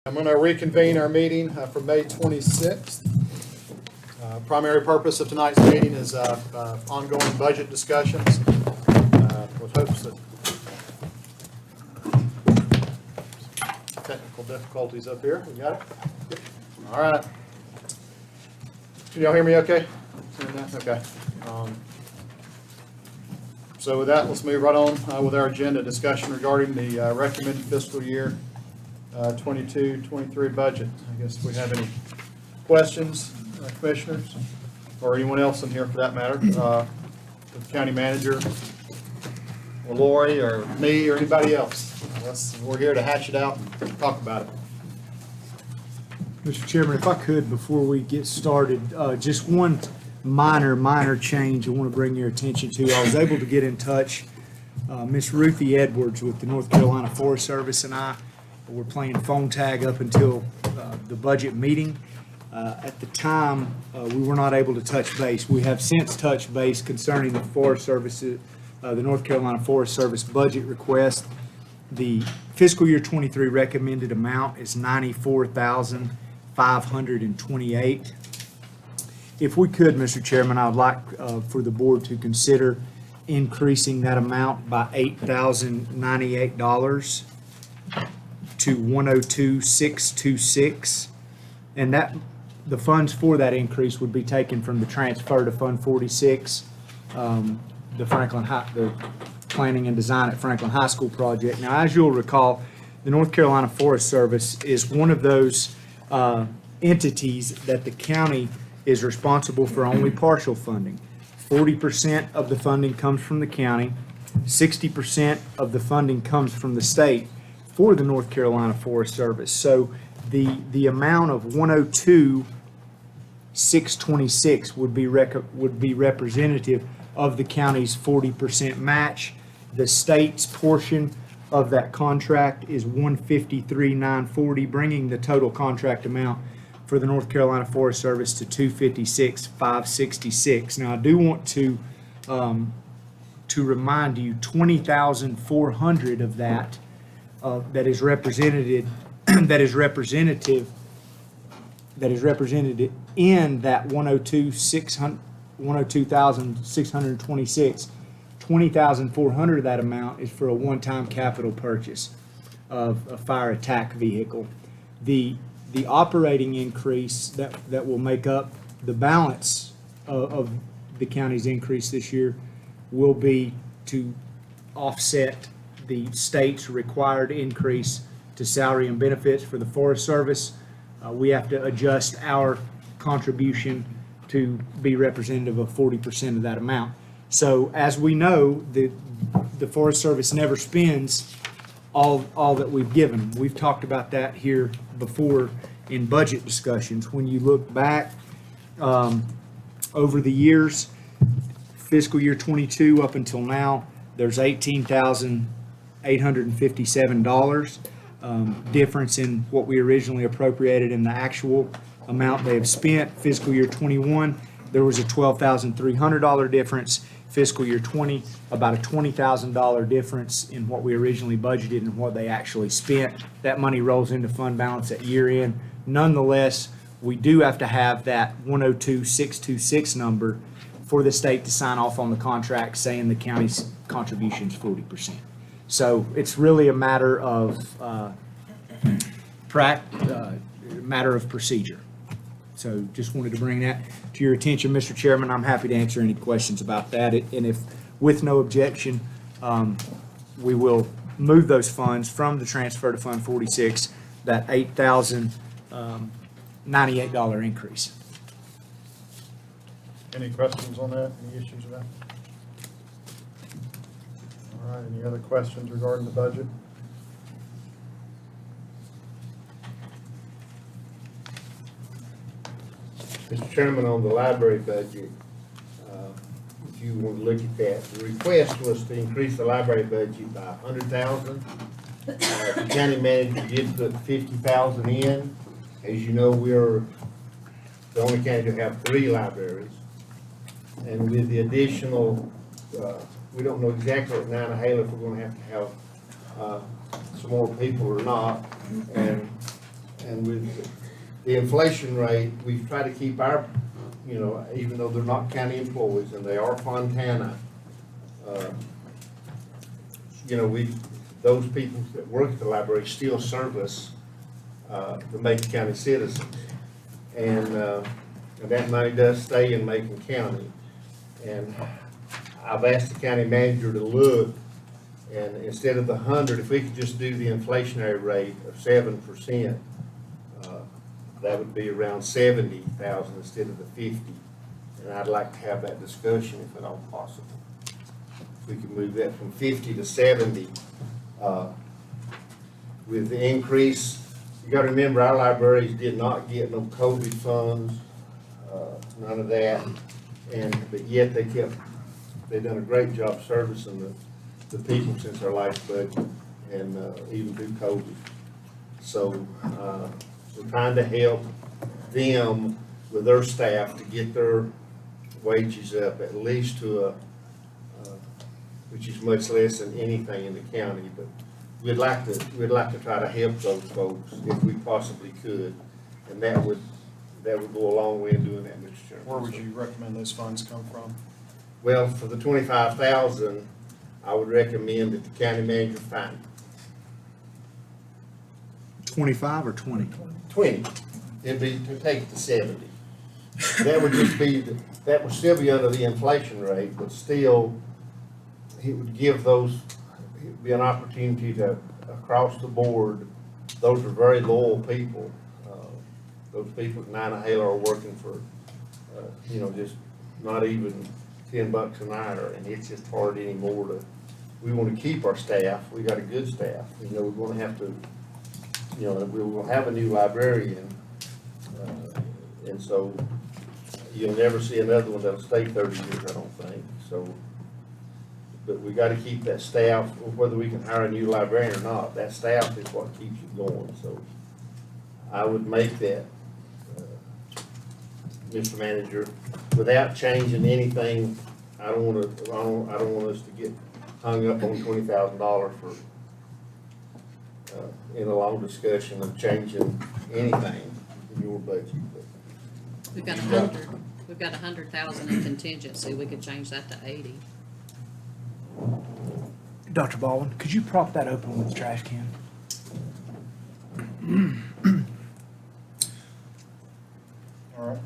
I'm going to reconvene our meeting for May 26th. Primary purpose of tonight's meeting is ongoing budget discussions with hopes that technical difficulties up here. We got it? All right. Can y'all hear me okay? Okay. So with that, let's move right on with our agenda discussion regarding the recommended fiscal year 22-23 budget. I guess if we have any questions, commissioners, or anyone else in here for that matter, the county manager, or Lori, or me, or anybody else. We're here to hatch it out and talk about it. Mr. Chairman, if I could, before we get started, just one minor change I want to bring your attention to. I was able to get in touch, Miss Ruthie Edwards with the North Carolina Forest Service and I were playing phone tag up until the budget meeting. At the time, we were not able to touch base. We have since touched base concerning the Forest Service, the North Carolina Forest Service budget request. The fiscal year 23 recommended amount is $94,528. If we could, Mr. Chairman, I would like for the board to consider increasing that amount by $8,098 to $102,626, and that the funds for that increase would be taken from the transfer to Fund 46, the planning and design at Franklin High School project. Now, as you'll recall, the North Carolina Forest Service is one of those entities that the county is responsible for only partial funding. 40% of the funding comes from the county, 60% of the funding comes from the state for the North Carolina Forest Service. So the amount of $102,626 would be representative of the county's 40% match. The state's portion of that contract is $153,940, bringing the total contract amount for the North Carolina Forest Service to $256,566. Now, I do want to remind you, $20,400 of that that is represented in that 102,626. $20,400 of that amount is for a one-time capital purchase of a fire attack vehicle. The operating increase that will make up the balance of the county's increase this year will be to offset the state's required increase to salary and benefits for the Forest Service. We have to adjust our contribution to be representative of 40% of that amount. So as we know, the Forest Service never spends all that we've given them. We've talked about that here before in budget discussions. When you look back over the years, fiscal year 22 up until now, there's $18,857 difference in what we originally appropriated and the actual amount they have spent. Fiscal year 21, there was a $12,300 difference. Fiscal year 20, about a $20,000 difference in what we originally budgeted and what they actually spent. That money rolls into fund balance at year end. Nonetheless, we do have to have that 102,626 number for the state to sign off on the contract saying the county's contribution is 40%. So it's really a matter of procedure. So just wanted to bring that to your attention, Mr. Chairman. I'm happy to answer any questions about that. And if, with no objection, we will move those funds from the transfer to Fund 46, that $8,098 increase. Any questions on that? Any issues with that? All right, any other questions regarding the budget? Mr. Chairman, on the library budget, if you want to look at that, the request was to increase the library budget by $100,000. The county manager did put $50,000 in. As you know, we're the only county to have 3 libraries. And with the additional, we don't know exactly at Nantahala if we're going to have some more people or not. And And with the inflation rate, we've tried to keep our, you know, even though they're not county employees and they are Fontana, you know, those people that work at the library still service the Macon County citizens. And that money does stay in Macon County. And I've asked the county manager to look, and instead of the 100, if we could just do the inflationary rate of 7%, that would be around 70,000 instead of the 50. And I'd like to have that discussion if at all possible. If we could move that from 50 to 70, with the increase, you gotta remember, our libraries did not get no COVID funds, none of that. But yet they've done a great job servicing the people since our last budget and, even through COVID. So, we're trying to help them with their staff to get their wages up at least to which is much less than anything in the county, but we'd like to try to help those folks if we possibly could, and that would go a long way in doing that, Mr. Chairman. Where would you recommend those funds come from? Well, for the 25,000, I would recommend that the county manager find 25 or 20? 20. It'd be to take it to 70. That would just be, that would still be under the inflation rate, but still, it would give those, it would be an opportunity to, across the board, those are very loyal people. Those people at Nine are working for, you know, just not even $10 an hour, and it's just hard anymore to, we want to keep our staff. We got a good staff. You know, we're going to have to, you know, we will have a new librarian, and so you'll never see another one that'll stay 30 years, I don't think. So, but we got to keep that staff, whether we can hire a new librarian or not. That staff is what keeps you going. So, I would make that, Mr. Manager, without changing anything. I don't want us to get hung up on $20,000 for in a long discussion of changing anything in your budget. We've got 100,000 in contingency, we could change that to 80. Dr. Baldwin, could you prop that open with the trash can? All right.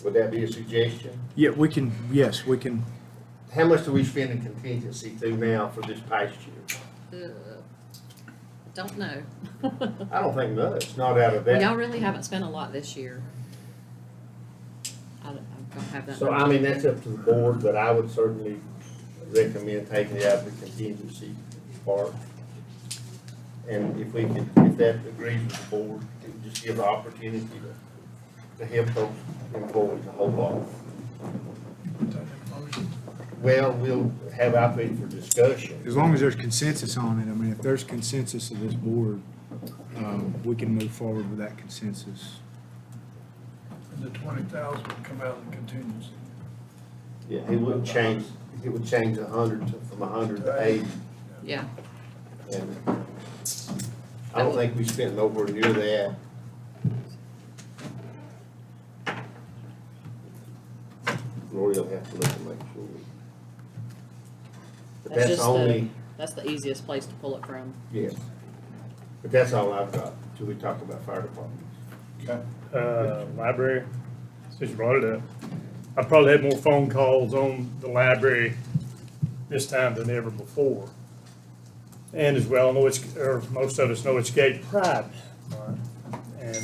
Would that be a suggestion? Yeah, we can, yes, we can. How much do we spend in contingency through now for this past year? Don't know. I don't think much, not out of that. Y'all really haven't spent a lot this year. I don't have that. So, I mean, that's up to the board, but I would certainly recommend taking it out of the contingency part. And if that agrees with the board, it would just give the opportunity to help those employees a whole lot. Well, we'll have out there for discussion. As long as there's consensus on it, I mean, if there's consensus of this board, we can move forward with that consensus. And the 20,000 would come out of the contingency. Yeah, it would change 100 from 100 to 80. Yeah, And I don't think we spent nowhere near that. Rory will have to look and make sure. But that's that's just only, that's the easiest place to pull it from. yes. But that's all I've got till we talk about fire departments. Okay. Library, since you brought it up, I probably had more phone calls on the library this time than ever before. And as well, I know or most of us know it's Gay Pride. And,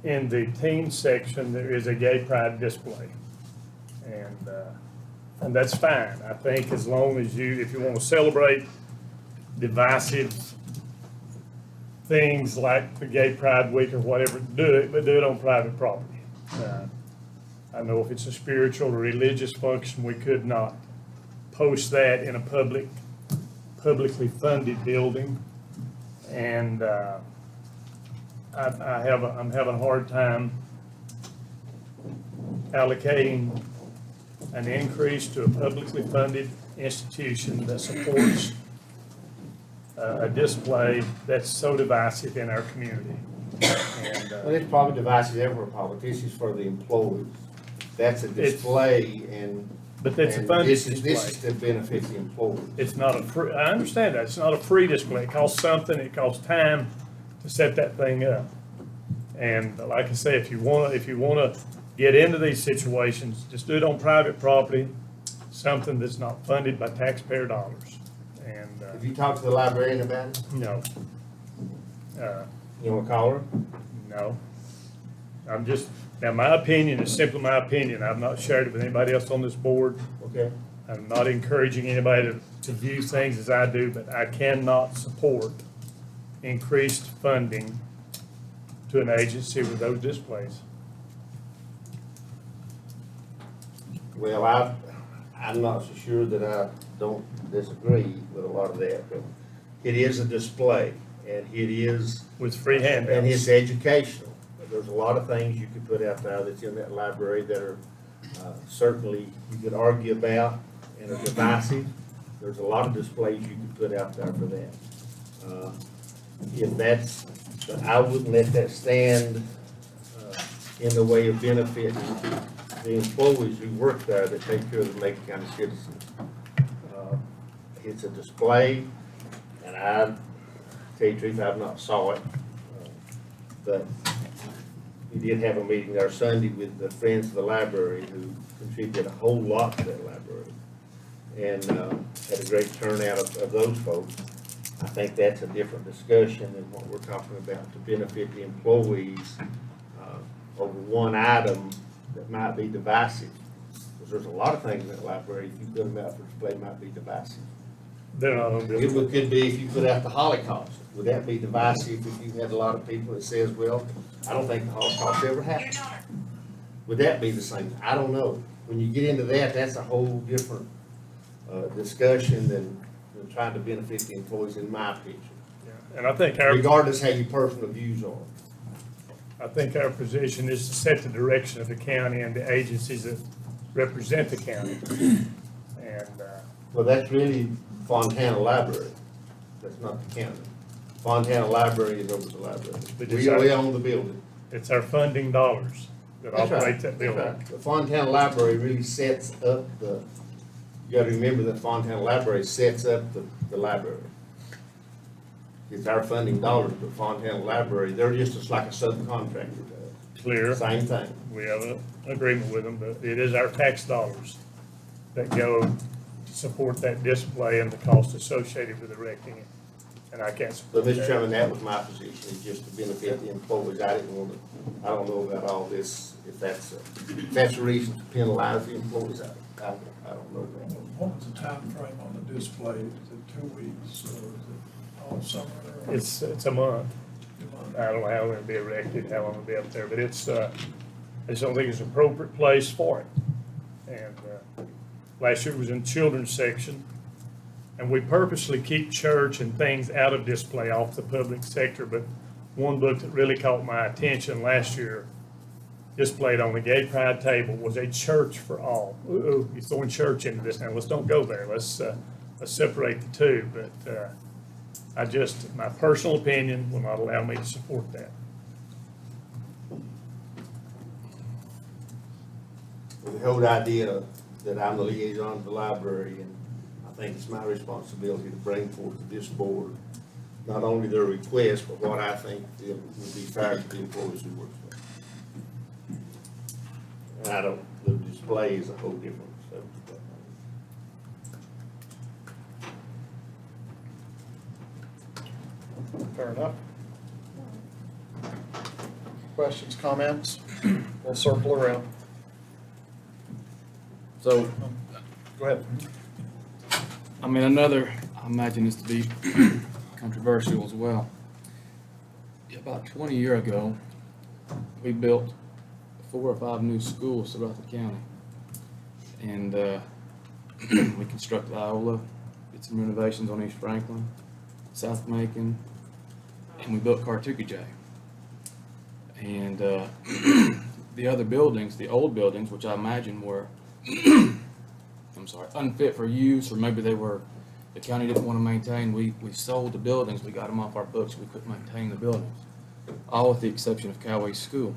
in the teen section, there is a Gay Pride display. And that's fine. I think as long as if you want to celebrate divisive things like the Gay Pride Week or whatever, do it, but do it on private property. I know if it's a spiritual or religious function, we could not post that in a publicly funded building. And I'm having a hard time allocating an increase to a publicly funded institution that supports a display that's so divisive in our community. And, Well, it's probably divisive everywhere, Paul, but this is for the employees. That's a display and. But that's a and funded this is display. to benefit the employees. It's not a free, I understand that, it's not a free display, it costs something, it costs time to set that thing up. And like I say, if you wanna get into these situations, just do it on private property, something that's not funded by taxpayer dollars. And, If you talk to the librarian about it, no. you wanna call her? No. I'm just, now my opinion is simply my opinion, I've not shared it with anybody else on this board. Okay. I'm not encouraging anybody to view things as I do, but I cannot support increased funding to an agency with those displays. Well, I'm not so sure that I don't disagree with a lot of that, but it is a display, and it is. With free And handouts. it's educational. There's a lot of things you could put out there that's in that library that are certainly you could argue about and are divisive. There's a lot of displays you could put out there for that. If that's, but I wouldn't let that stand in the way of benefiting the employees who work there that take care of the Macon County citizens. It's a display, and I tell you the truth, I've not saw it. But we did have a meeting there Sunday with the Friends of the Library who contributed a whole lot to that library. And had a great turnout of those folks. I think that's a different discussion than what we're talking about to benefit the employees over one item that might be divisive. Because there's a lot of things in that library, if you put them out for display, might be divisive. They're not on It could be if you put out the Holocaust. Would that be divisive if you had a lot of people that says, well, I don't think the Holocaust ever happened? Would that be the same? I don't know. When you get into that, that's a whole different discussion than trying to benefit the employees, in my opinion. And I think our. Regardless how your personal views are. I think our position is to set the direction of the county and the agencies that represent the county. And, Well, that's really Fontana Library. That's not the county. Fontana Library is over the library. But We it's our- own the building. it's our funding dollars that That's right. operate that That's building. right. The Fontana Library really sets up you gotta remember that Fontana Library sets up the library. It's our funding dollars, but Fontana Library, they're just like a subcontractor to Clear, us. Same thing. we have an agreement with them, but it is our tax dollars that go to support that display and the cost associated with erecting it. And I can't But support Mr. that. Chairman, that was my position, is just to benefit the employees. I didn't want to, I don't know about all this, if that's a reason to penalize the employees, I don't know that. What was the time frame on the display? Is it 2 weeks or is it all summer? Or It's a month. 2 months? I don't know how long it'll be erected, how long it'll be up there, but I just don't think it's an appropriate place for it. And last year it was in children's section, and we purposely keep church and things out of display off the public sector, but one book that really caught my attention last year, displayed on the gay pride table, was A Church for All. Ooh, you're throwing church into this now, let's don't go there, let's separate the two, but my personal opinion will not allow me to support that. With the whole idea that I'm the liaison to the library, and I think it's my responsibility to bring forth to this board not only their request, but what I think it would be fair to the employees who work there. And the display is a whole different subject. Fair enough. Questions, comments? We'll circle around. So, Go ahead. I mean, I imagine this to be controversial as well. About 20 years ago, we built 4 or 5 new schools throughout the county. And we constructed Iola, did some renovations on East Franklin, South Macon, and we built Cartucci. And the other buildings, the old buildings, which I imagine were unfit for use, or maybe they were the county didn't want to maintain, we sold the buildings, we got them off our books, we couldn't maintain the buildings. All with the exception of Cowway School.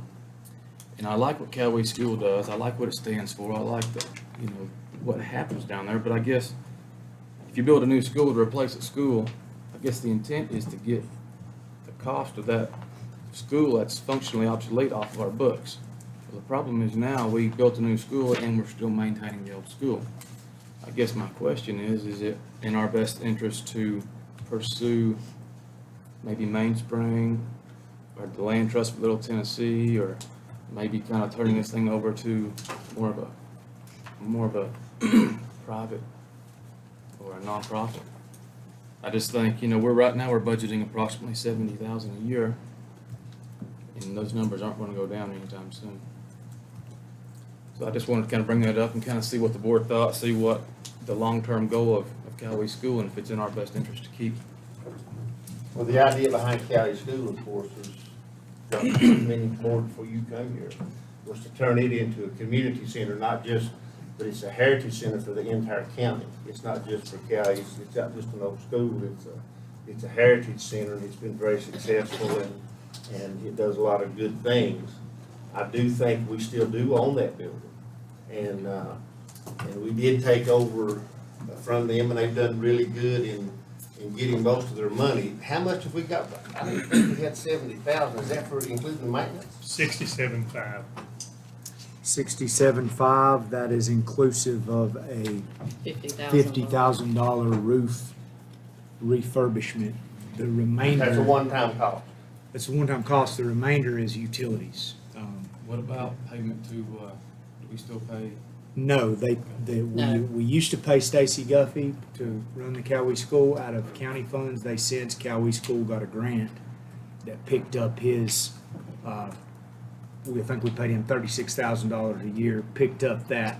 And I like what Cowway School does, I like what it stands for, I like the, you know, what happens down there, but I guess if you build a new school to replace a school, I guess the intent is to get the cost of that school that's functionally obsolete off of our books. Well, the problem is now we built a new school and we're still maintaining the old school. I guess my question is it in our best interest to pursue maybe Mainspring or the Land Trust for Little Tennessee, or maybe kind of turning this thing over to more of a private or a nonprofit? I just think, you know, we're budgeting approximately 70,000 a year, and those numbers aren't gonna go down anytime soon. So I just wanted to kind of bring that up and kind of see what the board thought, see what the long-term goal of Cowway School, and if it's in our best interest to keep. Well, the idea behind Cali School, of course, was many more before you come here, was to turn it into a community center, not just, but it's a heritage center for the entire county. It's not just for Cali, it's not just an old school, it's a heritage center, and it's been very successful, and it does a lot of good things. I do think we still do own that building, and we did take over from them, and they've done really good in getting most of their money. How much have we got? I didn't think we had 70,000. Is that for including the maintenance? 67.5. 67.5, that is inclusive of a $50,000 roof refurbishment. The remainder. That's a one-time cost. It's a one-time cost, the remainder is utilities. What about payment to, do we still pay? No, No. we used to pay Stacy Guffey to run the Cowee School out of county funds. They since Cowee School got a grant that picked up his, I think we paid him $36,000 a year, picked up that.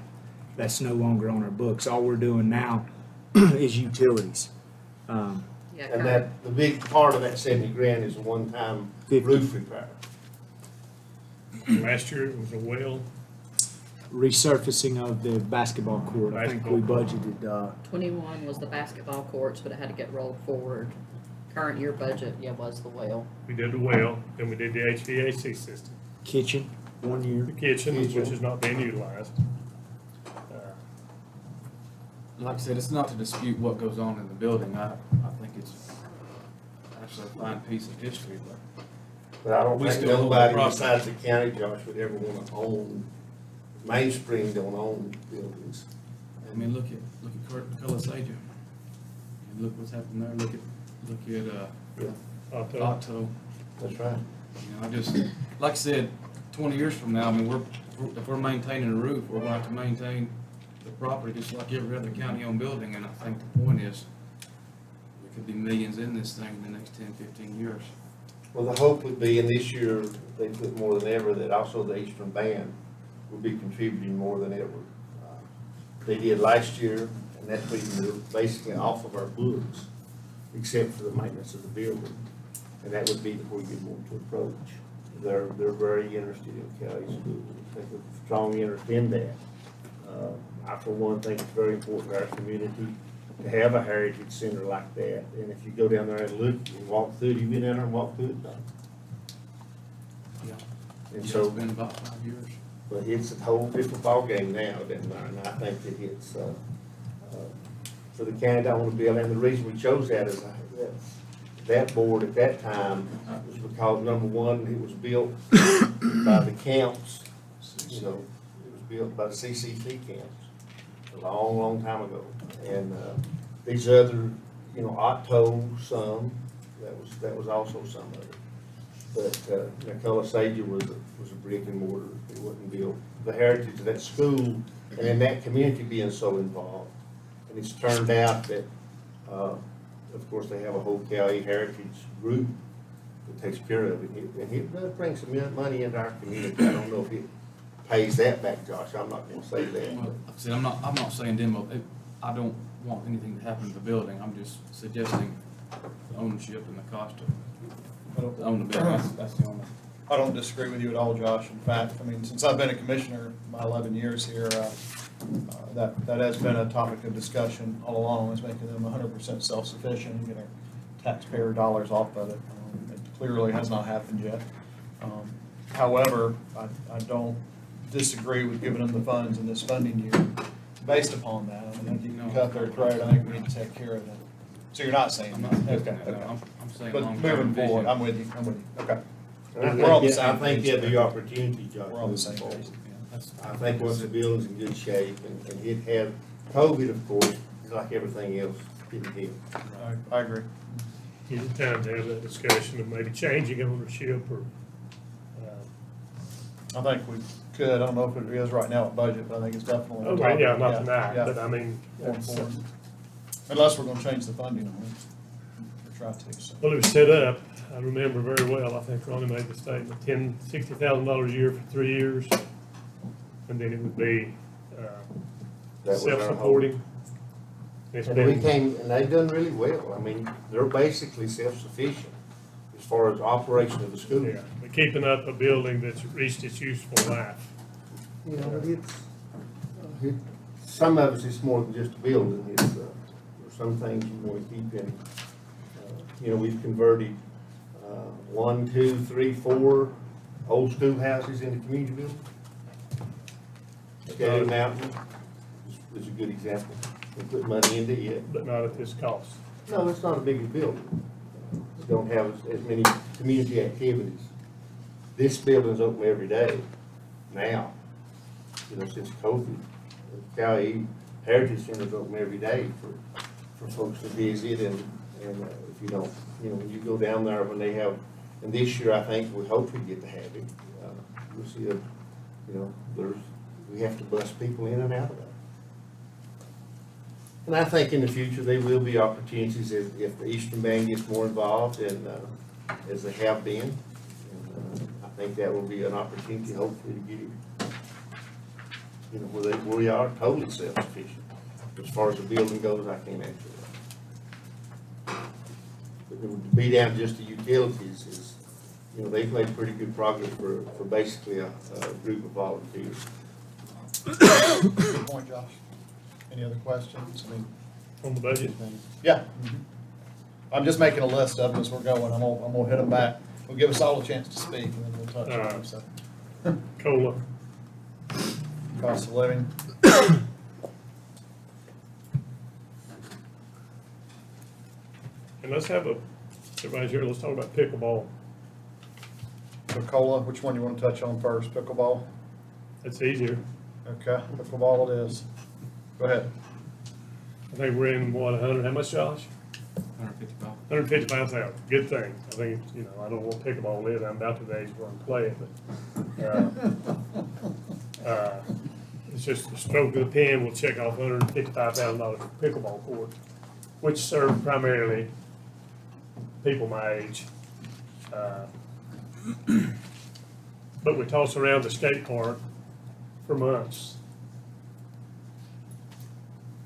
That's no longer on our books. All we're doing now is utilities. Yeah, And correct. that, the big part of that 70 grand is a one-time 50. roof repair. Last year it was a well. Resurfacing of the basketball court. I think we budgeted, 21 was the basketball courts, but it had to get rolled forward. Current year budget, yeah, was the well. We did the well, then we did the HVAC system, kitchen, 1 year. the kitchen, which is not being utilized. Like I said, it's not to dispute what goes on in the building. I think it's actually a fine piece of history, but But I don't We think still own the nobody property. besides the county, Josh, would ever want to own, Mainspring don't own buildings. I mean, look at Colasaja. And look what's happened there. Look at Yeah, Otto. that's right. You know, I just, like I said, 20 years from now, I mean, if we're maintaining a roof, we're gonna have to maintain the property just like every other county-owned building, and I think the point is, we could be millions in this thing in the next 10, 15 years. Well, the hope would be, and this year, they put more than ever, that also the Eastern Band will be contributing more than ever. They did last year, and that's been basically off of our books, except for the maintenance of the building. And that would be where you get more to approach. They're very interested in Cali School, they have a strong interest in that. I, for one, think it's very important to our community to have a heritage center like that. And if you go down there and look and walk through it, you've been down there and walked through it, Don? Yeah. And Yeah, so, it's been about 5 years. but it's a whole different ballgame now down there, and I think that it's, for the county I want to build, and the reason we chose that is that board at that time was because, number one, it was built by the camps, you know, it was built by the CCT camps a long, long time ago. And, these other, you know, Otto, some, that was also some of it. But, Nicola Sager was a brick and mortar, it wasn't built. The heritage of that school and in that community being so involved. And it's turned out that, of course, they have a whole Cali heritage group that takes care of it. And it does bring some money into our community. I don't know if it pays that back, Josh, I'm not gonna say that. Well, like I said, I'm not saying demo, I don't want anything to happen to the building, I'm just suggesting the ownership and the cost to own the building, that's the only. I don't disagree with you at all, Josh. In fact, I mean, since I've been a commissioner, my 11 years here, That has been a topic of discussion all along, is making them 100% self-sufficient and getting taxpayer dollars off of it. It clearly has not happened yet. However, I don't disagree with giving them the funds in this funding year based upon that. I mean, if you can cut their throat, I think we need to take care of that. So you're not saying I'm that? not, Okay, no, okay. I'm saying But long-term moving forward, vision. I'm with you, okay. And We're on the I same think page there'll be there. opportunity, Josh. We're on the moving same forward. page. Yeah, that's- I think once the building's in good shape, and it had, COVID, of course, is like everything else, didn't hit. I agree. Is it time to have that discussion of maybe changing ownership or, I think we could, I don't know if it is right now at budget, but I think it's definitely. a okay, topic. yeah, not tonight, yeah. but I mean, Going that's, forward. Unless we're gonna change the funding on it. Or try to, so. well, it was set up, I remember very well, I think Ronnie made the statement, $60,000 a year for 3 years. And then it would be, That was our hope. self-supporting. It's And we been, came, and they've done really well. I mean, they're basically self-sufficient as far as operation of the school. yeah, but keeping up a building that's reached its useful life. You know, some of us, it's more than just a building. It's, there's some things you want to keep in. You know, we've converted, 1, 2, 3, 4 old schoolhouses into community buildings. Scatter Mountain is a good example. We put money into it. But not at this cost. No, it's not a big building. We don't have as many community activities. This building's open every day now, you know, since COVID. The Cali Heritage Center's open every day for folks to visit and if you don't, you know, when you go down there when they have, and this year I think we hope we get to have it. You'll see, you know, we have to bus people in and out of there. And I think in the future, there will be opportunities if the Eastern Band gets more involved and, as they have been. And, I think that will be an opportunity hopefully to get it, you know, where we are totally self-sufficient. As far as the building goes, I can't answer that. But to be down just the utilities is, you know, they've made pretty good progress for basically a group of volunteers. Good point, Josh. Any other questions? I mean, On the budget, yeah. I'm just making a list of them as we're going. I'm gonna hit them back. We'll give us all a chance to speak and then we'll touch on them, so. COLA, Cost of living. and let's have everybody's here, let's talk about pickleball. So COLA, which one you wanna touch on first? Pickleball? That's easier. Okay, pickleball it is. Go ahead. I think we're in, what, 100, how much, Josh? 155. 155,000, good thing. I think, you know, I don't want pickleball live, I'm about to the age where I'm playing, but, it's just a stroke of the pen, we'll check off $155,000 for pickleball court, which serve primarily people my age. But we toss around the skate park for months.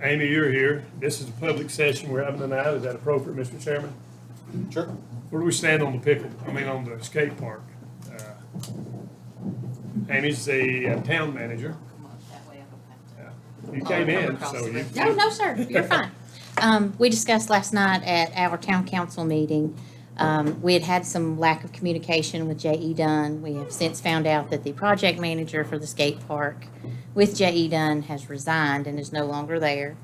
Amy, you're here. This is a public session we're having tonight. Is that appropriate, Mr. Chairman? Sure. Where do we stand on the on the skate park? Amy's the town manager. Come up that way, I don't have to. You came in, Across so the you. room. No, no, sir, you're fine. We discussed last night at our town council meeting, we had had some lack of communication with J.E. Dunn. We have since found out that the project manager for the skate park with J.E. Dunn has resigned and is no longer there.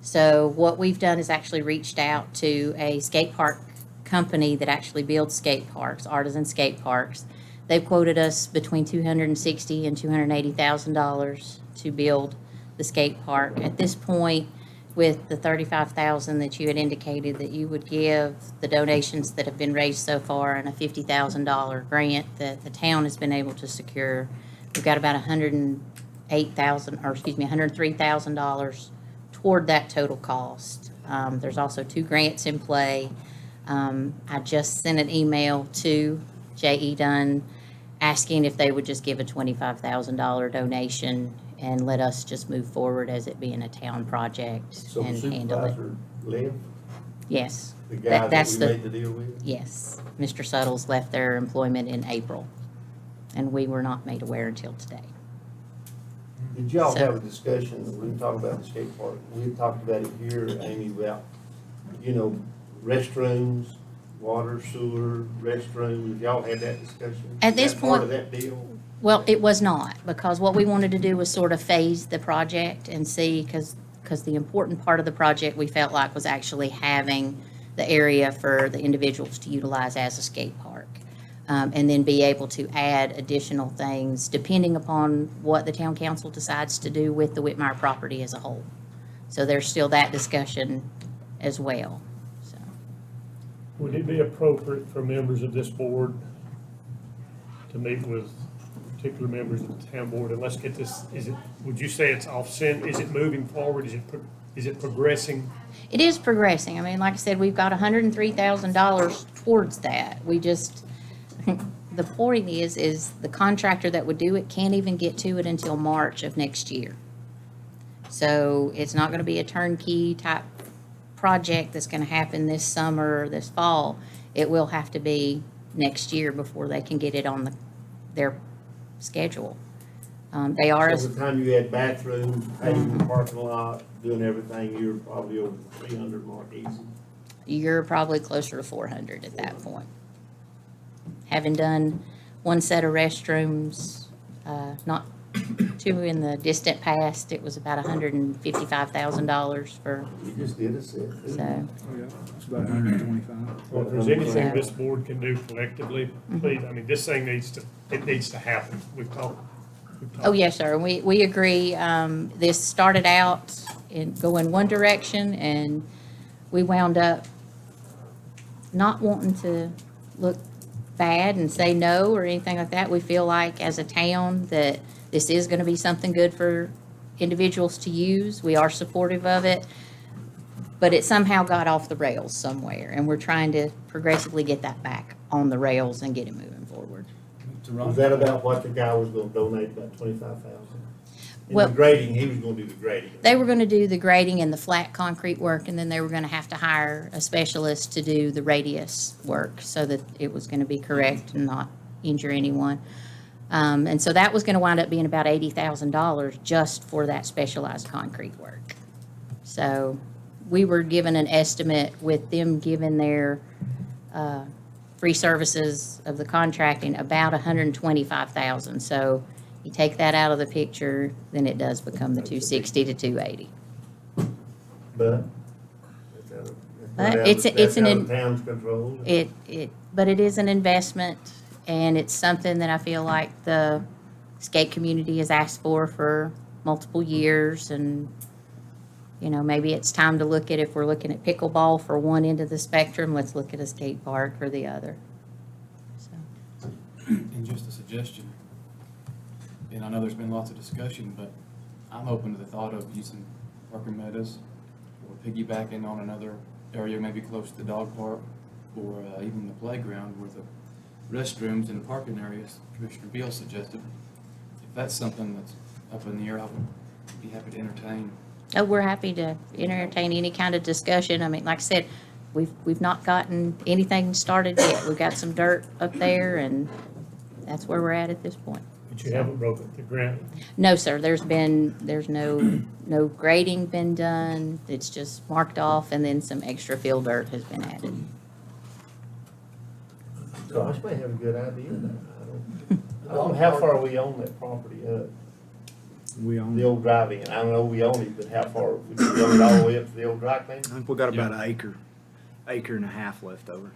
So what we've done is actually reached out to a skate park company that actually builds skate parks, artisan skate parks. They've quoted us between $260,000 and $280,000 to build the skate park. At this point, with the $35,000 that you had indicated that you would give, the donations that have been raised so far, and a $50,000 grant that the town has been able to secure, we've got about $103,000 toward that total cost. There's also 2 grants in play. I just sent an email to J.E. Dunn asking if they would just give a $25,000 donation and let us just move forward as it being a town project So the and handle it. supervisor left, Yes. the guy that That's we the- made the deal with? Yes. Mr. Suttles left their employment in April, and we were not made aware until today. Did y'all So- have a discussion, we didn't talk about the skate park, we had talked about it here, Amy, about, you know, restrooms, water, sewer, restrooms, y'all had that discussion? At Is this that part of point- that deal? Well, it was not, because what we wanted to do was sort of phase the project and see, because the important part of the project we felt like was actually having the area for the individuals to utilize as a skate park. And then be able to add additional things depending upon what the town council decides to do with the Whitmire property as a whole. So there's still that discussion as well, so. Would it be appropriate for members of this board to meet with particular members of the town board, and let's get this, would you say it's is it moving forward, is it progressing? It is progressing. I mean, like I said, we've got $103,000 towards that. We just, the point is the contractor that would do it can't even get to it until March of next year. So it's not gonna be a turnkey type project that's gonna happen this summer or this fall. It will have to be next year before they can get it on their schedule. They are, So by the time you add bathrooms, paving the parking lot, doing everything, you're probably over the 300 mark easy. you're probably closer to 400 at that point. Having done one set of restrooms, not too in the distant past, it was about $155,000 for, You just did a set. so, Oh, yeah, it's about 125. Well, if there's anything So- this board can do collectively, please, I mean, this thing needs to happen. We've talked. oh, yes, sir, we agree. This started out in going one direction, and we wound up not wanting to look bad and say no or anything like that. We feel like as a town that this is gonna be something good for individuals to use. We are supportive of it, but it somehow got off the rails somewhere, and we're trying to progressively get that back on the rails and get it moving forward. Was that about what the guy was gonna donate, about 25,000? In Well- the grading, he was gonna do the grading. They were gonna do the grading and the flat concrete work, and then they were gonna have to hire a specialist to do the radius work so that it was gonna be correct and not injure anyone. And so that was gonna wind up being about $80,000 just for that specialized concrete work. So we were given an estimate with them giving their free services of the contracting about $125,000. So you take that out of the picture, then it does become the 260 to 280. But. But it's an That's out of town's control. But it is an investment, and it's something that I feel like the skate community has asked for multiple years, and, you know, maybe it's time to look at, if we're looking at pickleball for one end of the spectrum, let's look at a skate park for the other. So, And just a suggestion, and I know there's been lots of discussion, but I'm open to the thought of using Parker Meadows or piggybacking on another area, maybe close to the dog park or even the playground where the restrooms and the parking areas Commissioner Beal suggested. If that's something that's up in the air, I would be happy to entertain. Oh, we're happy to entertain any kind of discussion. I mean, like I said, we've not gotten anything started yet. We've got some dirt up there, and that's where we're at this point. But you haven't broken the ground. No, sir, there's no grading been done. It's just marked off, and then some extra fill dirt has been added. Josh may have a good idea there. I don't know, how far we own that property up, We own, the old driving, I don't know we own it, but how far, we can own it all the way up to the old dry cleaner? I think we got about an acre and a half left over.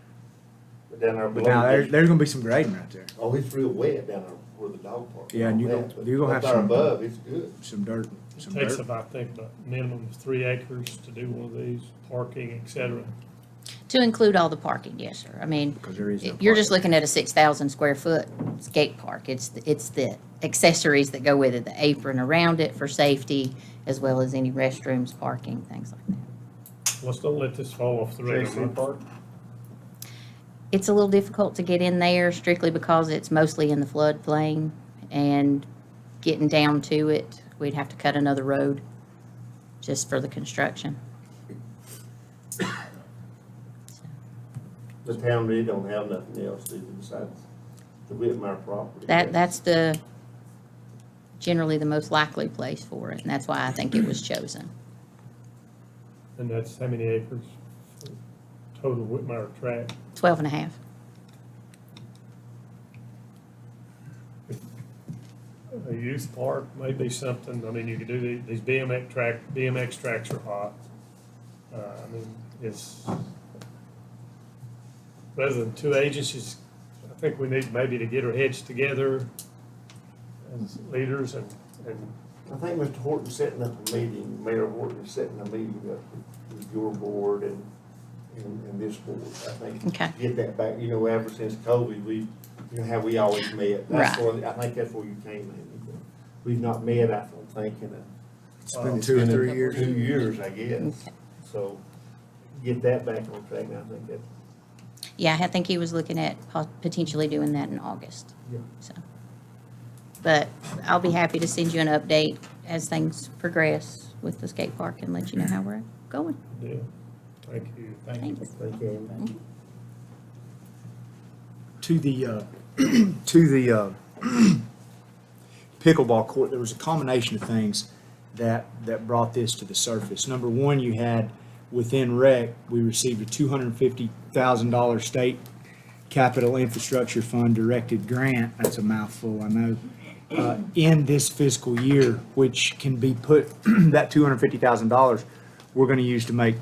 But down there But below. now, there's gonna be some grading right there, Oh, it's real wet down there where the dog park. Yeah, and all you're that, gonna- but you're gonna up have there some- above, it's good. some dirt, It some takes dirt. about, I think, about minimum of 3 acres to do one of these, parking, et cetera. To include all the parking, yes, sir. I mean, Because there is no you're just parking. looking at a 6,000 square foot skate park. It's the accessories that go with it, the apron around it for safety, as well as any restrooms, parking, things like that. Let's don't let this fall off the radar. JC Park? It's a little difficult to get in there strictly because it's mostly in the floodplain, and getting down to it, we'd have to cut another road just for the construction. The town really don't have nothing else to do besides the Whitmire property. That's the generally the most likely place for it, and that's why I think it was chosen. And that's how many acres total Whitmire tract? 12 and a half. A youth park may be something, I mean, you could do these BMX tracks are hot. I mean, it's, rather than two agencies, I think we need maybe to get our heads together as leaders and I think Mr. Horton setting up a meeting, Mayor Horton is setting a meeting up with your board and this board. I think Okay. get that back, you know, ever since COVID, we, you know, how we always met. That's Right. where, I think that's where you came in. We've not met, I don't think, in It's been 2 or 3 years. 2 years, I guess. Okay. So get that back on track, and I think that, Yeah, I think he was looking at potentially doing that in August. Yeah. So, but I'll be happy to send you an update as things progress with the skate park and let you know how we're going. yeah, thank you. Thanks. thank you. To the pickleball court, there was a combination of things that brought this to the surface. Number one, you had within rec, we received a $250,000 state capital infrastructure fund directed grant. That's a mouthful, I know. In this fiscal year, which can be put, that $250,000, we're going to use to make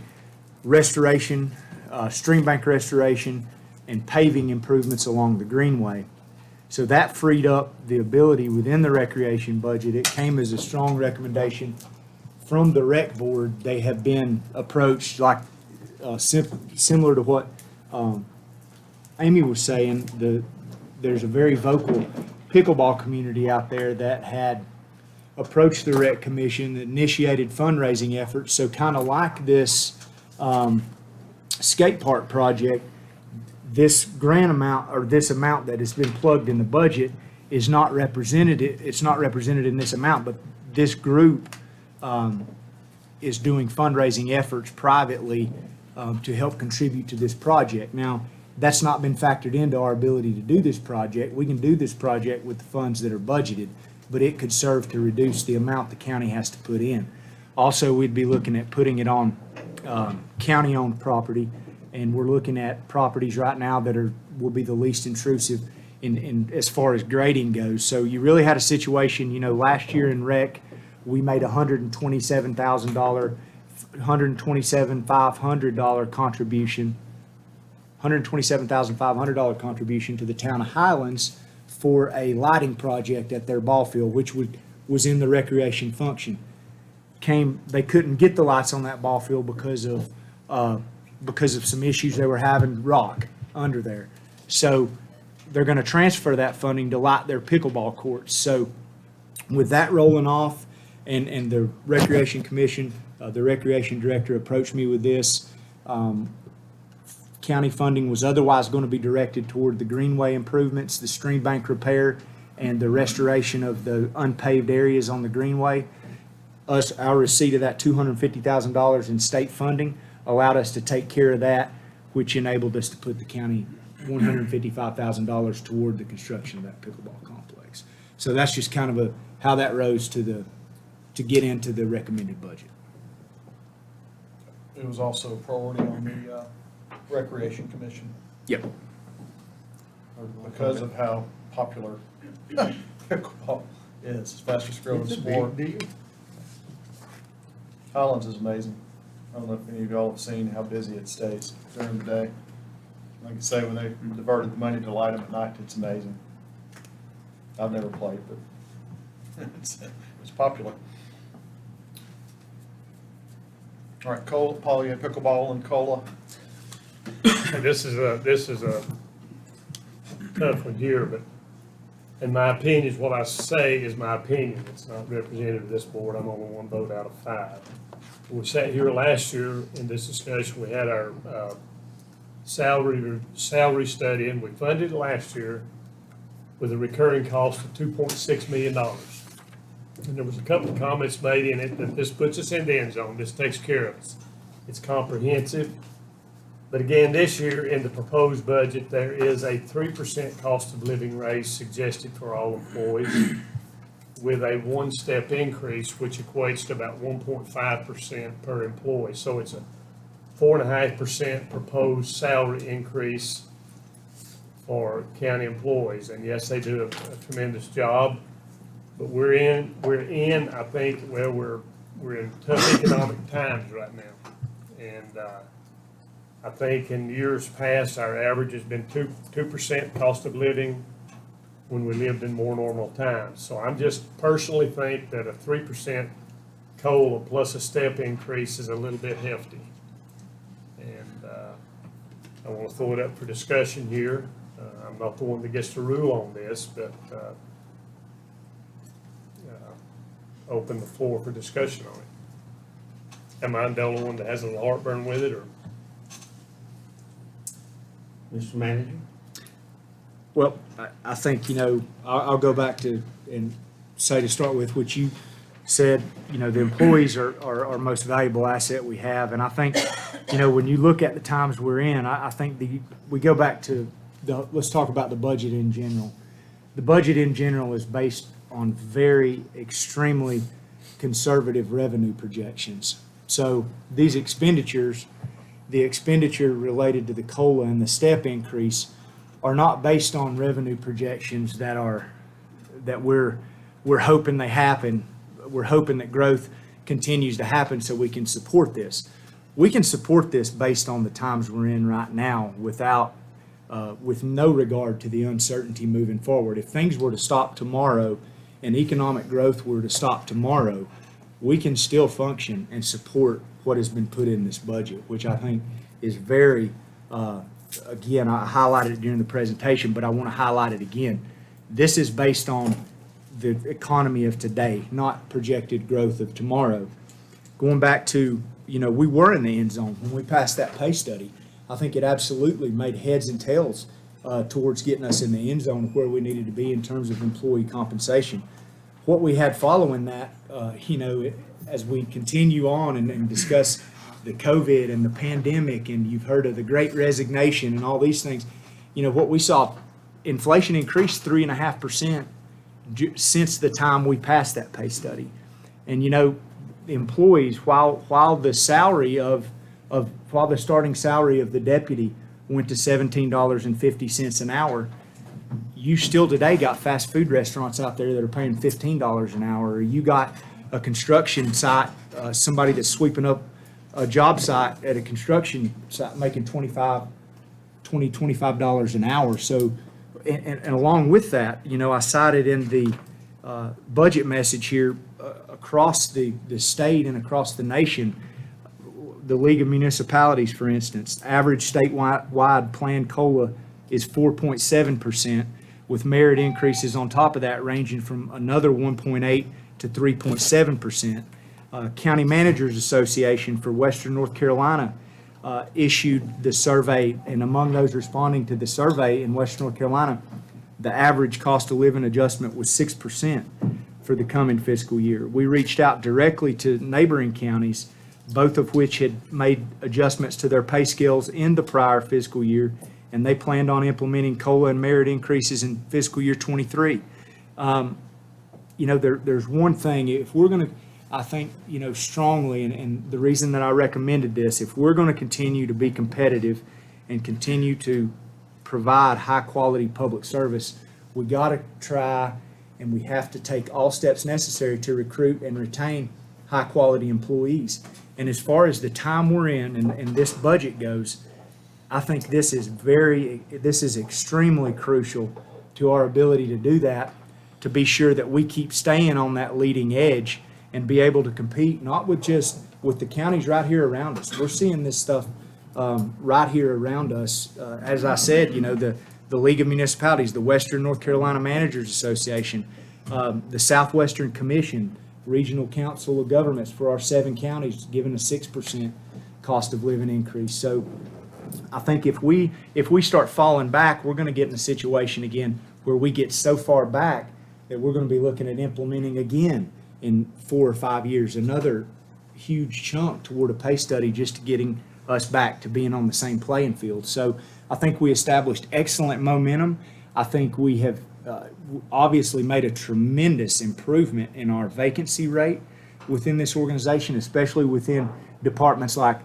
restoration, stream bank restoration, and paving improvements along the greenway. So that freed up the ability within the recreation budget. It came as a strong recommendation from the rec board. They have been approached like, similar to what Amy was saying, there's a very vocal pickleball community out there that had approached the rec commission, that initiated fundraising efforts. So kind of like this skate park project, this grant amount, or this amount that has been plugged in the budget is not represented, it's not represented in this amount, but this group is doing fundraising efforts privately to help contribute to this project. Now, that's not been factored into our ability to do this project. We can do this project with the funds that are budgeted, but it could serve to reduce the amount the county has to put in. Also, we'd be looking at putting it on county-owned property, and we're looking at properties right now that will be the least intrusive in as far as grading goes. So you really had a situation, you know, last year in rec, we made $127,500 contribution, $127,500 contribution to the town of Highlands for a lighting project at their ball field, which was in the recreation function. They couldn't get the lights on that ball field because of some issues they were having rock under there. So they're going to transfer that funding to light their pickleball courts. So with that rolling off, and the Recreation Commission, the Recreation Director approached me with this. County funding was otherwise going to be directed toward the greenway improvements, the stream bank repair, and the restoration of the unpaved areas on the greenway. Our receipt of that $250,000 in state funding allowed us to take care of that, which enabled us to put the county $155,000 toward the construction of that pickleball complex. So that's just kind of how that rose to get into the recommended budget. It was also a priority on the Recreation Commission Yep. because of how popular pickleball is. It's the fastest growing it's a sport. big deal. Highlands is amazing. I don't know if any of y'all have seen how busy it stays during the day. Like I say, when they diverted the money to light them at night, it's amazing. I've never played, but it's popular. All right, Paul, you had pickleball and cola. And this is a tough one here, but in my opinion, what I say is my opinion. It's not representative of this board. I'm only one vote out of 5. We sat here last year in this discussion. We had our salary study, and we funded it last year with a recurring cost of $2.6 million. And there was a couple of comments made in it that this puts us in the end zone. This takes care of us. It's comprehensive. But again, this year in the proposed budget, there is a 3% cost of living raise suggested for all employees. with a one-step increase, which equates to about 1.5% per employee. So it's a 4.5% proposed salary increase for county employees. And yes, they do a tremendous job, but we're in, I think, well, we're in tough economic times right now. And, I think in years past, our average has been 2% cost of living when we lived in more normal times. So I'm just personally think that a 3% COLA plus a step increase is a little bit hefty. And I want to throw it up for discussion here. I'm not the one that gets to rule on this, but open the floor for discussion on it. Am I the only one that has a little heartburn with it, or? Mr. Manager? Well, I think, I'll go back to and say to start with what you said, the employees are our most valuable asset we have. And I think, when you look at the times we're in, I think we go back to let's talk about the budget in general. The budget in general is based on very extremely conservative revenue projections. So these expenditures, the expenditure related to the COLA and the step increase, are not based on revenue projections that we're hoping they happen. We're hoping that growth continues to happen so we can support this. We can support this based on the times we're in right now with no regard to the uncertainty moving forward. If things were to stop tomorrow and economic growth were to stop tomorrow, we can still function and support what has been put in this budget, which I think is very, again, I highlighted it during the presentation, but I want to highlight it again. This is based on the economy of today, not projected growth of tomorrow. Going back to, we were in the end zone when we passed that pay study. I think it absolutely made heads and tails towards getting us in the end zone where we needed to be in terms of employee compensation. What we had following that, as we continue on and discuss the COVID and the pandemic, and you've heard of the Great Resignation and all these things, what we saw, inflation increased 3.5% since the time we passed that pay study. And the employees, while the salary while the starting salary of the deputy went to $17.50 an hour, you still today got fast food restaurants out there that are paying $15 an hour. Or you got a construction site, somebody that's sweeping up a job site at a construction site making $25 an hour. So, and along with that, I cited in the budget message here across the state and across the nation, the League of Municipalities, for instance, average statewide planned COLA is 4.7%, with merit increases on top of that ranging from another 1.8 to 3.7%. County Managers Association for Western North Carolina issued the survey, and among those responding to the survey in Western North Carolina, the average cost of living adjustment was 6% for the coming fiscal year. We reached out directly to neighboring counties, both of which had made adjustments to their pay scales in the prior fiscal year, and they planned on implementing COLA and merit increases in fiscal year 23. There's one thing, if we're going to, I think, strongly, and the reason that I recommended this, if we're going to continue to be competitive and continue to provide high-quality public service, we got to try and we have to take all steps necessary to recruit and retain high-quality employees. And as far as the time we're in and this budget goes, I think this is extremely crucial to our ability to do that, to be sure that we keep staying on that leading edge and be able to compete, not with the counties right here around us. We're seeing this stuff right here around us. As I said, the League of Municipalities, the Western North Carolina Managers Association, the Southwestern Commission, Regional Council of Governments for our 7 counties, giving a 6% cost of living increase. So I think if we start falling back, we're going to get in a situation again where we get so far back that we're going to be looking at implementing again in 4 or 5 years, another huge chunk toward a pay study just to getting us back to being on the same playing field. So I think we established excellent momentum. I think we have obviously made a tremendous improvement in our vacancy rate within this organization, especially within departments like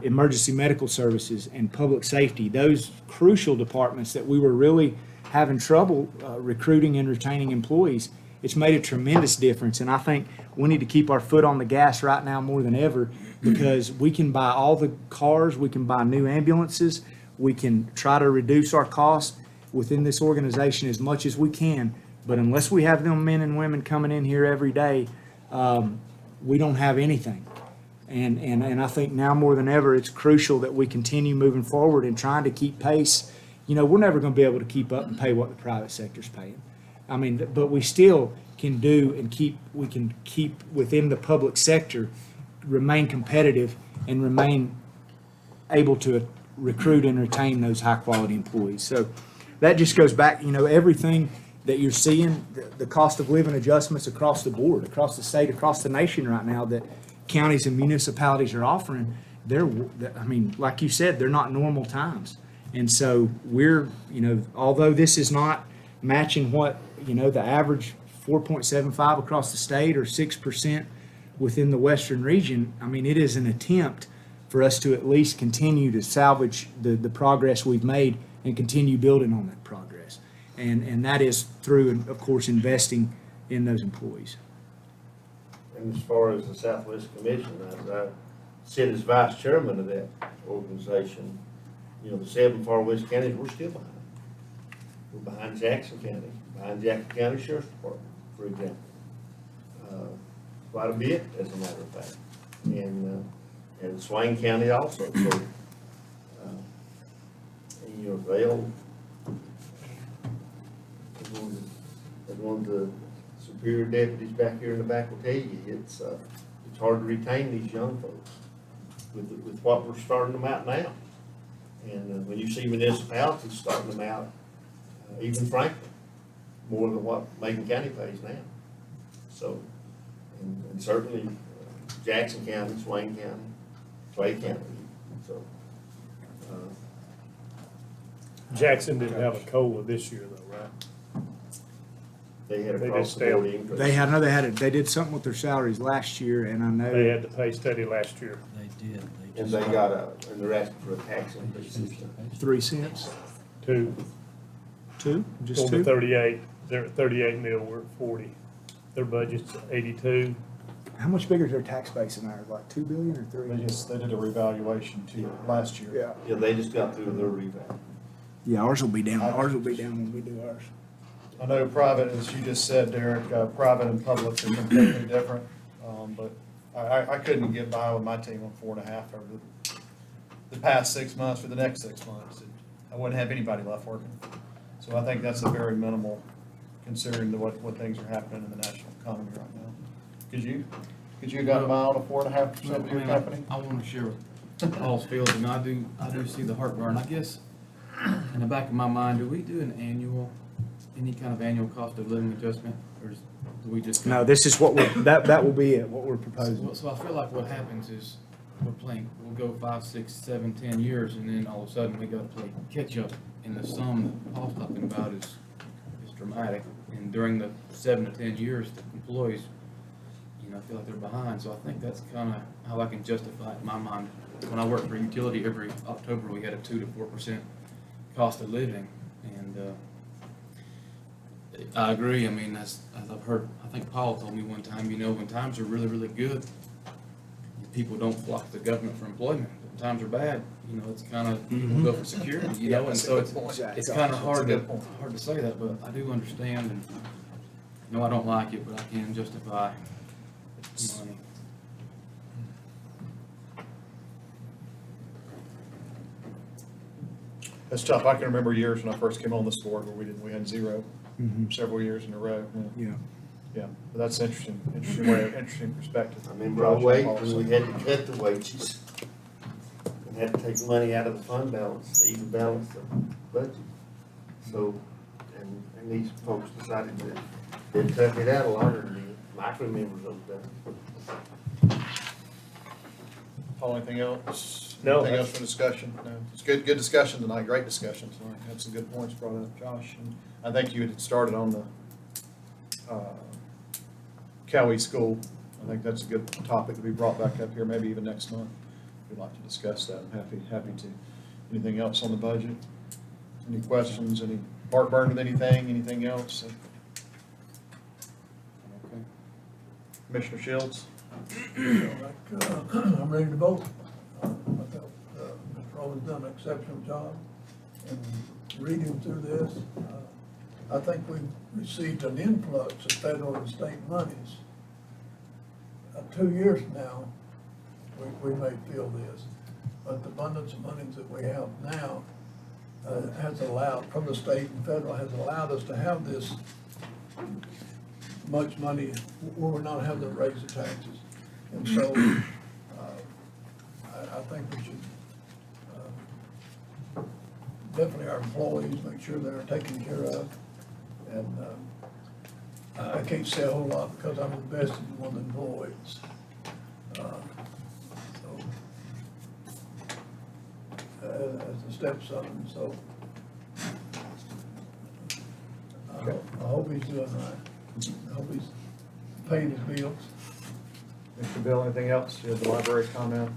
emergency medical services and public safety, those crucial departments that we were really having trouble recruiting and retaining employees. It's made a tremendous difference, and I think we need to keep our foot on the gas right now more than ever, because we can buy all the cars, we can buy new ambulances, we can try to reduce our costs within this organization as much as we can, but unless we have them men and women coming in here every day, we don't have anything. And I think now more than ever, it's crucial that we continue moving forward and trying to keep pace. You know, we're never going to be able to keep up and pay what the private sector's paying. I mean, but we still can do and we can keep within the public sector, remain competitive and remain able to recruit and retain those high-quality employees. So that just goes back, you know, everything that you're seeing, the cost of living adjustments across the board, across the state, across the nation right now that counties and municipalities are offering, I mean, like you said, they're not normal times. And so we're, you know, although this is not matching what, you know, the average 4.75 across the state or 6% within the western region, I mean, it is an attempt for us to at least continue to salvage the progress we've made and continue building on that progress. And that is through, of course, investing in those employees. And as far as the Southwest Commission, as I sit as vice chairman of that organization, you know, the 7 far west counties, we're still behind. We're behind Jackson County, behind Jackson County Sheriff's Department, for example. Quite a bit, as a matter of fact. And Swain County also. So, and, you know, they'll, as one of the superior deputies back here in the back will tell you, it's hard to retain these young folks with what we're starting them out now. And when you see municipalities starting them out, even Franklin, more than what Macon County pays now. So, and certainly Jackson County, Swain County, Clay County. So, Jackson didn't have a COLA this year though, right? they had They across just the board stayed- increase. They did something with their salaries last year, and I know. They had to pay steady last year. They did. And they got and they're asking for a tax increase this year. 3 cents? 2, 2? Just on the 2? 38, they're at 38 mil, we're at 40. Their budget's 82. How much bigger is their tax base than ours, like 2 billion or 3? They did a revaluation too last year. Yeah. Yeah, they just got through their revamp. Yeah, ours will be down when we do ours. I know private, as you just said, Derek, private and public are completely different. But I couldn't get by with my team on 4.5 over the past 6 months for the next 6 months. I wouldn't have anybody left working. So I think that's a very minimal considering what things are happening in the national economy right now. Could you have gotten by on a 4.5% of your company? I want to share with Paul's feelings, and I do see the heartburn. I guess in the back of my mind, do we do any kind of annual cost of living adjustment, or do we just? No, this is what that will be it, what we're proposing. So I feel like what happens is we'll go 5, 6, 7, 10 years, and then all of a sudden we got to play catch up, and the sum that Paul's talking about is dramatic. And during the 7 to 10 years, the employees, you know, I feel like they're behind. So I think that's kind of how I can justify it in my mind. When I worked for a utility, every October we had a 2 to 4% cost of living, and I agree. I mean, as I've heard, I think Paul told me one time, you know, when times are really, really good, people don't flock to the government for employment. When times are bad, you know, it's kind of, people go for security, you know, and so it's kind of hard to say that, but I do understand, and, no, I don't like it, but I can justify money. That's tough. I can remember years when I first came on this board where we had 0 Mhm. several years in a row. Yeah. Yeah, but that's interesting perspective. I remember our wage, when we had to cut the wages and had to take money out of the fund balance to even balance the budget. So, and these folks decided that they'd tough it out a lot, and I can remember those days. Paul, anything else? No, Anything else for discussion? No, it's good discussion tonight, great discussion tonight, had some good points brought up, Josh, and I think you had started on the, Cowie School. I think that's a good topic to be brought back up here, maybe even next month. We'd like to discuss that, I'm happy to. Anything else on the budget? Any questions, any heartburn with anything else? Okay. Commissioner Shields? I'm ready to vote. I thought Mr. Rowland's done an exceptional job in reading through this. I think we've received an influx of federal and state monies. 2 years from now, we may feel this, but the abundance of monies that we have now has allowed, from the state and federal, has allowed us to have this much money where we're not having to raise the taxes. And so, I think we should, definitely our employees, make sure they're taken care of. And, I can't say a whole lot because I'm invested in one of the employees. As a stepson, so I hope he's doing right. I hope he's paying his bills. Mr. Bill, anything else? You have the library comment?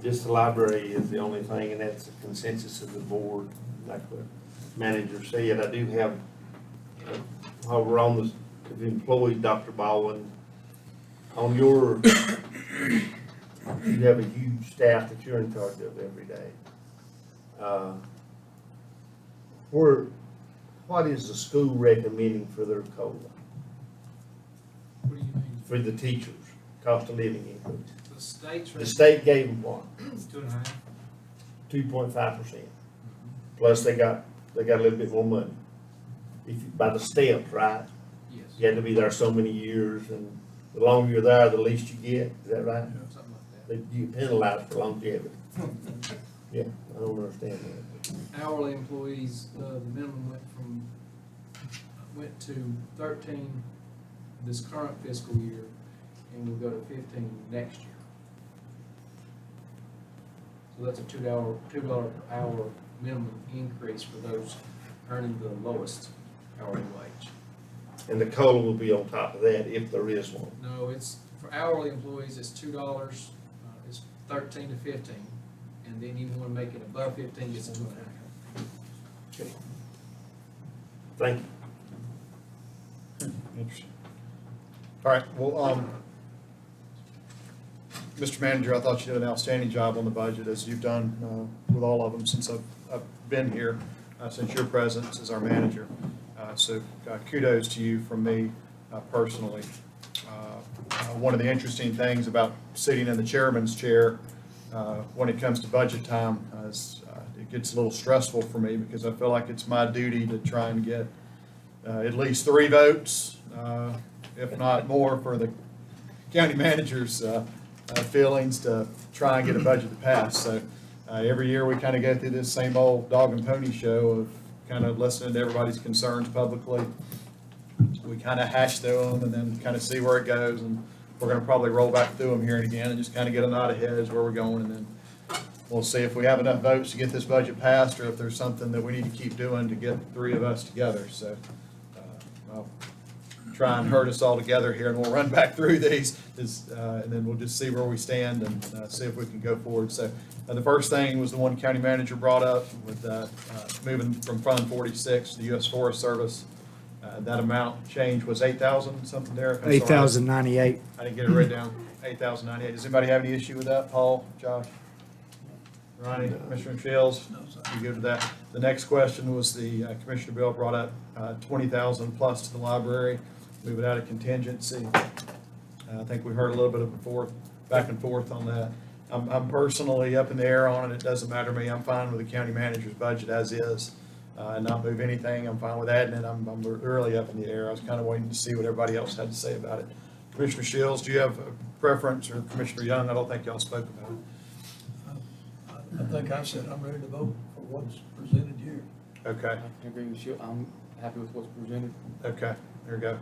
Just the library is the only thing, and that's the consensus of the board, like the manager said. I do have, while we're on the employees, Dr. Baldwin, on your, you have a huge staff that you're in charge of every day. What is the school recommending for their COLA? What do you mean? For the teachers, cost of living increase? The state's The state gave them what? 2.5. 2.5%. Plus they got a little bit more money. By the steps, right? Yes. You had to be there so many years, and the longer you're there, the least you get, is that right? Something like You get penalized for longevity. Yeah, I don't understand that. that. Hourly employees, the minimum went to 13 this current fiscal year, and will go to 15 next year. So that's a $2 per hour minimum increase for those earning the lowest hourly wage. And the COLA will be on top of that if there is one. No, it's, for hourly employees, it's $2, it's 13 to 15, and then you wanna make it above 15, it's 2.5. Okay. Thank you. Interesting. All right, well, Mr. Manager, I thought you did an outstanding job on the budget, as you've done with all of them since I've been here, since your presence as our manager. So kudos to you from me personally. One of the interesting things about sitting in the chairman's chair when it comes to budget time is it gets a little stressful for me because I feel like it's my duty to try and get at least 3 votes, if not more, for the county manager's feelings to try and get a budget to pass. So every year we kind of go through this same old dog and pony show of kind of listening to everybody's concerns publicly. We kind of hash through them and then kind of see where it goes, and we're going to probably roll back through them here and again and just kind of get a nod ahead as where we're going, and then we'll see if we have enough votes to get this budget passed, or if there's something that we need to keep doing to get the 3 of us together. So I'll try and herd us all together here, and we'll run back through these, and then we'll just see where we stand and see if we can go forward. So the first thing was the one county manager brought up with moving from Fund 46 to the U.S. Forest Service. That amount change was 8,000 something there. I'm sorry. 8,098. I didn't get it written down. 8,098. Does anybody have any issue with that? Paul, Josh, Ronnie, Commissioner Shields? No, sir. You good with that? The next question was the Commissioner Bill brought up 20,000 plus to the library, move it out of contingency. I think we heard a little bit of back and forth on that. I'm personally up in the air on it. It doesn't matter to me. I'm fine with the county manager's budget as is, and not move anything. I'm fine with adding it. I'm really up in the air. I was kind of waiting to see what everybody else had to say about it. Commissioner Shields, do you have a preference, or Commissioner Young? I don't think y'all spoke about it. I think I said I'm ready to vote for what's presented here. Okay, I agree with you. I'm happy with what's presented. okay, there we go.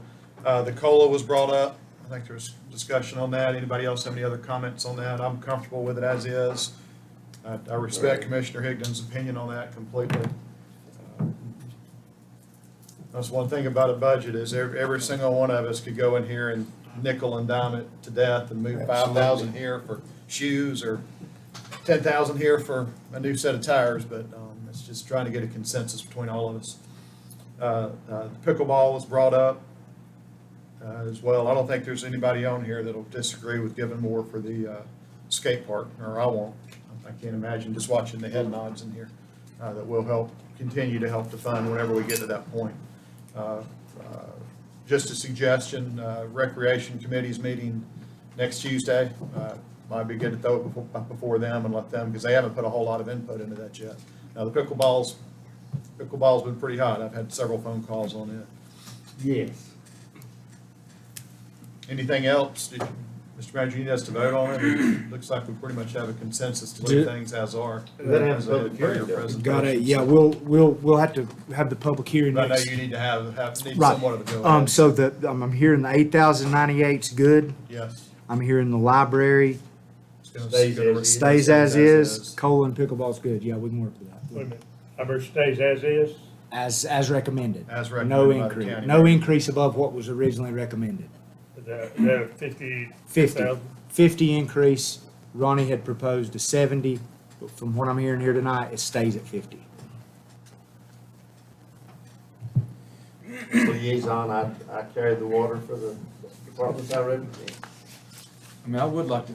The COLA was brought up. I think there's discussion on that. Anybody else have any other comments on that? I'm comfortable with it as is. I respect Commissioner Higdon's opinion on that completely. That's one thing about a budget is every single one of us could go in here and nickel and dime it to death and move 5,000 here for shoes or 10,000 here for a new set of tires, but it's just trying to get a consensus between all of us. Pickleball was brought up as well. I don't think there's anybody on here that'll disagree with giving more for the skate park, or I won't. I can't imagine just watching the head nods in here. That will help, continue to help the fund whenever we get to that point. Just a suggestion, Recreation Committee's meeting next Tuesday. Might be good to throw it before them and let them, because they haven't put a whole lot of input into that yet. Now, the pickleball's been pretty hot. I've had several phone calls on it. Yes. Anything else? Mr. Manager, you need us to vote on it? It looks like we pretty much have a consensus to leave things as are. We gotta have a As public carrier hearing, though. presentation. Got it, yeah, we'll have to have the public hearing But I know next. you need to need Right. somewhat of a go ahead. So I'm hearing the 8,098's good. Yes. I'm hearing the library It's gonna- Stays it's gonna as is. stays as is. Cola and pickleball's good. Yeah, we can work with Wait a that. minute, library stays as is? As recommended. As No recommended by the increase, county no manager. increase above what was originally recommended. Is that a 50,000? 50 increase. Ronnie had proposed a 70, but from what I'm hearing here tonight, it stays at 50. Liaison, I carry the water for the departments I represent. I mean, I would like to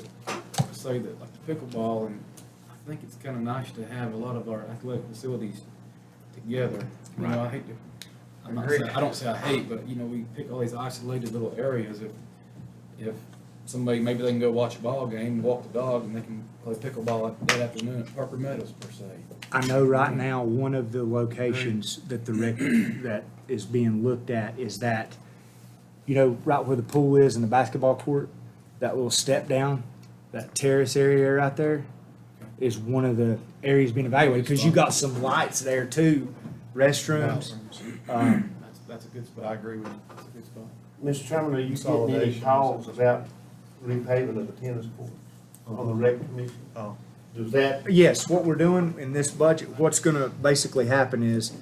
say that, like the pickleball, and I think it's kind of nice to have a lot of our athletic facilities together. You know, I hate to, I don't say I hate, but, you know, we pick all these isolated little areas. If somebody, maybe they can go watch a ball game, and walk the dog, and they can play pickleball that afternoon at Parker Meadows, per se. I know right now, one of the locations that that is being looked at is that, you know, right where the pool is and the basketball court, that little step down, that terrace area right there is one of the areas being evaluated, because you got some lights there too, restrooms. That's a good spot. I agree with you. That's a good spot. Mr. Chairman, are you getting any Consolidation. calls about repaving of the tennis court on the rec commission? Oh. Does that, Yes, what we're doing in this budget, what's gonna basically happen is,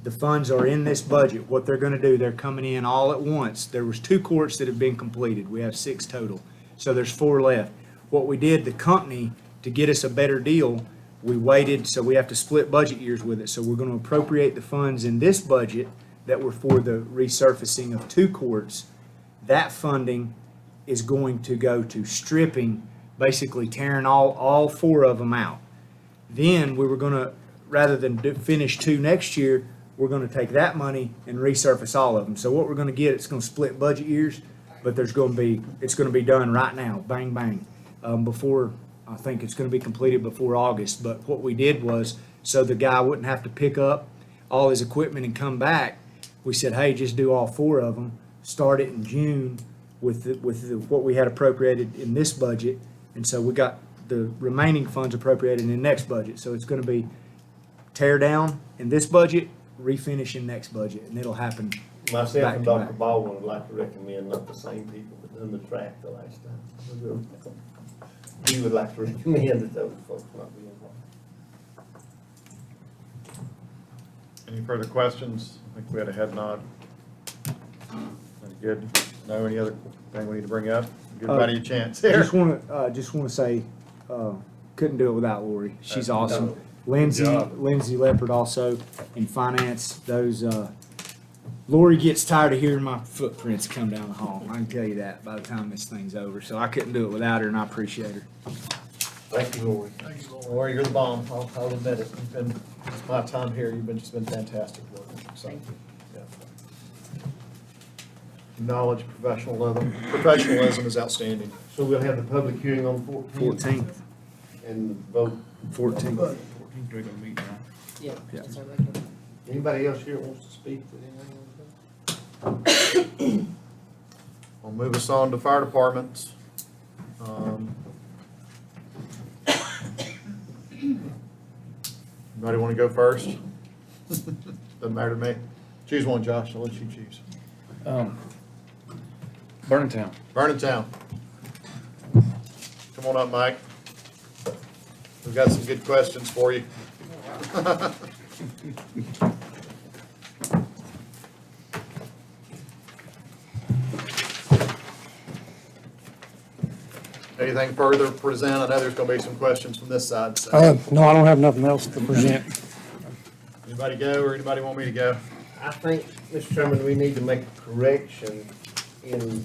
the funds are in this budget. What they're gonna do, they're coming in all at once. There was 2 courts that have been completed. We have 6 total. So there's 4 left. What we did, the company, to get us a better deal, we waited, so we have to split budget years with it. So we're gonna appropriate the funds in this budget that were for the resurfacing of 2 courts. That funding is going to go to stripping, basically tearing all 4 of them out. Then we were gonna, rather than finish 2 next year, we're gonna take that money and resurface all of them. So what we're gonna get, it's gonna split budget years, but it's gonna be done right now, bang, bang. Before, I think it's gonna be completed before August. But what we did was, so the guy wouldn't have to pick up all his equipment and come back, we said, hey, just do all 4 of them, start it in June with what we had appropriated in this budget. And so we got the remaining funds appropriated in the next budget. So it's gonna be tear down in this budget, refinish in next budget, and it'll happen. myself Back and to Dr. back. Baldwin would like to recommend, not the same people, but done the track the last time. He would like to recommend that those folks not be involved. Any further questions? I think we had a head nod. Any good? No, any other thing we need to bring up? Give everybody a chance here. Just wanna say, couldn't do it without Lori. She's No. awesome. Good job. Lindsay Leopard also in finance, those, Lori gets tired of hearing my footprints come down the hall. I can tell you that by the time this thing's over. So I couldn't do it without her, and I appreciate her. Thank you, Lori. Lori, you're the bomb. I'll admit it. You've been, my time here, just been fantastic working. So, yeah. Knowledge, professionalism is outstanding. So we'll have the public hearing on the 14th 14th, and vote. 14th. But We're gonna meet now. Yeah. Yeah. just our regular. Anybody else here wants to speak to anything? We'll move us on to fire departments. Anybody want to go first? Doesn't matter to me. Choose one, Josh. I'll let you choose. Burning Town. Vernon Town. Come on up, Mike. We've got some good questions for you. Anything further to present? I know there's gonna be some questions from this side, so. No, I don't have nothing else to present. Anybody go, or anybody want me to go? I think, Mr. Chairman, we need to make a correction in,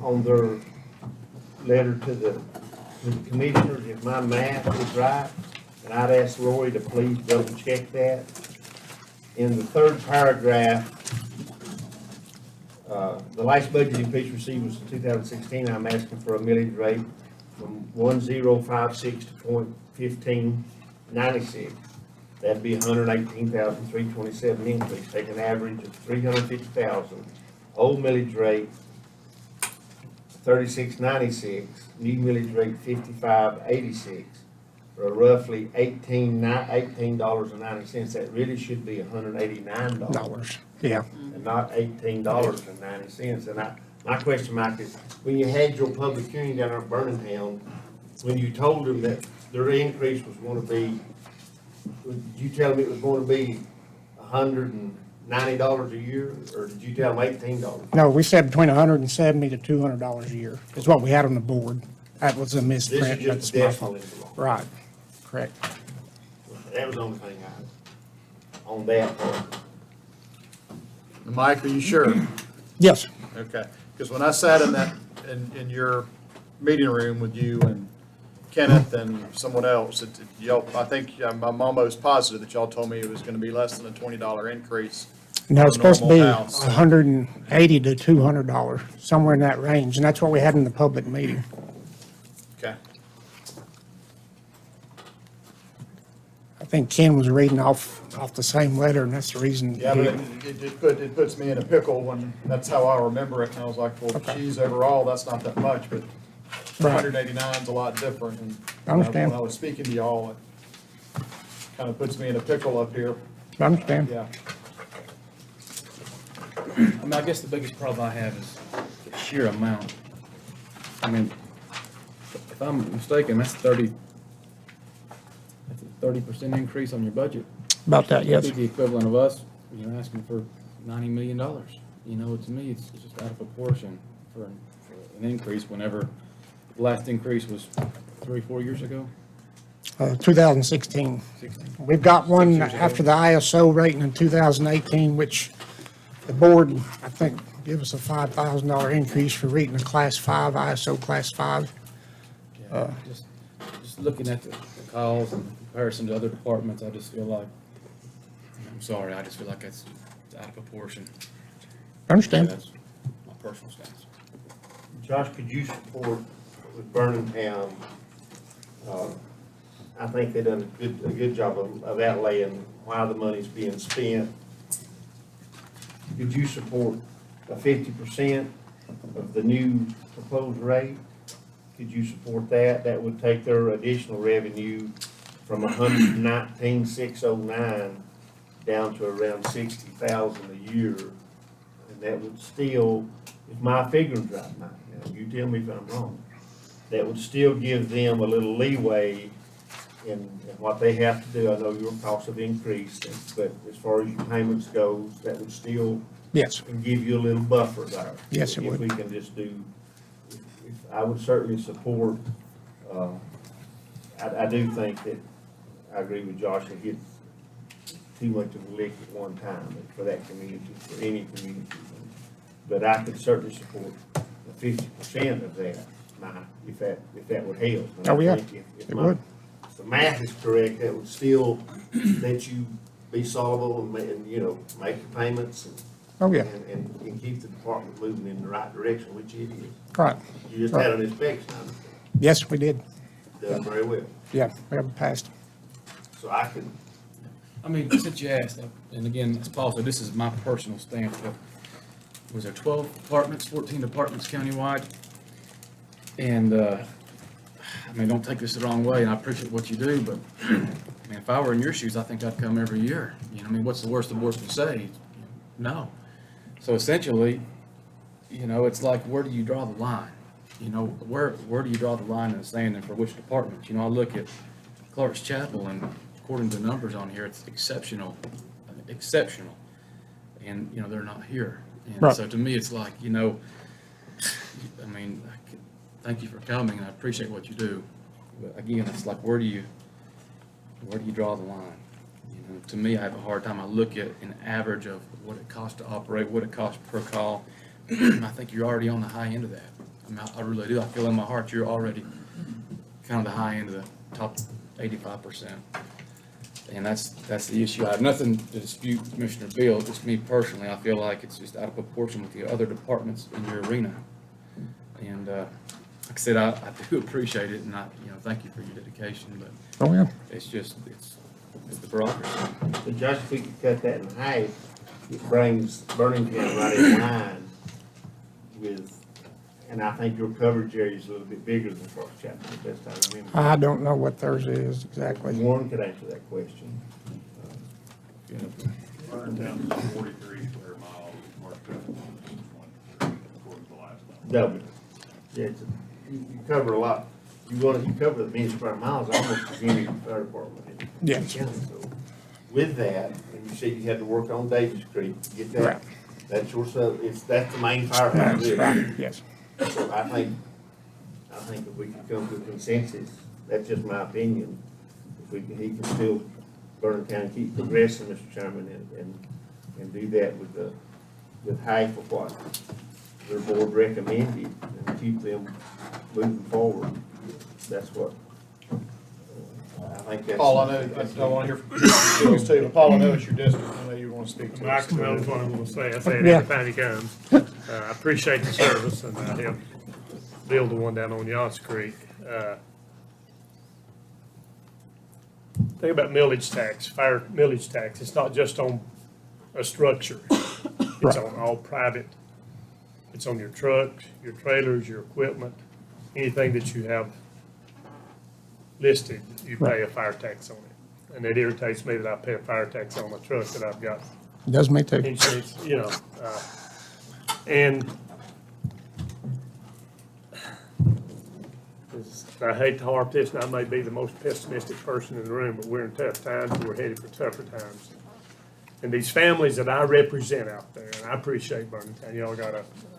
on their letter to the commissioners, if my math is right. And I'd ask Roy to please double check that. In the third paragraph, the last budget increase received was in 2016. I'm asking for a millage rate from 1056 to .1596. That'd be 118,327 increase, take an average of 350,000. Old millage rate 36.96, new millage rate 55.86, for roughly $18.90. That really should be $189. Yeah. And not $18.90. And my question, Mike, is when you had your public hearing down there in Birmingham, when you told them that their increase was going to be, did you tell them it was going to be $190 a year, or did you tell them $18? No, we said between $170 to $200 a year is what we had on the board. That was a This misprint. is That's just the my decimal fault. interval. Right, correct. That was the only thing on that part. Mike, are you sure? Yes, Okay, because when I sat in that, in your meeting room with you and Kenneth and someone else, y'all, I think, I'm almost positive that y'all told me it was gonna be less than a $20 increase. no, it's for a supposed to be normal house. $180 to $200, somewhere in that range, and that's what we had in the public meeting. Okay, I think Ken was reading off the same letter, and that's the reason. yeah, but it puts me in a pickle when, that's how I remember it, and I was like, well, Okay. geez, overall, that's not that much, but Right. 189 is a lot different, and I understand. when I was speaking to y'all, it kind of puts me in a pickle up here, I understand. yeah. I mean, I guess the biggest problem I have is the sheer amount. I mean, if I'm mistaken, that's 30% increase on your budget. About that, yes. That'd be the equivalent of us, asking for $90 million. To me, it's just out of proportion for an increase whenever the last increase was 3-4 years ago. 2016. 16. We've got one 6 years ago. after the ISO rating in 2018, which the board, I think, gave us a $5,000 increase for reading a Class 5, ISO Class 5. Just looking at the calls and comparison to other departments, I just feel like, I'm sorry, I just feel like it's out of proportion. I understand. That's my personal stance. Josh, could you support with Birmingham? I think they've done a good job of outlaying why the money's being spent. Could you support a 50% of the new proposed rate? Could you support that? That would take their additional revenue from 119,609 down to around 60,000 a year. And that would still, if my figure's right now, you tell me if I'm wrong, that would still give them a little leeway in what they have to do. I know your costs have increased, but as far as your payments goes, that would still Yes, give you a little buffer there. Yes, it would. If we can just do, I would certainly support, I do think that, I agree with Josh, it hits too much of a lick at one time for that community, for any community. But I could certainly support the 50% of that, if that would help. And I Oh, yeah, think if it my- would. If the math is correct, that would still let you be solvable and, make the payments oh, yeah, and keep the department moving in the right direction, which it is. right. You just had an inspection, Yes, we did. done very well. Yeah, we have passed. So I could, I mean, since you asked, and again, as Paul said, this is my personal stance, but was there 12 departments, 14 departments countywide? And, I mean, don't take this the wrong way, and I appreciate what you do, but, I mean, if I were in your shoes, I think I'd come every year. I mean, what's the worst the board can say? No. So essentially, it's like, where do you draw the line? you know, where do you draw the line in the sand and for which department? You know, I look at Clark's Chapel and according to numbers on here, it's exceptional. And, you know, they're not here. And Right. so to me, it's like, you know, I mean, thank you for coming and I appreciate what you do. But again, it's like, where do you draw the line? You know, to me, I have a hard time. I look at an average of what it costs to operate, what it costs per call. I think you're already on the high end of that. I mean, I really do. I feel in my heart you're already kind of the high end of the top 85%. And that's the issue. I have nothing to dispute Commissioner Bill, just me personally. I feel like it's just out of proportion with the other departments in your arena. And like I said, I do appreciate it, and thank you for your dedication. But Oh, yeah. it's just it's the bureaucracy. But Josh, if we could cut that in half, it brings Burlington right in line with, and I think your coverage area is a little bit bigger than Clark's Chapter, the best I remember. I don't know what theirs is exactly. Warren could answer that question. Burtontown is 43 square miles, Clark's Chapel is 23, according to the last number. Double. Yeah, you cover a lot. You cover the many square miles almost as any fire department in the Yes. county. So with that, and you said you had to work on Davis Creek to get that. Right. That's that's the main firehouse there. Yes. So I think if we can come to a consensus, that's just my opinion, if he can still, Burlington keep progressing, Mr. Chairman, and do that with half of what their board recommended and keep them moving forward. That's what, I think that's. Paul, I want to hear from you too. Paul, I know it's your district. I know you want to speak to I us. know what I'm gonna say. I say it Yeah. every time he comes. I appreciate the service and I helped build the one down on Yonts Creek. Think about millage tax, fire millage tax. It's not just on a structure. It's on all private. It's on your trucks, your trailers, your equipment, anything that you have listed, you pay a fire tax on it. And it irritates me that I pay a fire tax on my truck that I've got Does me too. insurance, and I hate to harp this, and I may be the most pessimistic person in the room, but we're in tough times, and we're headed for tougher times. And these families that I represent out there, and I appreciate Burlington, y'all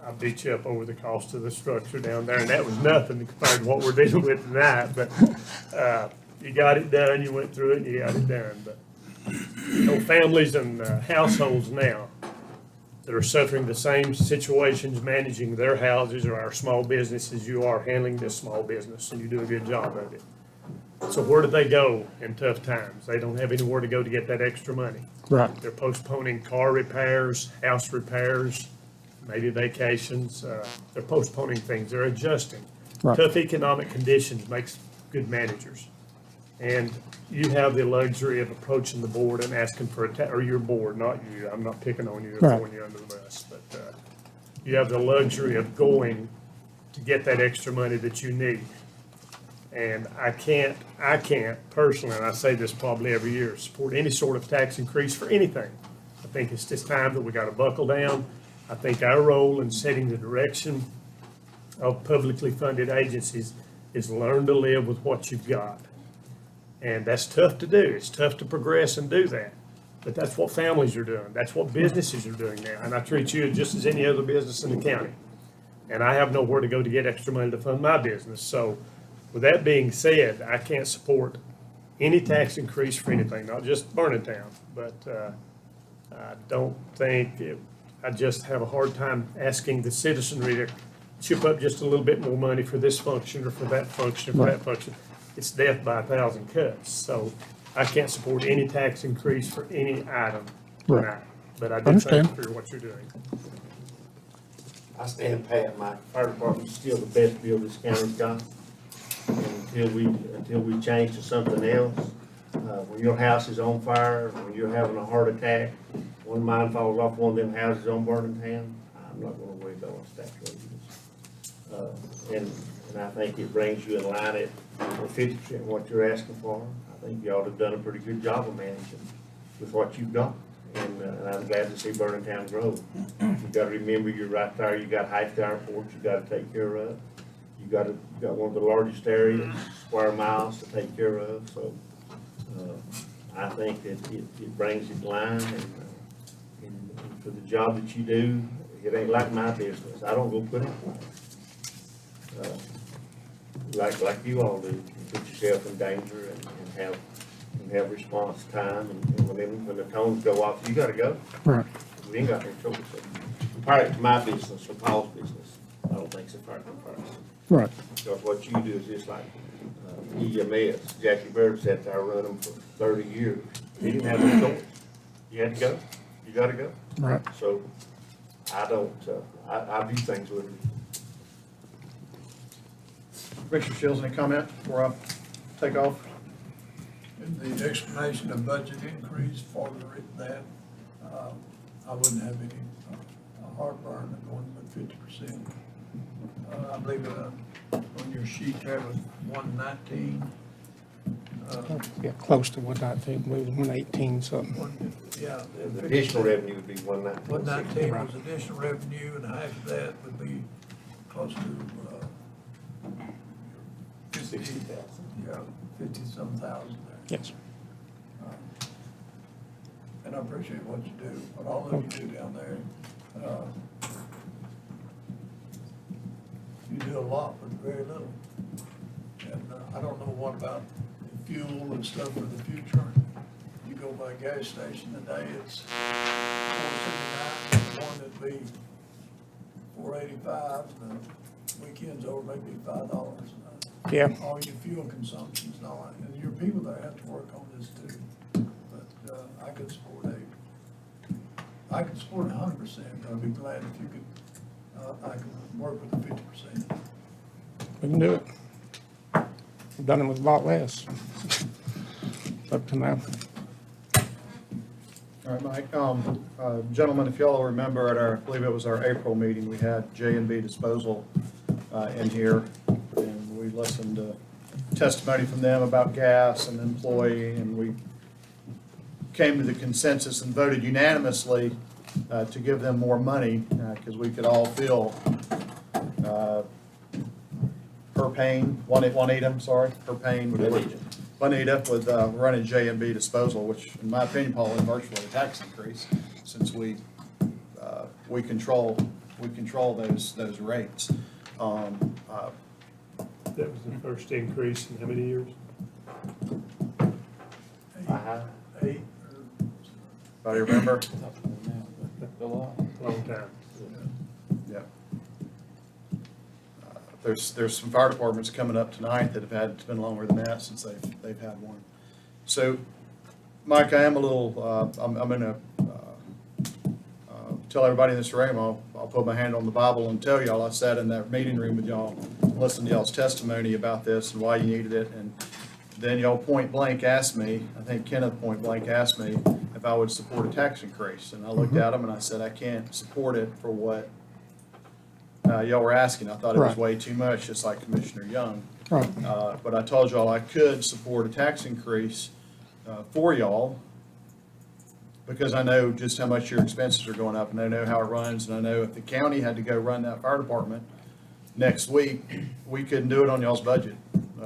I beat you up over the cost of the structure down there, and that was nothing compared to what we're dealing with tonight, but, you got it done, you went through it, and you got it done, but, families and households now that are suffering the same situations managing their houses or our small businesses, you are handling this small business, and you do a good job of it. So where do they go in tough times? They don't have anywhere to go to get that extra money. Right. They're postponing car repairs, house repairs, maybe vacations. They're postponing things. They're adjusting. Right. Tough economic conditions makes good managers. And you have the luxury of approaching the board and asking for or your board, not you. I'm not picking on you or Right. throwing you under the bus. But you have the luxury of going to get that extra money that you need. And I can't personally, and I say this probably every year, support any sort of tax increase for anything. I think it's just time that we gotta buckle down. I think our role in setting the direction of publicly funded agencies is learn to live with what you've got. And that's tough to do. It's tough to progress and do that. But that's what families are doing. That's what businesses are doing now. And I treat you just as any other business in the county. And I have nowhere to go to get extra money to fund my business. So with that being said, I can't support any tax increase for anything, not just Burlington, but I don't think, I just have a hard time asking the citizenry to chip up just a little bit more money for this function or for that function or for that function. It's death by 1,000 cuts. So I can't support any tax increase for any item tonight. Right. But I do Understand. thank you for what you're doing. I stand pat, my fire department's still the best bill this county's got. And until we change to something else, when your house is on fire, when you're having a heart attack, one of mine falls off one of them houses on Burlington, I'm not gonna worry about what tax rate is. And I think it brings you in line at 50% what you're asking for. I think y'all have done a pretty good job of managing with what you've got. And I'm glad to see Burlington grow. You gotta remember, you're right there, you got half the airport you gotta take care of. got one of the largest areas, square miles to take care of, so, I think that it brings it in line, and for the job that you do, it ain't like my business, I don't go put out fires. Like you all do, you put yourself in danger and have response time, and when the tones go off, you gotta go. Right. We ain't got no choice. Part of my business or Paul's business, I don't think it's a part of ours. Right. Because what you do is just like EMS. Jackie Bird sat there running them for 30 years. He didn't have no choice. You had to go. You gotta go. Right. So I don't, I view things with it. Commissioner Shields, any comment before I take off? In the explanation of budget increase for that, I wouldn't have any heartburn of going with 50%. I believe on your sheet there was 119. Yeah, close to 119, I believe it was 118 something. Yeah. The additional revenue would be 119. 119 was additional revenue, and half of that would be close to 60,000. Yeah, 50-some thousand there. Yes. And I appreciate what you do, what all of you do down there. You do a lot with very little. And I don't know what about fuel and stuff for the future. You go by a gas station today, it's $4.79, and one that'd be $4.85, and the weekends over maybe $5. Yeah. All your fuel consumption's not, and your people that have to work on this too. But, I could support 100%, I'd be glad if you could, I could work with the 50%. We can do it. We've done it with a lot less. Up to now. All right, Mike. Gentlemen, if y'all remember at our, I believe it was our April meeting, we had J&B Disposal in here, and we listened to testimony from them about gas and employee, and we came to the consensus and voted unanimously to give them more money, because we could all feel her pain, Juanita, I'm sorry, her pain with Juanita with running J&B Disposal, which in my opinion, Paul, is virtually a tax increase, since we control those rates. That was the first increase in how many years? 8 Anybody remember? Long time. Yeah. There's some fire departments coming up tonight that have had, it's been longer than that since they've had one. So, Mike, I am a little, I'm gonna tell everybody in this room, I'll put my hand on the Bible and tell y'all, I sat in that meeting room with y'all, listened to y'all's testimony about this and why you needed it, and then y'all point blank asked me, I think Kenneth point blank asked me if I would support a tax increase, and I looked at him and I said, I can't support it for what y'all were asking. I thought it was Right. way too much, just like Commissioner Young. Right. But I told y'all I could support a tax increase for y'all, because I know just how much your expenses are going up, and I know how it runs, and I know if the county had to go run that fire department next week, we couldn't do it on y'all's budget.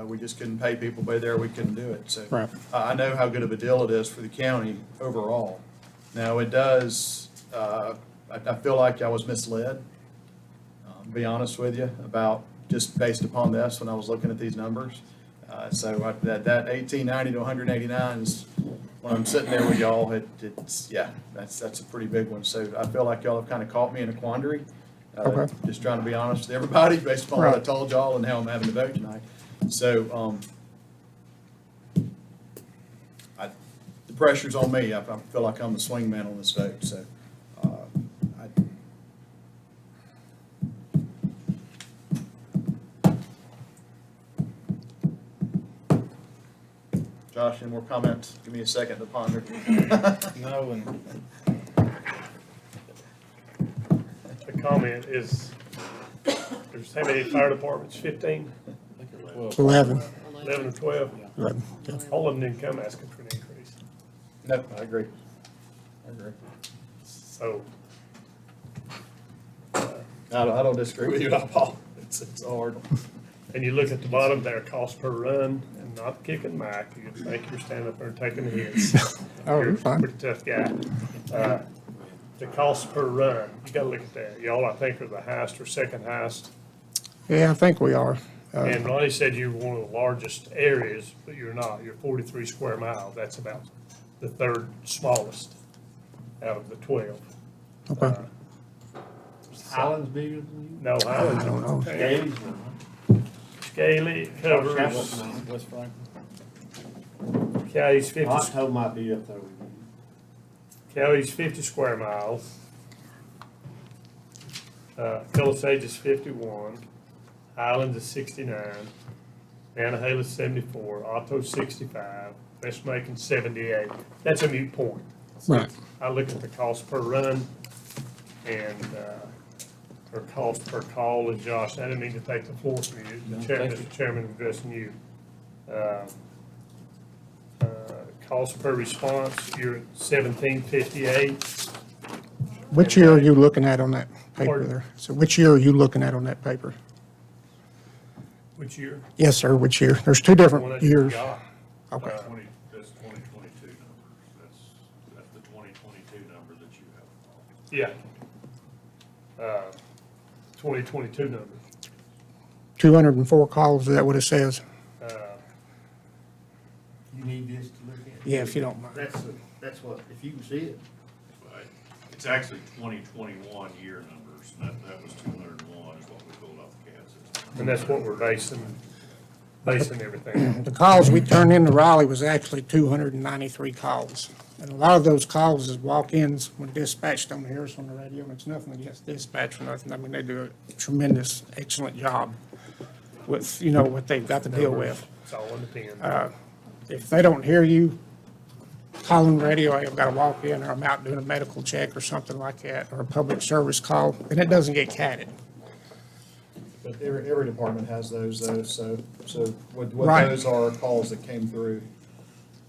We just couldn't pay people by there, we couldn't do it. So Right. I know how good of a deal it is for the county overall. Now, it does, I feel like I was misled, to be honest with you, about just based upon this when I was looking at these numbers. So that 1890 to 189 is, when I'm sitting there with y'all, it's, yeah, that's a pretty big one. So I feel like y'all have kind of caught me in a quandary. Okay. Just trying to be honest with everybody based upon what I Right. told y'all and how I'm having to vote tonight. So, the pressure's on me. I feel like I'm the swing man on this vote, so, Josh, any more comments? Give me a second to ponder. No, and The comment is, there's how many fire departments, 15, I think it was 12. 11. 11 or 12? 11. Yeah. All of them didn't come asking for an increase. No, I agree. So, I don't disagree with you at all, Paul. It's a hard one. And you look at the bottom there, cost per run, and not kicking Mike, you think you're standing up there and taking the hits. Oh, You're you're a fine. pretty tough guy. The cost per run, you gotta look at that. Y'all, I think, are the highest or second highest. Yeah, I think we are. And Ronnie said you're one of the largest areas, but you're not. You're 43 square miles. That's about the third smallest out of the 12. Okay. Highlands bigger than you? No, Highlands. I don't know. Gaines? Scaly covers, West Franklin. Cowie's 50, Octo might be up there with you. Cowie's 50 square miles. Palisades is 51. Highlands is 69. Nanahala is 74. Otto's 65. West Macon 78. That's a moot point. Right. I look at the cost per run and, or cost per call, and Josh, I didn't mean to take the floor from you. The chairman, Mr. Chairman, I'm addressing you. Cost per response, you're at 1758. Which year are you looking at on that paper Pardon? there? So which year are you looking at on that paper? Which year? Yes, sir, which year? There's two One different that you years. got. Okay. Uh, That's 2022 numbers. That's the 2022 number that you have. Yeah. 2022 number. 204 calls, is that what it says? You need this to look at? Yeah, if you don't mind. That's what, if you can see it. Right. It's actually 2021 year numbers. That was 201 is what we pulled off the CAD system. And that's what we're basing everything on. The calls we turned into Raleigh was actually 293 calls. And a lot of those calls is walk-ins when dispatch don't hear us on the radio, and it's nothing against dispatch or nothing. I mean, they do a tremendous, excellent job with, you know, what they've got to deal with. It's all in the pen. If they don't hear you calling radio, I've got to walk in, or I'm out doing a medical check or something like that, or a public service call, and it doesn't get catted. But every department has those though, so what Right. those are calls that came through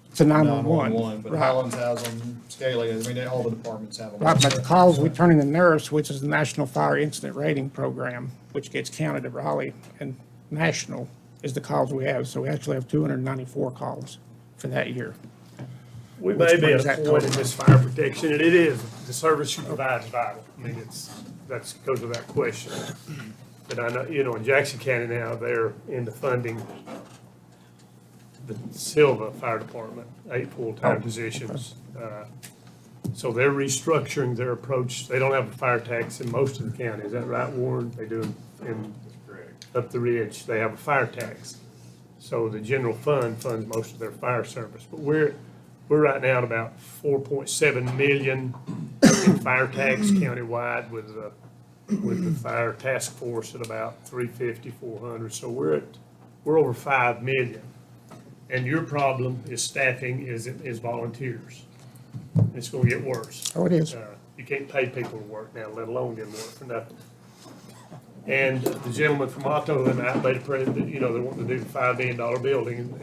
It's a 911. 911. But Right. Highlands has them, Scaly, I mean, all the departments have them. Right, but the calls we turn into NERS, which is the National Fire Incident Rating Program, which gets counted at Raleigh, and national is the calls we have. So we actually have 294 calls for that year. We Which may be brings at a that point in total. this fire protection, and it is, the service you provide is vital. I mean, that goes without question. But I know, you know, in Jackson County now, they're into funding the Silva Fire Department, 8 full-time positions. So they're restructuring their approach. They don't have a fire tax in most of the county. Is that right, Warren? They do in, up the ridge. They have a fire tax. So the general fund funds most of their fire service. But we're right now at about 4.7 million in fire tax countywide with the fire task force at about 350, 400. So we're over 5 million. And your problem is staffing, is volunteers. It's gonna get worse. Oh, it is. You can't pay people to work now, let alone give them work for nothing. And the gentleman from Otto and I made a present, you know, they want to do the $5 million building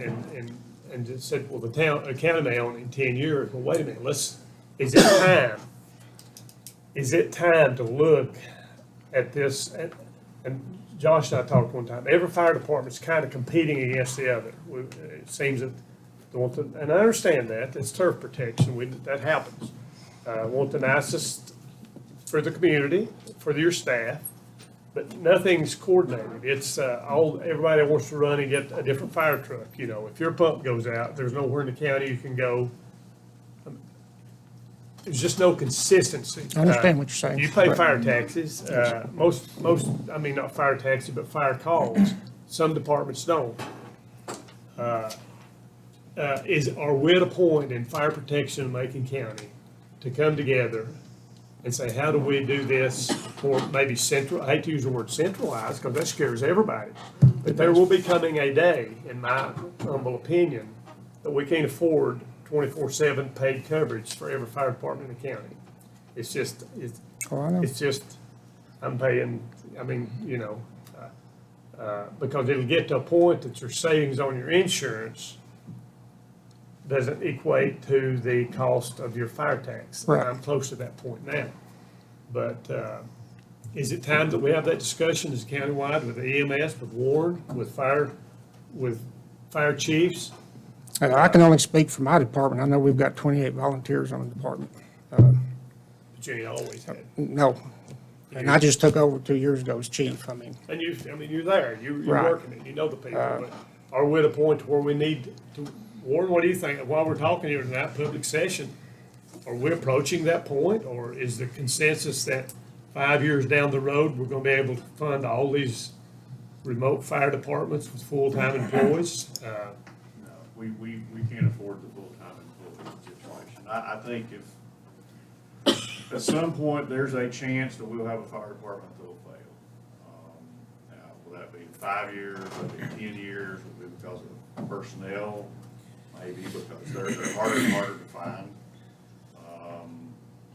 and just said, well, the county may own it in 10 years. Well, wait a minute, is it time to look at this? And Josh and I talked one time, every fire department's kind of competing against the other. It seems that they want to, and I understand that, it's turf protection, that happens. Want the nicest for the community, for your staff, but nothing's coordinated. It's, everybody wants to run and get a different fire truck, you know. If your pump goes out, there's nowhere in the county you can go. There's just no consistency. I understand what you're saying. You pay fire taxes, most, I mean, not fire taxes, but fire calls. Some departments don't. Are we at a point in fire protection in Macon County to come together and say, how do we do this for maybe central, I hate to use the word centralized, because that scares everybody. But there will be coming a day, in my humble opinion, that we can't afford 24/7 paid coverage for every fire department in the county. It's just, Oh, I know. it's just, I'm paying, I mean, you know, because it'll get to a point that your savings on your insurance doesn't equate to the cost of your fire tax. Right. I'm close to that point now. But is it time that we have that discussion as countywide with EMS, with Ward, with fire chiefs? I can only speak for my department. I know we've got 28 volunteers on the department. But you always had. No, and I just took over 2 years ago as chief. I mean, And you're there, you're Right. working it, you know the people, but are we at a point where we need to, Warren, what do you think? While we're talking here tonight, public session, are we approaching that point, or is the consensus that 5 years down the road, we're gonna be able to fund all these remote fire departments with full-time employees? No, we can't afford the full-time employee situation. I think if, at some point, there's a chance that we'll have a fire department that will fail. Now, will that be 5 years, will it be 10 years, will it be because of personnel? Maybe because they're harder and harder to find.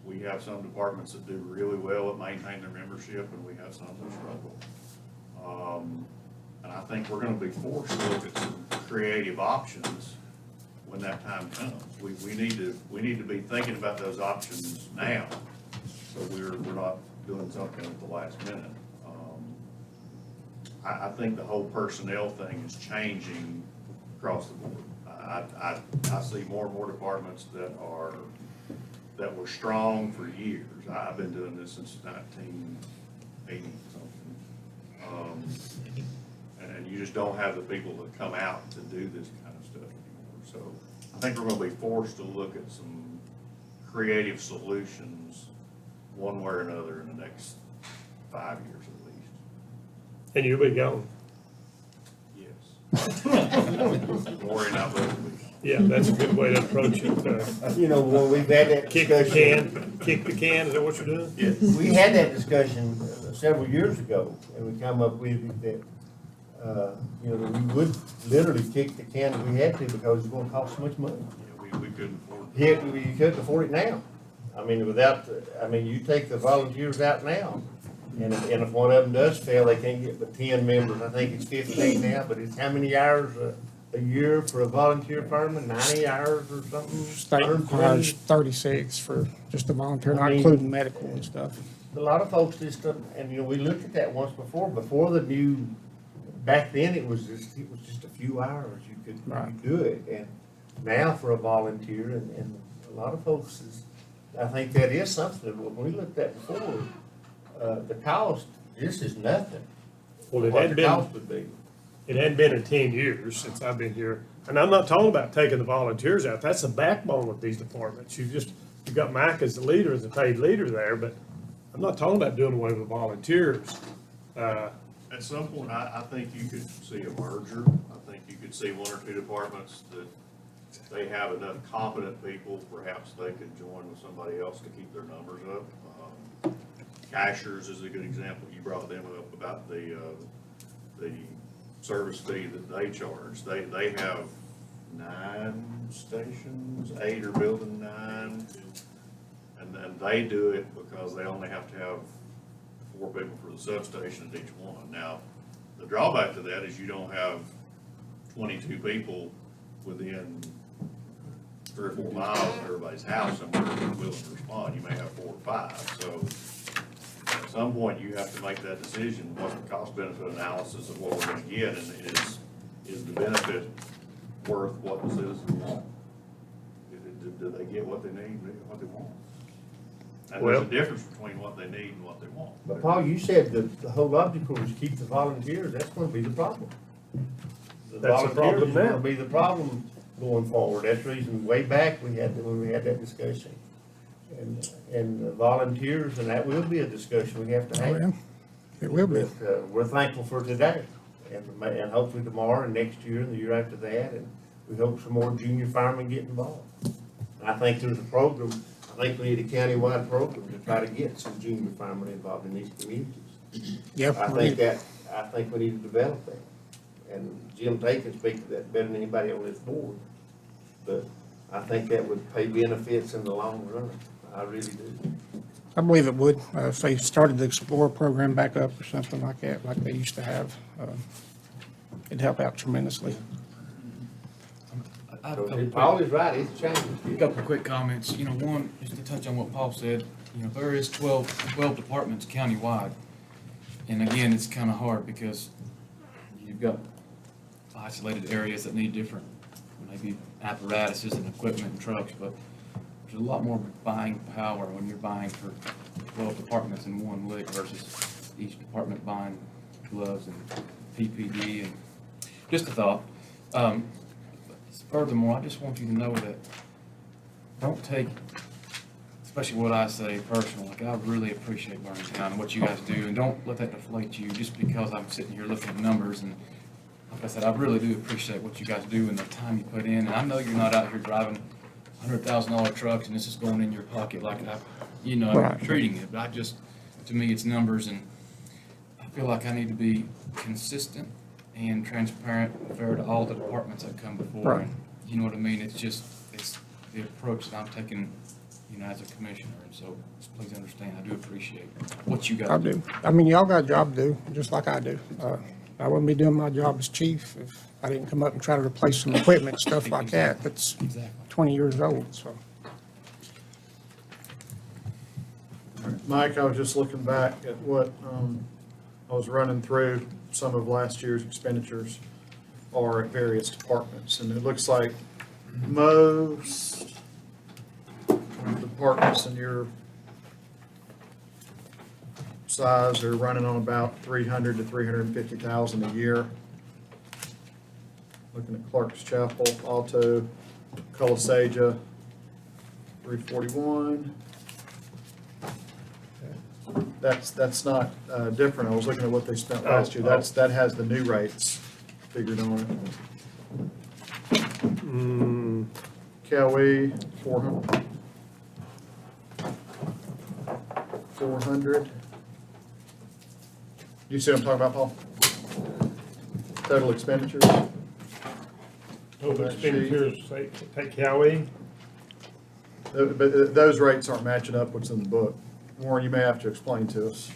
We have some departments that do really well at maintaining their membership, and we have some that struggle. And I think we're gonna be forced to look at some creative options when that time comes. We need to be thinking about those options now, so we're not doing something at the last minute. I think the whole personnel thing is changing across the board. I see more and more departments that were strong for years. I've been doing this since 1980 something. And you just don't have the people that come out to do this kind of stuff anymore. So I think we're gonna be forced to look at some creative solutions one way or another in the next 5 years at least. And you'll be gone. Yes. Worry not will be. Yeah, that's a good way to approach it. You know, when we've had that Kick the discussion. can, is that what you're doing? Yes. We had that discussion several years ago, and we come up with that, you know, we would literally kick the can if we had to, because it's gonna cost so much money. Yeah, we couldn't afford it. Yeah, you couldn't afford it now. I mean, you take the volunteers out now, and if one of them does fail, they can't get but 10 members. I think it's 15 now, but it's how many hours a year for a volunteer fireman? 90 hours or something? state 120? requires 36 for just a volunteer, not I mean- including medical and stuff. A lot of folks just, and you know, we looked at that once before the new, back then it was just a few hours you could do it. And now for a volunteer, and a lot of folks I think that is something, when we looked at before, the cost, this is nothing. Well, it What hadn't the been, cost would be. it hadn't been in 10 years since I've been here. And I'm not talking about taking the volunteers out. That's the backbone of these departments. You've got Mike as the leader, as the paid leader there, but I'm not talking about doing away with volunteers. At some point, I think you could see a merger. I think you could see one or two departments that they have enough competent people, perhaps they could join with somebody else to keep their numbers up. Cashers is a good example. You brought them up about the service fee that they charge. They have 9 stations, 8 are building 9. And they do it because they only have to have 4 people for the substation at each one. Now, the drawback to that is you don't have 22 people within 3 or 4 miles of everybody's house somewhere who's willing to respond. You may have 4 or 5. So at some point, you have to make that decision. What's the cost benefit analysis of what we're gonna get, and is the benefit worth what the citizens want? Do they get what they need, what they want? And there's a difference between what they need and what they want. But Paul, you said the whole object was to keep the volunteers, that's gonna be the problem. That's the problem volunteers now. are gonna be the problem going forward. That's the reason way back when we had that discussion. And the volunteers, and that will be a discussion we have to Oh, yeah, have. it will be. But, we're thankful for today, and hopefully tomorrow, and next year, and the year after that, and we hope some more junior firemen get involved. And I think there's a program, I think we need a countywide program to try to get some junior firemen involved in these communities. Yep. I think we need to develop that. And Jim Tate can speak to that better than anybody on this board. But I think that would pay benefits in the long run. I really do. I believe it would, if they started the Explorer program back up or something like that, like they used to have. It'd help out tremendously. I have So a couple Paul quick- is right, it's a changing. couple of quick comments. One, just to touch on what Paul said, there is 12 departments countywide. And again, it's kind of hard because you've got isolated areas that need different, maybe apparatuses and equipment and trucks, but there's a lot more buying power when you're buying for 12 departments in one lick versus each department buying gloves and PPE and just a thought. Furthermore, I just want you to know that don't take, especially what I say personal, like I really appreciate Burlington and what you guys do, and don't let that deflate you just because I'm sitting here looking at numbers. And like I said, I really do appreciate what you guys do and the time you put in. And I know you're not out here driving $100,000 trucks and this is going in your pocket like I'm Right. treating it. But to me, it's numbers, and I feel like I need to be consistent and transparent, fair to all the departments that come before. Right. And you know what I mean? It's the approach that I'm taking, as a commissioner. And so please understand, I do appreciate what you guys I do. I mean, y'all got a job to do, just like I do. I wouldn't be doing my job as chief if I didn't come up and try to replace some equipment, stuff like that. That's Exactly. 20 years old, so. Mike, I was just looking back at what, I was running through some of last year's expenditures are at various departments, and it looks like most departments in your size are running on about 300 to 350,000 a year. Looking at Clark's Chapel, Alto, Colasaja, 341. That's not different. I was looking at what they spent last year. That has the new rates figured on it. Cowee, 400. 400. You see what I'm talking about, Paul? Total expenditures? Total expenditures, take Cowee. But those rates aren't matching up what's in the book. Warren, you may have to explain to us.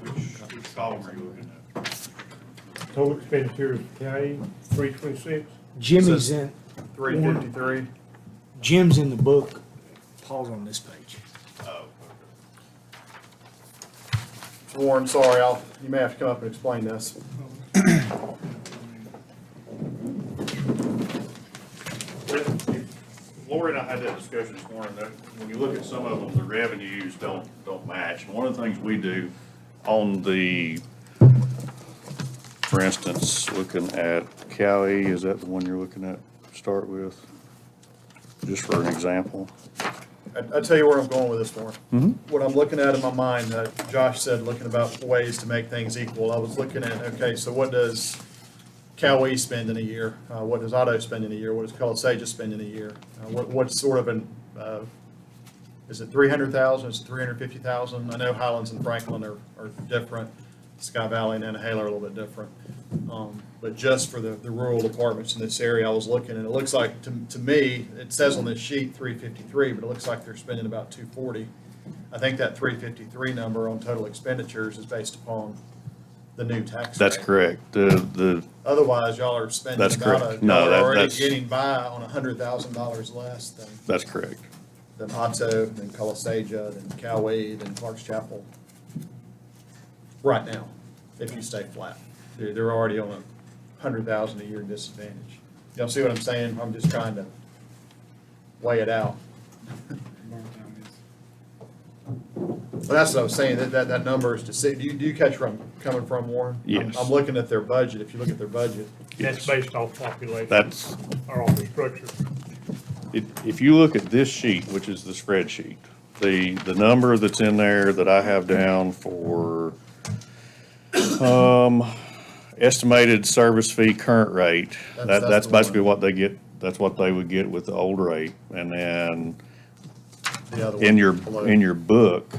Which column are you looking at? Total expenditures, Cowee, 326. Jimmy's in, 353. Jim's in the book, Paul's on this page. Oh, Warren, sorry, you may have to come up and explain this. Lori and I had that discussion this morning, that when you look at some of them, the revenues don't match. And one of the things we do on the, for instance, looking at Cowee, is that the one you're looking at to start with? Just for an example. I tell you where I'm going with this, Warren. What I'm looking at in my mind, Josh said, looking about ways to make things equal. I was looking at, okay, so what does Cowee spend in a year? What does Otto spend in a year? What does Colasaja spend in a year? What's sort of an, is it 300,000? Is it 350,000? I know Highlands and Franklin are different. Sky Valley and Annahala are a little bit different. But just for the rural departments in this area, I was looking, and it looks like, to me, it says on this sheet 353, but it looks like they're spending about 240. I think that 353 number on total expenditures is based upon the new tax rate. That's correct. Otherwise, y'all are spending That's about correct. a, No, y'all are already that's- getting by on $100,000 less That's correct. than Otto, than Colasaja, than Cowee, than Clark's Chapel. Right now, if you stay flat. They're already on a $100,000 a year disadvantage. Y'all see what I'm saying? I'm just trying to weigh it out. Well, that's what I was saying, that number is to see, do you catch where I'm coming from, Warren? Yes. I'm looking at their budget, if you look at their budget. That's based off population. That's, Or off the structure. if you look at this sheet, which is the spreadsheet, the number that's in there that I have down for, estimated service fee current rate, That's that's the one. basically what they get, that's what they would get with the old rate. And then The other in one below. your book,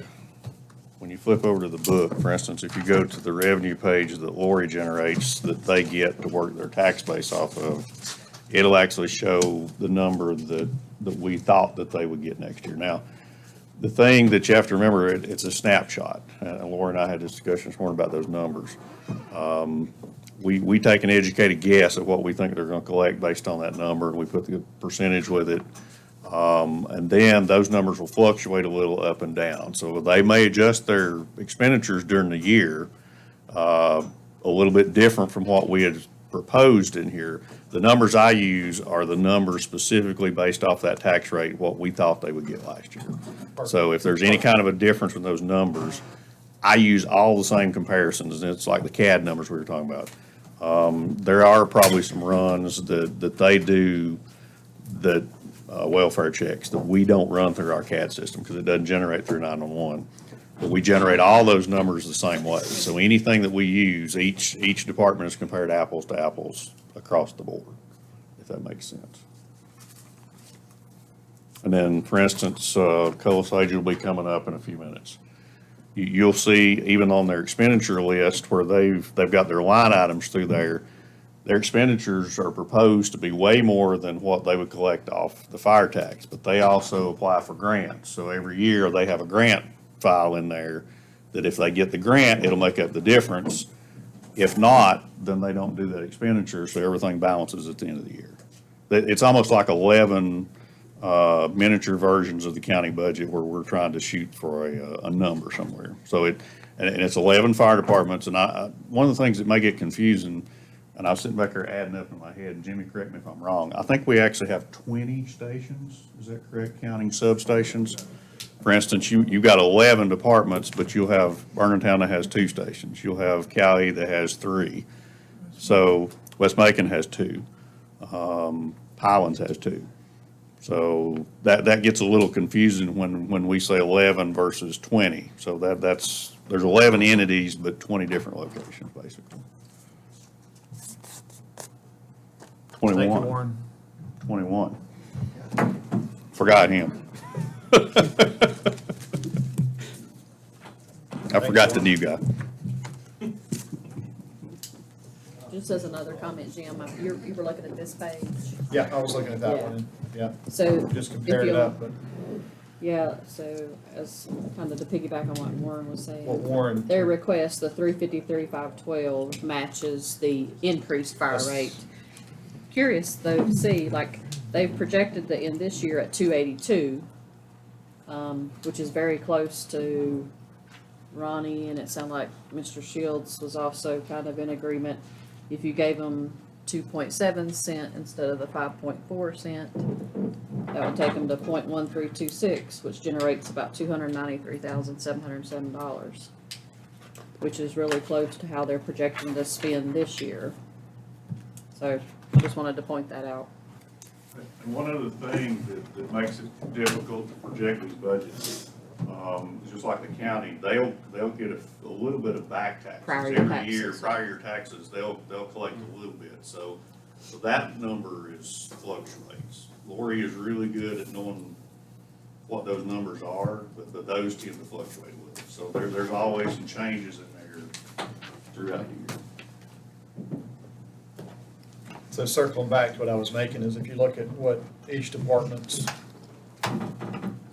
when you flip over to the book, for instance, if you go to the revenue page that Lori generates, that they get to work their tax base off of, it'll actually show the number that we thought that they would get next year. Now, the thing that you have to remember, it's a snapshot. And Lori and I had this discussion this morning about those numbers. We take an educated guess at what we think they're gonna collect based on that number, and we put the percentage with it. And then those numbers will fluctuate a little up and down. So they may adjust their expenditures during the year, a little bit different from what we had proposed in here. The numbers I use are the numbers specifically based off that tax rate, what we thought they would get last year. So if there's any kind of a difference in those numbers, I use all the same comparisons, and it's like the CAD numbers we were talking about. There are probably some runs that they do that, welfare checks that we don't run through our CAD system because it doesn't generate through 911. But we generate all those numbers the same way. So anything that we use, each department is compared apples to apples across the board, if that makes sense. And then, for instance, Cola Sage will be coming up in a few minutes. You'll see even on their expenditure list where they've got their line items through there, their expenditures are proposed to be way more than what they would collect off the fire tax, but they also apply for grants. So every year they have a grant file in there that if they get the grant, it'll make up the difference. If not, then they don't do that expenditure, so everything balances at the end of the year. It's almost like 11 miniature versions of the county budget where we're trying to shoot for a number somewhere. So and it's 11 fire departments, and one of the things that may get confusing, and I was sitting back there adding up in my head, and Jimmy, correct me if I'm wrong, I think we actually have 20 stations, is that correct, counting substations? For instance, you've got 11 departments, but you'll have Town that has 2 stations. You'll have Cowee that has 3. So West Macon has 2. Highlands has 2. So that gets a little confusing when we say 11 versus 20. So there's 11 entities, but 20 different locations, basically. 21. Thank you, Warren. 21. Forgot him. I forgot the new guy. Just as another comment, Jim, you were looking at this page. Yeah, I was looking at that Yeah. one, yeah, So. just if compared it you'll- up, but Yeah, so as kind of to piggyback on what Warren was what saying, Warren. their request, the 350-3512 matches the increased fire Yes. rate. Curious though to see, like, they've projected the end this year at 282, which is very close to Ronnie, and it sounded like Mr. Shields was also kind of in agreement. If you gave them 2.7 cent instead of the 5.4 cent, that would take them to 0.1326, which generates about $293,707, which is really close to how they're projecting to spend this year. So just wanted to point that out. And one other thing that makes it difficult to project these budgets, just like the county, they'll get a little bit of back taxes. Prior year Every year, taxes. prior year taxes, they'll collect a little bit. So that number fluctuates. Lori is really good at knowing what those numbers are, but those tend to fluctuate a little. So there's always some changes in there throughout the year. So circling back to what I was making is if you look at what each department's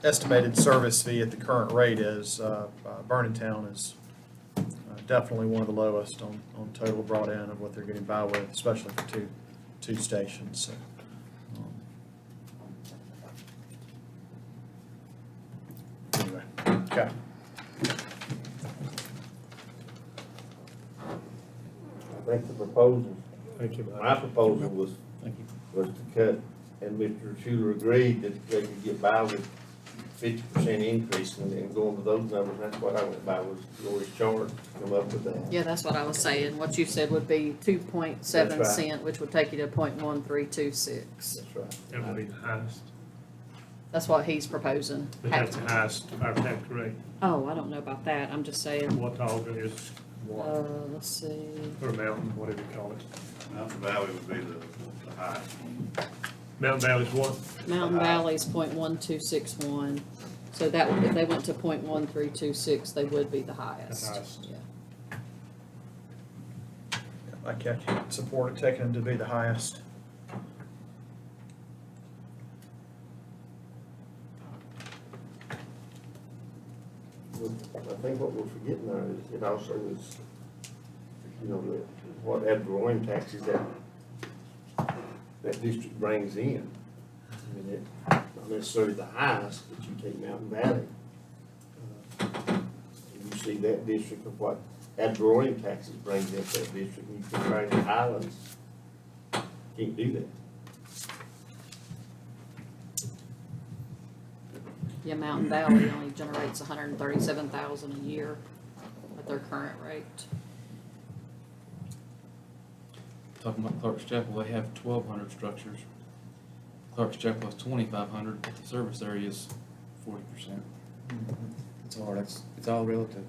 estimated service fee at the current rate is, Town is definitely one of the lowest on total brought in of what they're getting by with, especially for two stations, so. Anyway, okay. I think the proposal, Thank you, my proposal was to cut, and Mr. Schuler agreed that they could get by with 50% increase and going to those numbers. That's what I went by, was Lori's chart, come up with that. Yeah, that's what I was saying. What you said would be 2.7 That's right. cent, which would take you to 0.1326. That's right. That would be the highest, That's what he's proposing. but that's the highest fire tax rate. Oh, I don't know about that. I'm just saying, Watauga is what, let's see. or mountain, whatever you call it. Mountain Valley would be the highest. Mountain Valley's what? Mountain Valley's 0.1261. So that would, if they went to 0.1326, they would be the highest. The highest. Yeah. I can't support it taking them to be the highest. I think what we're forgetting there is, it also is, what ad valorem taxes that district brings in. I mean, a not necessarily the highest, but you take Mountain Valley. You see that district of what ad valorem taxes brings up that district, and you compare it to Highlands, can't do that. Yeah, Mountain Valley only generates 137,000 a year at their current rate. Talking about Clark's Chapel, they have 1,200 structures. Clark's Chapel has 2,500, but the service area is 40%. It's hard, it's all relative.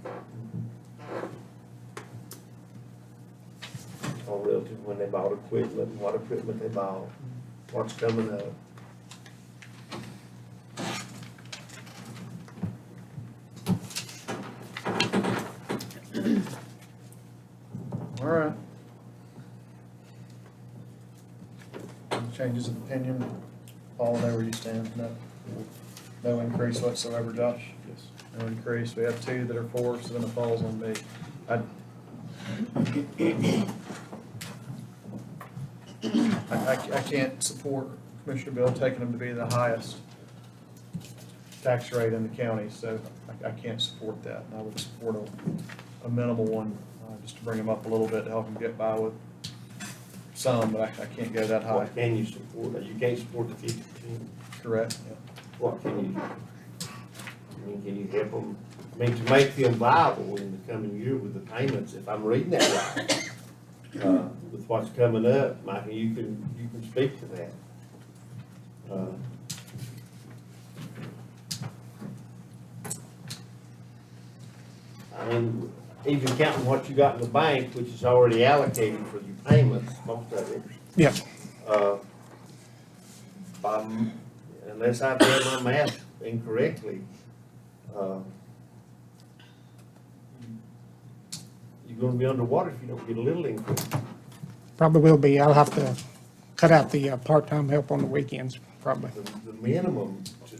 All relative when they bought equipment, what equipment they bought, what's coming up. All right. Changes of opinion, Paul, I know where you stand, no increase whatsoever, Josh? Yes. No increase, we have two that are for, so then it falls on me. I can't support Commissioner Bill taking them to be the highest tax rate in the county, so I can't support that. And I would support a minimal one, just to bring them up a little bit to help them get by with some, but I can't go that high. What can you support? You can't support the 50%. Correct? Yeah. What can you, I mean, can you help them, I mean, to make them viable in the coming year with the payments, if I'm reading that right, with what's coming up, Michael, you can speak to that. I mean, even counting what you got in the bank, which is already allocated for your payments, most of it, Yeah, unless I've done my math incorrectly, you're gonna be underwater if you don't get a little increase. probably will be. I'll have to cut out the part-time help on the weekends, probably. The minimum to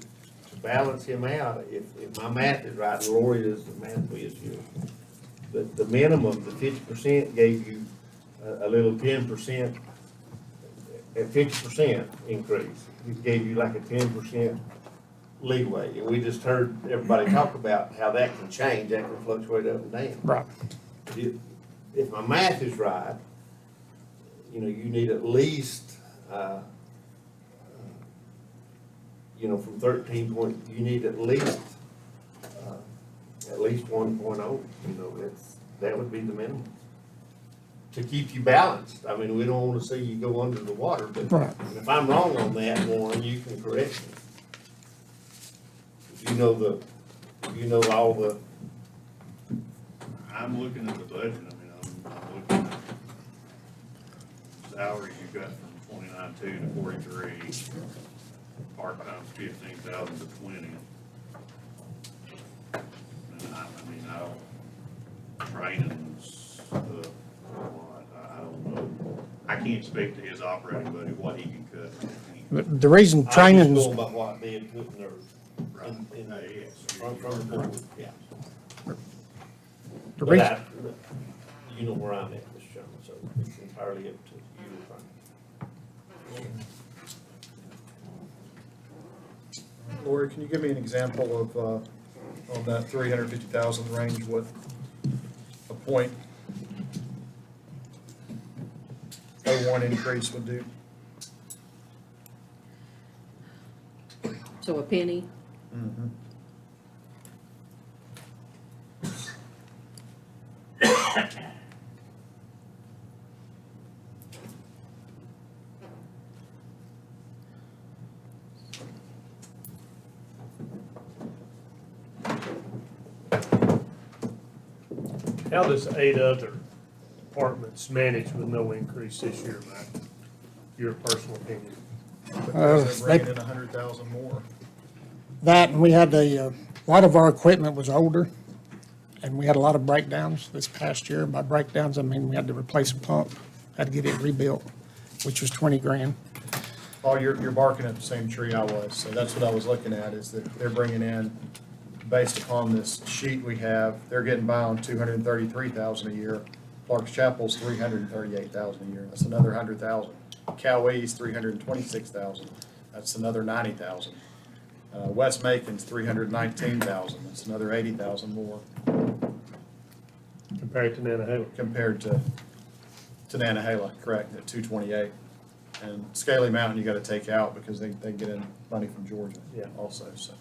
balance him out, if my math is right, and Lori is the math whiz here, the minimum, the 50% gave you a little 10%, a 50% increase. It gave you like a 10% leeway, and we just heard everybody talk about how that can change, that can fluctuate up and down. Right. If my math is right, you know, you need at least, from 13 point, you need at least 1.0, you know, that would be the minimum. To keep you balanced. I mean, we don't want to see you go under the water, but Right. if I'm wrong on that, Warren, you can correct me. You know all the, I'm looking at the budget, I mean, I'm looking at salaries you got from 29.2 to 43, part-time's 15,000 to 20. And I mean, training's, I don't know. I can't speak to his operating budget, what he can cut. The reason I'm just training's, going by what they had put in their, Right. Yes. from the board, yeah. the But reason, you know where I'm at, Mr. Chairman, so it's entirely up to you. Lori, can you give me an example of, on that 350,000 range, what a point '01 increase would do? So a penny, Mm-hmm. How does 8 other departments manage with no increase this year, Mike? Your personal opinion? Because they're bringing in 100,000 more. that, and we had a lot of our equipment was older, and we had a lot of breakdowns this past year. By breakdowns, I mean we had to replace a pump, had to get it rebuilt, which was 20 grand. Oh, you're barking at the same tree I was, so that's what I was looking at, is that they're bringing in, based upon this sheet we have, they're getting by on 233,000 a year. Clark's Chapel's 338,000 a year, that's another 100,000. Cowie's 326,000, that's another 90,000. West Macon's 319,000. It's another 80,000 more Compared to Nanahaven. compared to Nanahala, correct, at 228. And Scaly Mountain you gotta take out because they get in money from Georgia Yeah. also, so.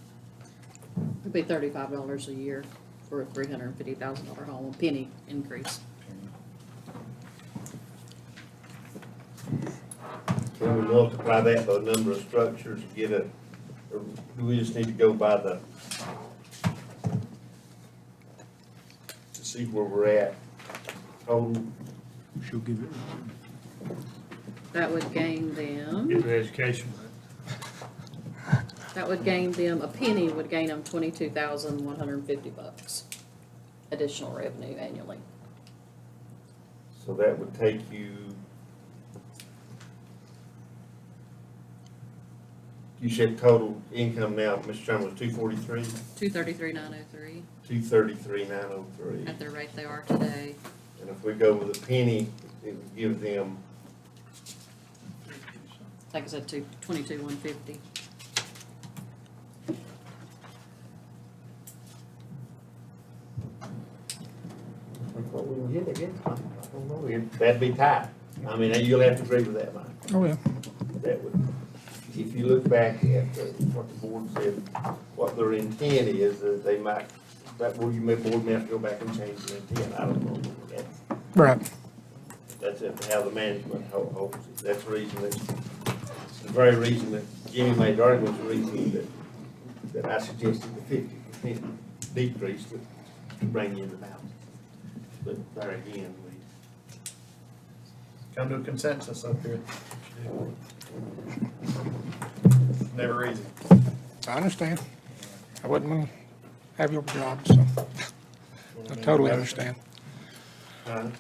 It'd be $35 a year for a $350,000 home, a penny increase. Can we multiply that by the number of structures and get a, or do we just need to go by the, to see where we're at total? She'll give it. That would gain them, Get the education. that would gain them, a penny would gain them $22,150 additional revenue annually. So that would take you, you said total income now, Mr. Chairman, was 243, 233,903 233,903. at the rate they are today. And if we go with a penny, it would give them, Like I said, 22,150. what we can get again, I don't know, that'd be tight. I mean, you'll have to agree with that, Mike. Oh, yeah. That would, if you look back at what the board said, what their intent is, that they might, that board, you may, board may have to go back and change their intent, I don't know. Right. That's it, how the management holds it, that's the reason that, the very reason that Jimmy made the argument, was the reason that I suggested the 50% decrease to bring you in the balance. But there again, Come to a consensus up here. Never easy. I understand. I wouldn't want to have your job, so I totally understand. I'll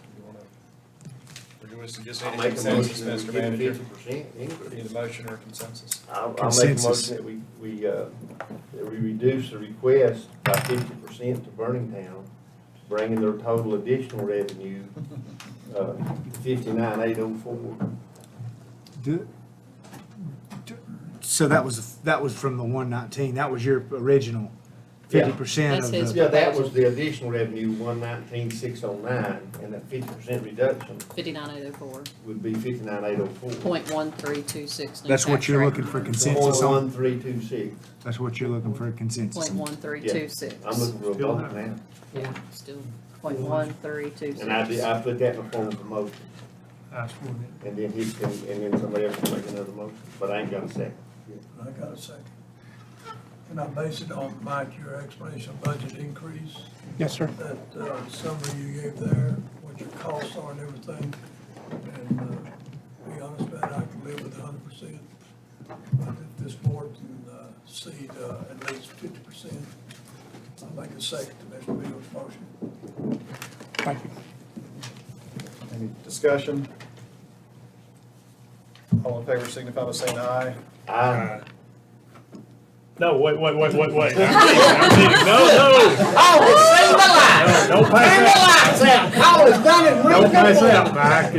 Just make need a a consensus, motion Mr. to Manager. give 50% increase. Need a motion or a consensus? I'll make a Consensus. motion that we reduce the request by 50% to Burning-Town, bringing their total additional revenue, 59,804. So that was from the 119. That was your original 50% That's of his. the. Yeah, that was the additional revenue, 119,609, and that 50% reduction 59,804, would be 59,804. .1326. new That's what tax you're rate. looking for consensus on. 1326. That's what you're looking for a consensus on. .1326. I'm looking for a vote now. Yeah, still .1326. And I put that in the form of a motion, That's what and then and then somebody else can make another motion, but I ain't got a second. I got a second. And I base it on, Mike, your explanation of budget increase, Yes, sir. that summary you gave there, what your costs are and everything. And to be honest, man, I can live with 100%. But if this board can see at least 50%, I'll make a second to Mr. Bill's motion. Thank you. Any discussion? All in favor signify by saying aye. I, No, wait. I'm kidding. No. Don't pass that. Call is done and Don't pass that, Mike.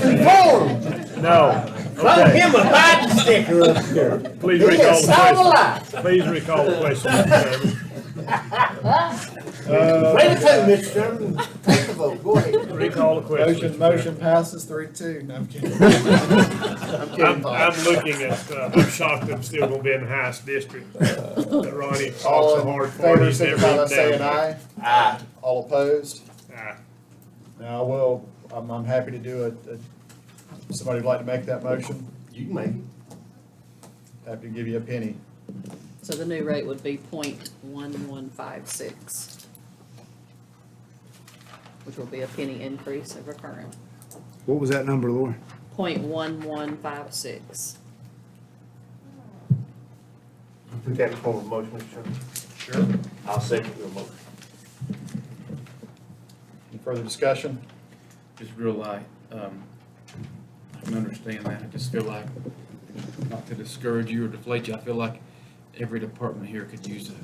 conformed. No. Throw Okay. him a Biden sticker up there. Please He recall is the so question. alive. Please recall the question, Mr. Ready to, Mr. Chairman. Take the vote, go ahead. Chairman. Recall the question. Motion passes 3-2. No, I'm kidding. I'm kidding, Paul. I'm looking at, I'm shocked I'm still gonna be in the highest district. That Ronnie talks All so in hard for. favor He's never signify by even saying down aye. Aye. All opposed? there. Now, I'm happy to do somebody would like to make that motion? You can make it. Happy to give you a penny. So the new rate would be .1156, which will be a penny increase over current. What was that number, Laura? .1156. Put that in form of a motion, Mr. Chairman. Sure. I'll second your motion. Any further discussion? Just real light, I can understand that, I just feel like, not to discourage you or deflate you, I feel like every department here could use a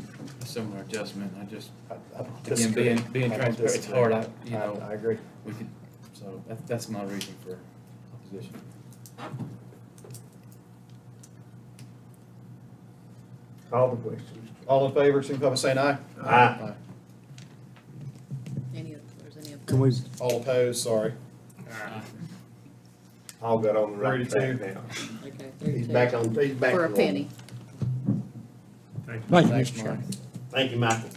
similar adjustment, I just, I again, disagree. being I don't transparent, it's disagree. hard, I agree. we could, so that's my reason for opposition. Call the question. All in favor, signify by saying aye. Aye. There's any of Can we, All opposed, sorry. All got on the right 32. track now. Okay. He's back on, he's back. For a to penny. Thank you, Thanks, Mr. Mike. Chairman. Thank you, Michael.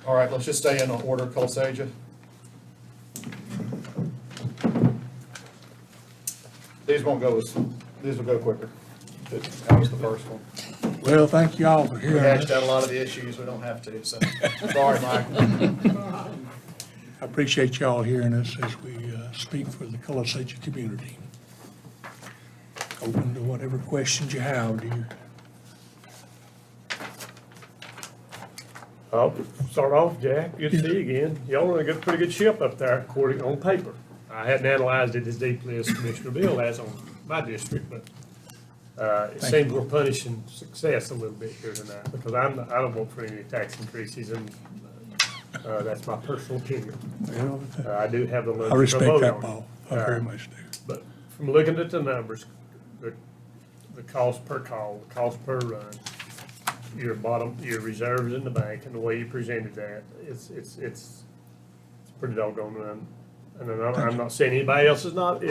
All right, let's just stay in order, Colsaja. These won't go as, these will go quicker. That was the first one. Well, thank you all for We hearing hashed us. out a lot of the issues, we don't have to, so, sorry, Mike. I appreciate y'all hearing us as we speak for the Colossaga community. Open to whatever questions you have. Do you? I'll start off, Jack. Good to see you again. Y'all run a good, pretty good ship up there, according on paper. I hadn't analyzed it as deeply as Commissioner Bill has on my district, but it seems we're punishing success a little bit here tonight, because I don't vote for any tax increases, and that's my personal opinion. Well, I do have the I luxury to respect vote that, on Paul. it. I very much do. But from looking at the numbers, the cost per call, the cost per run, your reserves in the bank, and the way you presented that, it's pretty doggone run. And I'm not saying anybody else is not,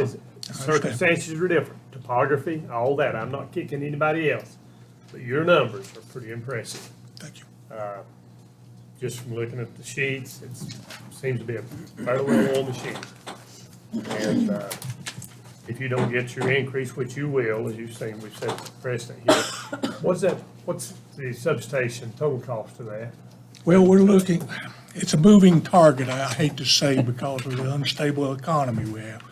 circumstances are different, topography, all that, I'm not kicking anybody else. But your numbers are pretty impressive. Thank you. Just from looking at the sheets, it seems to be a fairly well-oiled machine. And if you don't get your increase, which you will, as you've seen, we've set precedent here, what's the substation total cost of that? Well, we're looking, it's a moving target, I hate to say, because of the unstable economy we have.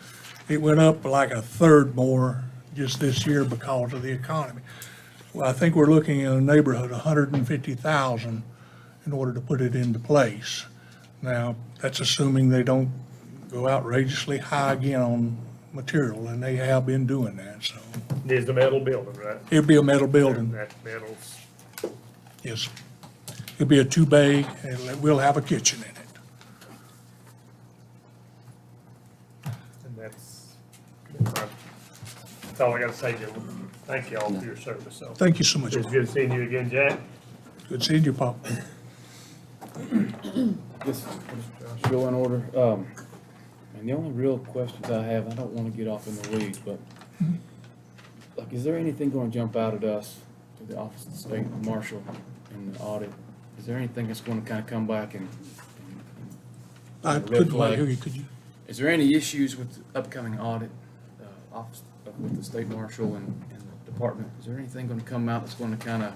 It went up like a third more just this year because of the economy. Well, I think we're looking in a neighborhood of 150,000 in order to put it into place. Now, that's assuming they don't go outrageously high again on material, and they have been doing that, so. It's a metal building, right? It'd be a metal And building, that metal's, yes. It'll be a two-bay, and it will have a kitchen in it. and that's all I gotta say, gentlemen. Thank you all for your service, so. Thank you so much. It's good seeing you again, Jack. Good seeing you, Paul. Just go in order. And the only real questions I have, I don't want to get off in the weeds, but like, is there anything going to jump out at us to the Office of the State Marshal in the audit? Is there anything that's going to kind of come back and I red couldn't quite flag. hear you, could you? Is there any issues with the upcoming audit, office, with the State Marshal and the department? Is there anything going to come out that's going to kind of,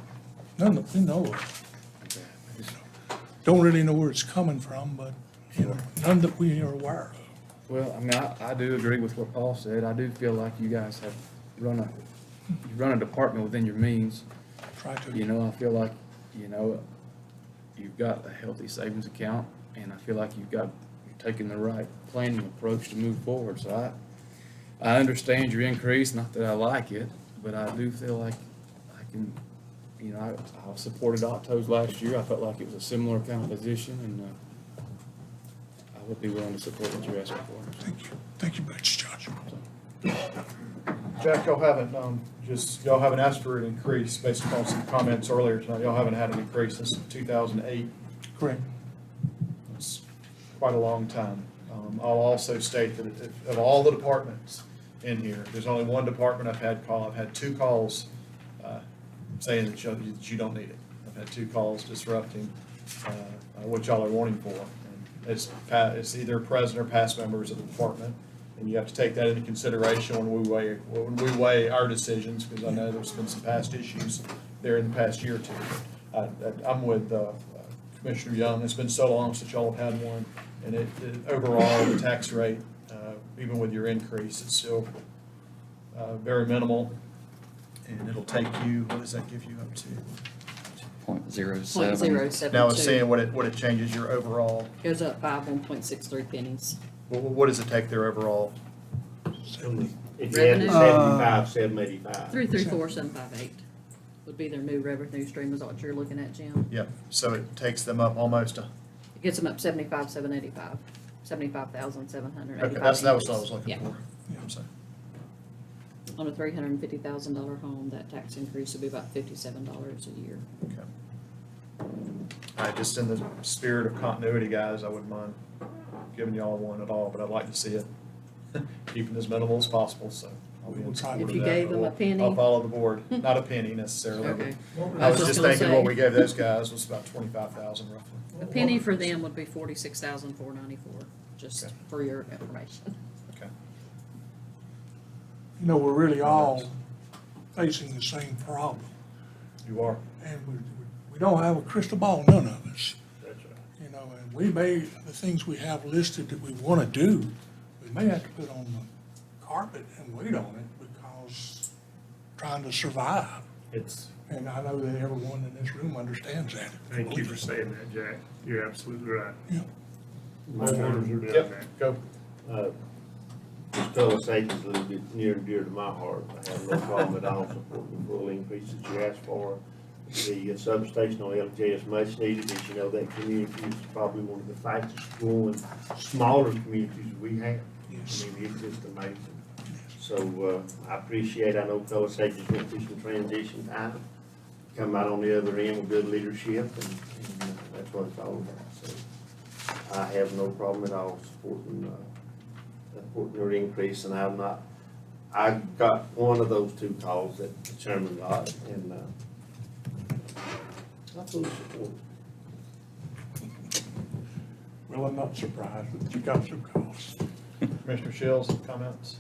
None that we know of. Don't really know where it's coming from, but, you know, none that we are aware of. well, I mean, I do agree with what Paul said. I do feel like you guys have you run a department within your means. Try to. You know, I feel like, you know, you've got a healthy savings account, and I feel like you're taking the right planning approach to move forward. So I understand your increase, not that I like it, but I do feel like I can, you know, I supported Otto's last year. I felt like it was a similar kind of position, and I would be willing to support what you're asking for. Thank you. Thank you much, Judge. Jack, y'all haven't asked for an increase based upon some comments earlier tonight. Y'all haven't had an increase since 2008. Correct. It's quite a long time. I'll also state that of all the departments in here, there's only one department I've had two calls saying that you don't need it. I've had two calls disrupting what y'all are wanting for. And it's either present or past members of the department, and you have to take that into consideration when we weigh our decisions, because I know there's been some past issues there in the past year or two. I'm with Commissioner Young. It's been so long since y'all have had one, and overall, the tax rate, even with your increase, it's still very minimal, and it'll take you, what does that give you up to? 0.072. Now it's saying what it changes your overall, Goes up by 1.63 pennies. what does it take their overall? If you had Revenue. the 75, 785. 334,758 would be their new revenue stream, is that what you're looking at, Jim? Yep, so it takes them up almost It gets them up 75,785, 75,785. okay, that was what I was looking Yeah. for. I'm sorry. On a $350,000 home, that tax increase would be about $57 a year. Okay. All right, just in the spirit of continuity, guys, I wouldn't mind giving y'all one at all, but I'd like to see it keeping as minimal as possible, so. I'll be in support If of you that, gave but them a we'll- penny. I'll follow the board, not a penny necessarily. but Okay. I was just gonna thinking what say. we gave those guys was about 25,000 roughly. A penny for them would be $46,494, just Okay. for your information. Okay. You know, we're really all facing the same problem. You are. And we don't have a crystal ball, none of us. That's right. You know, and we may, the things we have listed that we want to do, we may have to put on the carpet and wait on it because trying to survive. It's, And I know that everyone in this room understands that. Thank you for saying that, Jack. You're absolutely right. Yeah. Homeowners are doing yep, that. go. This conversation is a little bit near and dear to my heart. I have no problem at all supporting the full increase that you asked for. The substation on LJ is much needed. As you know, that community is probably one of the fastest growing, smaller communities we have. Yes. I mean, it's just amazing. So, I appreciate, I know fellow sages went through some transition time, come out on the other end with good leadership, and that's what it's all about. So, I have no problem at all supporting your increase, and I got one of those two calls that the chairman got, and, I fully support it. Well, I'm not surprised that you got some calls. Commissioner Shields, comments?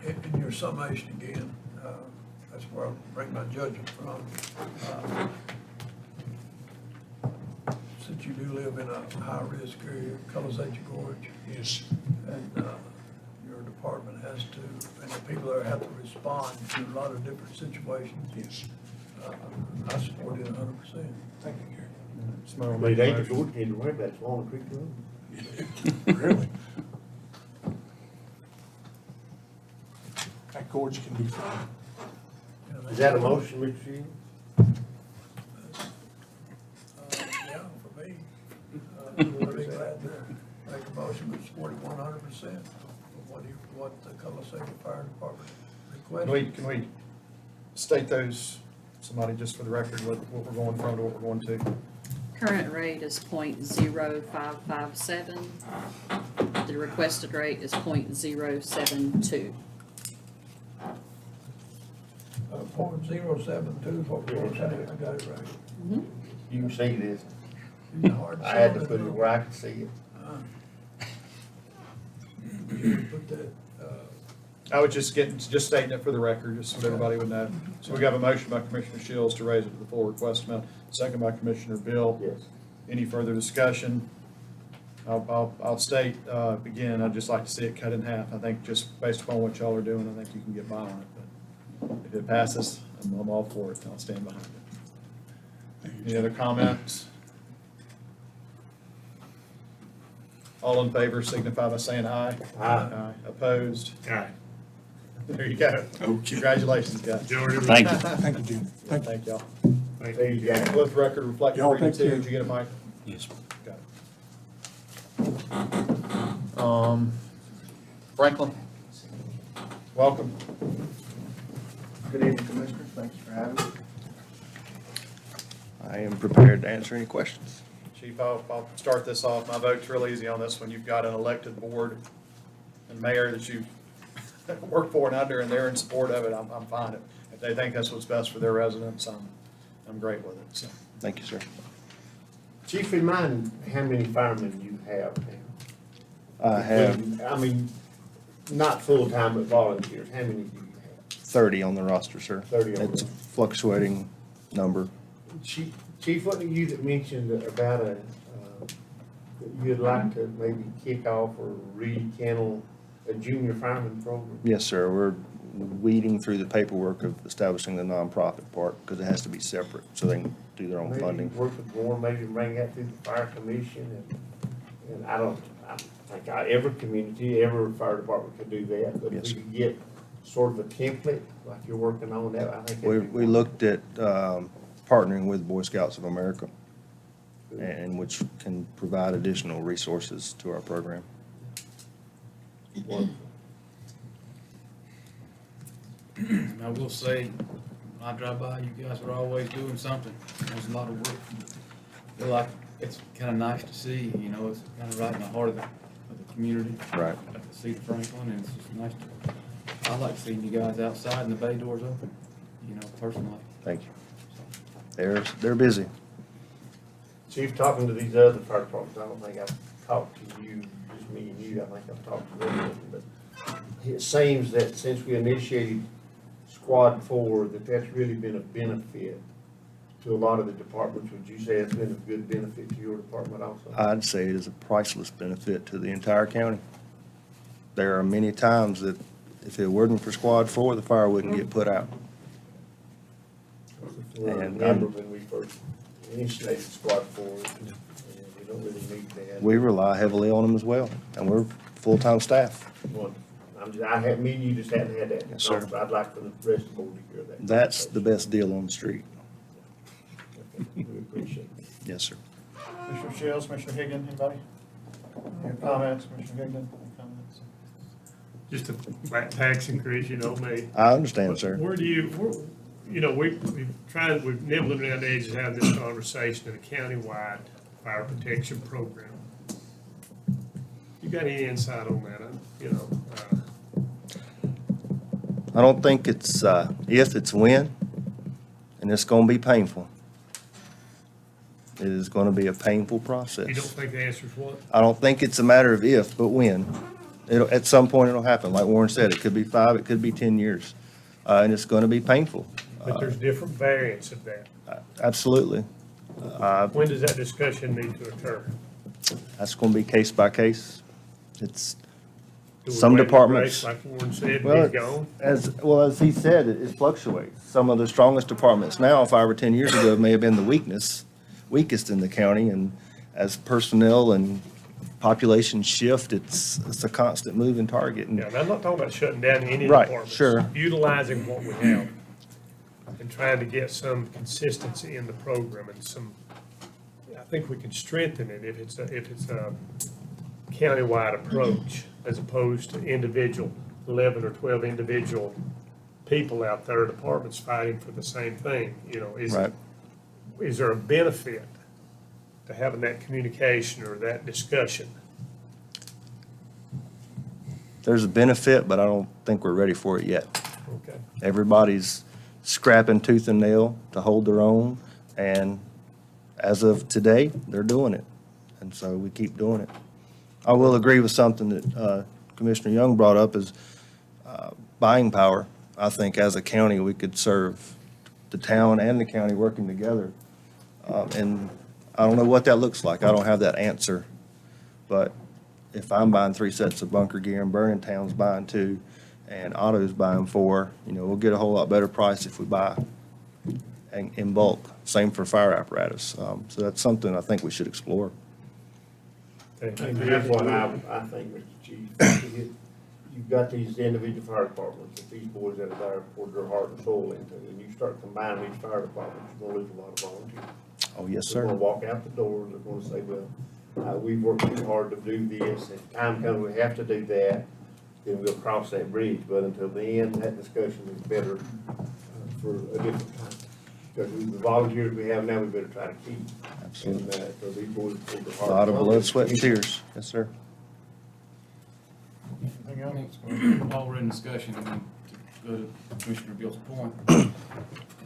In your summation again, that's where I bring my judgment from. Since you do live in a high-risk area, Colossatia Gorge, Yes. and your department has to, and the people there have to respond to a lot of different situations, Yes. I support it 100%. Thank you, Gary. Somebody But it make a ain't the motion? Gordon need to worry about, it's Walnut Creek Road. Really? That gorge can be fun. You know, Is that a motion, Mr. Shields? Yeah, for me. I'd be glad to make a motion to support it 100% of what the Colossatia Fire Department requested. Can we state those, somebody, just for the record, what we're going from to what we're going to? Current rate is .0557. The requested rate is .072. .072 is what we're saying, I got it right. You can see this. It's hard to I had to say, put it but, where I could see it. Put that, I was just stating it for the record, just so everybody would know. So we got a motion by Commissioner Shields to raise it to the full request amount, second by Commissioner Bill. Yes. Any further discussion? I'll state, again, I'd just like to see it cut in half. I think just based upon what y'all are doing, I think you can get by on it. But if it passes, I'm all for it, and I'll stand behind it. Any other comments? All in favor signify by saying aye. Aye. Opposed? Aye. There you go. Congratulations, guys. Majority. Thank you. Thank you, Jim. Thank you. Thank y'all. Thank There you go. Let the record reflect Y'all 3 to take 2. care. Did you get it, Mike? Yes. Got it. Franklin, welcome. Good evening, Commissioners. Thank you for having me. I am prepared to answer any questions. Chief, I'll start this off. My vote's real easy on this one. You've got an elected board and mayor that you've worked for and under, and they're in support of it. I'm fine. If they think that's what's best for their residents, I'm great with it, so. Thank you, sir. Chief, remind how many firemen you have now? I have I mean, not full-time, but volunteers. How many do you have? 30 on the roster, sir. 30 on It's a the- fluctuating number. Chief, wasn't it you that mentioned about that you'd like to maybe kick off or rekindle a junior fireman program? Yes, sir. We're weeding through the paperwork of establishing the nonprofit part because it has to be separate so they can do their own Maybe funding. work with Warren, maybe bring that through the fire commission, and I think every community, every fire department could do that, but if Yes, we could get sort of a template like you're working on that, I think. that'd be We looked at partnering with Boy Scouts of America, and which can provide additional resources to our program. wonderful. I will say, when I drive by, you guys are always doing something. There's a lot of work. I feel like it's kind of nice to see, you know, it's kind of right in the heart of the community. Right. At the seat of Franklin, and it's just nice to, I like seeing you guys outside and the bay doors open, you know, personally. Thank you. They're busy. Chief, talking to these other fire departments, I don't think I've talked to you, just me and you, I think I've talked to them, but it seems that since we initiated Squad 4, that's really been a benefit to a lot of the departments. Would you say it's been a good benefit to your department also? I'd say it is a priceless benefit to the entire county. There are many times that if it weren't for Squad 4, the fire wouldn't get put out. If you remember when we first initiated Squad 4, we don't really need that. We rely heavily on them as well, and we're full-time staff. Wonderful. Me and you just hadn't had that. Yes, sir. So I'd like for the rest of the board to hear that. That's the best deal on the street. We appreciate it. Yes, sir. Commissioner Shields, Commissioner Higgin, anybody? Any comments, Commissioner Higgin, any comments? Just a flat tax increase, you know me. I understand, sir. Where do you, you know, we've nibbling around the edges having this conversation in a countywide fire protection program. You got any insight on that? You know, I don't think it's if, it's when, and it's going to be painful. It is going to be a painful process. you don't think the answer is what? I don't think it's a matter of if, but when. At some point, it'll happen. Like Warren said, it could be 5, it could be 10 years, and it's going to be painful. But there's different variants of that. Absolutely. When does that discussion need to occur? That's going to be case by case. It's Do we some wait and departments. grace, like Warren said, Well, he's gone? as he said, it fluctuates. Some of the strongest departments now, 5 or 10 years ago, may have been the weakest in the county, and as personnel and population shift, it's a constant moving target. And Yeah, and I'm not talking about shutting down any Right, departments. sure. Utilizing what we have and trying to get some consistency in the program and some, I think we can strengthen it if it's a countywide approach as opposed to individual, 11 or 12 individual people out there, departments fighting for the same thing, you know, Right. Is there a benefit to having that communication or that discussion? there's a benefit, but I don't think we're ready for it yet. Okay. Everybody's scrapping tooth and nail to hold their own, and as of today, they're doing it. And so we keep doing it. I will agree with something that Commissioner Young brought up is buying power. I think as a county, we could serve the town and the county working together. And I don't know what that looks like. I don't have that answer. But if I'm buying 3 sets of bunker gear and Burning Town's buying 2 and Otto's buying 4, you know, we'll get a whole lot better price if we buy in bulk. Same for fire apparatus. So that's something I think we should explore. That's what I think, Mr. Chief. You've got these individual fire departments, that these boys that are there poured their heart and soul into, and you start combining these fire departments, you're gonna lose a lot of volunteers. Oh, yes, They're sir. gonna walk out the door, they're gonna say, well, we've worked too hard to do this, if time comes we have to do that, then we'll cross that bridge, but until then, that discussion is better for a different time. Because the volunteers we have now, we better try to keep. Absolutely. And, so these boys poured their A heart. lot of and soul blood, into sweat, and it. tears. Yes, sir. Anything I else? mean, while we're in discussion, I mean, to go to Commissioner Bill's point, and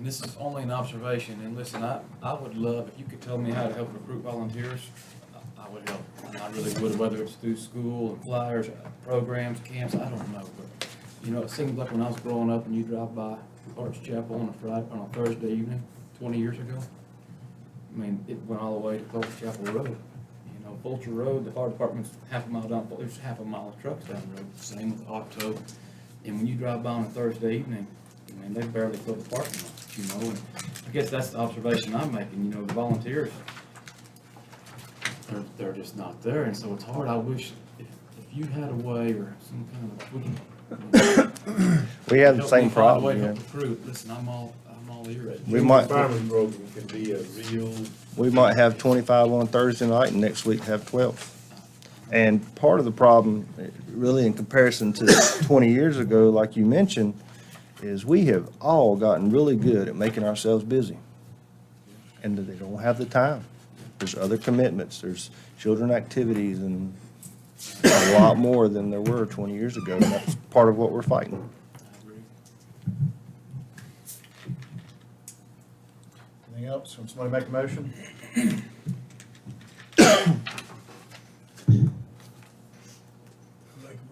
this is only an observation, and listen, I would love, if you could tell me how to help recruit volunteers, I would help. And I really would, whether it's through school, and flyers, programs, camps, I don't know, but, you know, it seems like when I was growing up and you drive by Arts Chapel on a Thursday evening, 20 years ago, I mean, it went all the way to Arts Chapel Road. You know, Fulcher Road, the fire department's half a mile down, there's half a mile of trucks down the road, same with Octo. And when you drive by on a Thursday evening, I mean, they barely fill the parking lot, you know, and I guess that's the observation I'm making, you know, the volunteers, they're just not there, and so it's hard. I wish if you had a way or some kind of, We have the help same me find a way problem, to yeah. help recruit. Listen, I'm all ears. We might, Fireman program could be a real. we might have 25 on Thursday night and next week have 12. And part of the problem, really in comparison to 20 years ago, like you mentioned, is we have all gotten really good at making ourselves busy. And that they don't have the time. There's other commitments, there's children activities and a lot more than there were 20 years ago. And that's part of what we're fighting. Anything else? Can somebody make a motion? Make a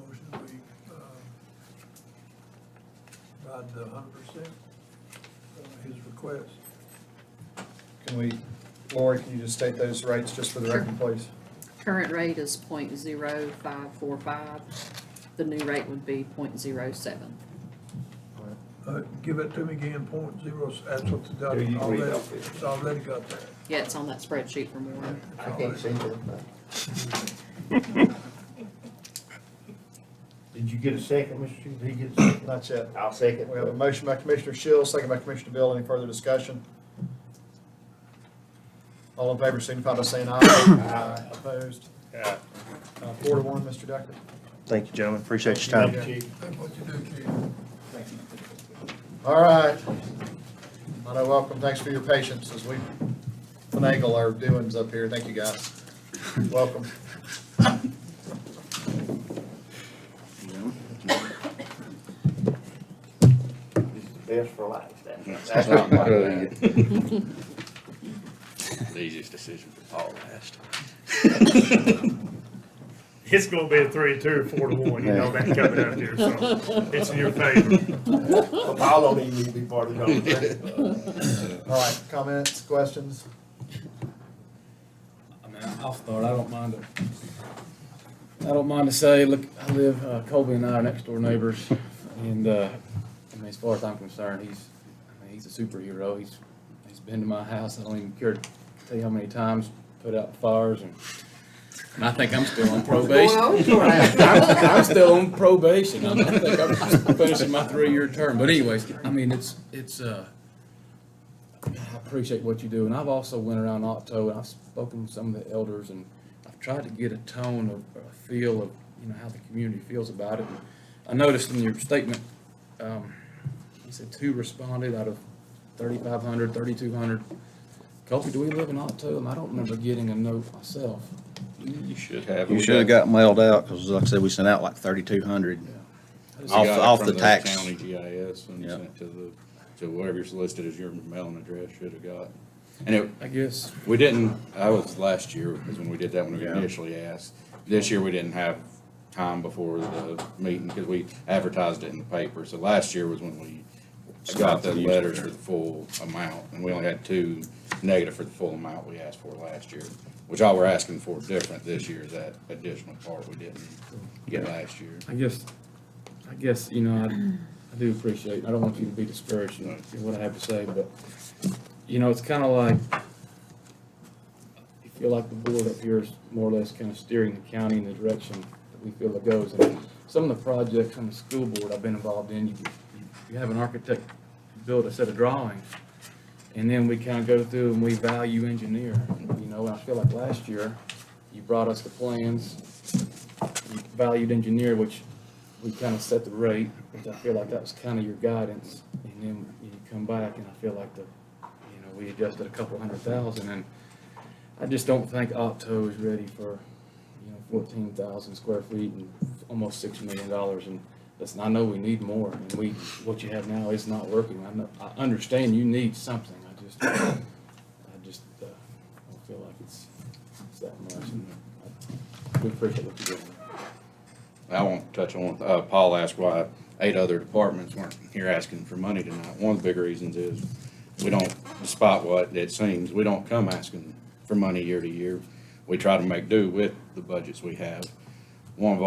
motion, we, provide the 100%, his request. Can we, Lori, can you just state those rates just for the record, please? Current rate is 0.0545. The new rate would be 0.07. Give it to me again, 0.0, that's what the Do you already, read off it's already got that. Yeah, it's on that spreadsheet for more. I can't see that. Did you get a second, Mr. Chief? Did he get a second? Not yet. I'll second. We have a motion by Commissioner Shields, second by Commissioner Bill. Any further discussion? All in favor, signify by saying aye. Aye. Opposed? Yeah. 4-1, Mr. Decker. Thank you, gentlemen. Appreciate your time. That's what you do, Chief. All right. Otto, welcome. Thanks for your patience as we finagle our doings up here. Thank you, guys. Welcome. Best for life, That's the easiest decision for Paul last. It's gonna be a 3-2 or 4-1, you know that coming up here, so it's in your favor. Paul don't even need to be part of the conversation. All right, comments, questions? I mean, I'll start, I don't mind to say, look, I live, Colby and I are next door neighbors, and, I mean, as far as I'm concerned, he's a superhero, he's been to my house, I don't even care to tell you how many times, put out fires, and I think I'm still on probation. I'm still on probation. I think I'm finishing my 3-year term. But anyways, I mean, I appreciate what you do. And I've also went around Otto and I've spoken with some of the elders and I've tried to get a tone of, a feel of, you know, how the community feels about it. And I noticed in your statement, you said 2 responded out of 3,500, 3,200. Kofi, do we live in Otto? I don't remember getting a note myself. You should have. You should have got mailed out, because like I said, we sent out like 3,200. Off the tax. County GIS and Yeah. sent to whatever you're listed as your mailing address should have got. And it, I guess. we didn't, I was last year, is when we did that, when we Yeah. initially asked. This year, we didn't have time before the meeting, because we advertised it in the paper. So last year was when we got the letters for the full amount, and we only had 2 negative for the full amount we asked for last year, which all we're asking for different this year is that additional part we didn't get last year. I guess, you know, I do appreciate, I don't want you to be discouraged in what I have to say, but, you know, it's kind of like, you feel like the board up here is more or less kind of steering the county in the direction that we feel it goes. And some of the projects on the school board I've been involved in, you have an architect build a set of drawings, and then we kind of go through and we value engineer, you know, and I feel like last year, you brought us the plans, you valued engineer, which we kind of set the rate, which I feel like that was kind of your guidance, and then you come back and I feel like we adjusted a couple $100,000, and I just don't think Opto is ready for, 14,000 square feet and almost $6 million, and listen, I know we need more, and what you have now is not working. I understand you need something. I just don't feel like it's that much. And we appreciate what you're doing. I won't touch on, Paul asked why 8 other departments weren't here asking for money tonight. One of the big reasons is we don't, despite what it seems, we don't come asking for money year to year. We try to make do with the budgets we have. One of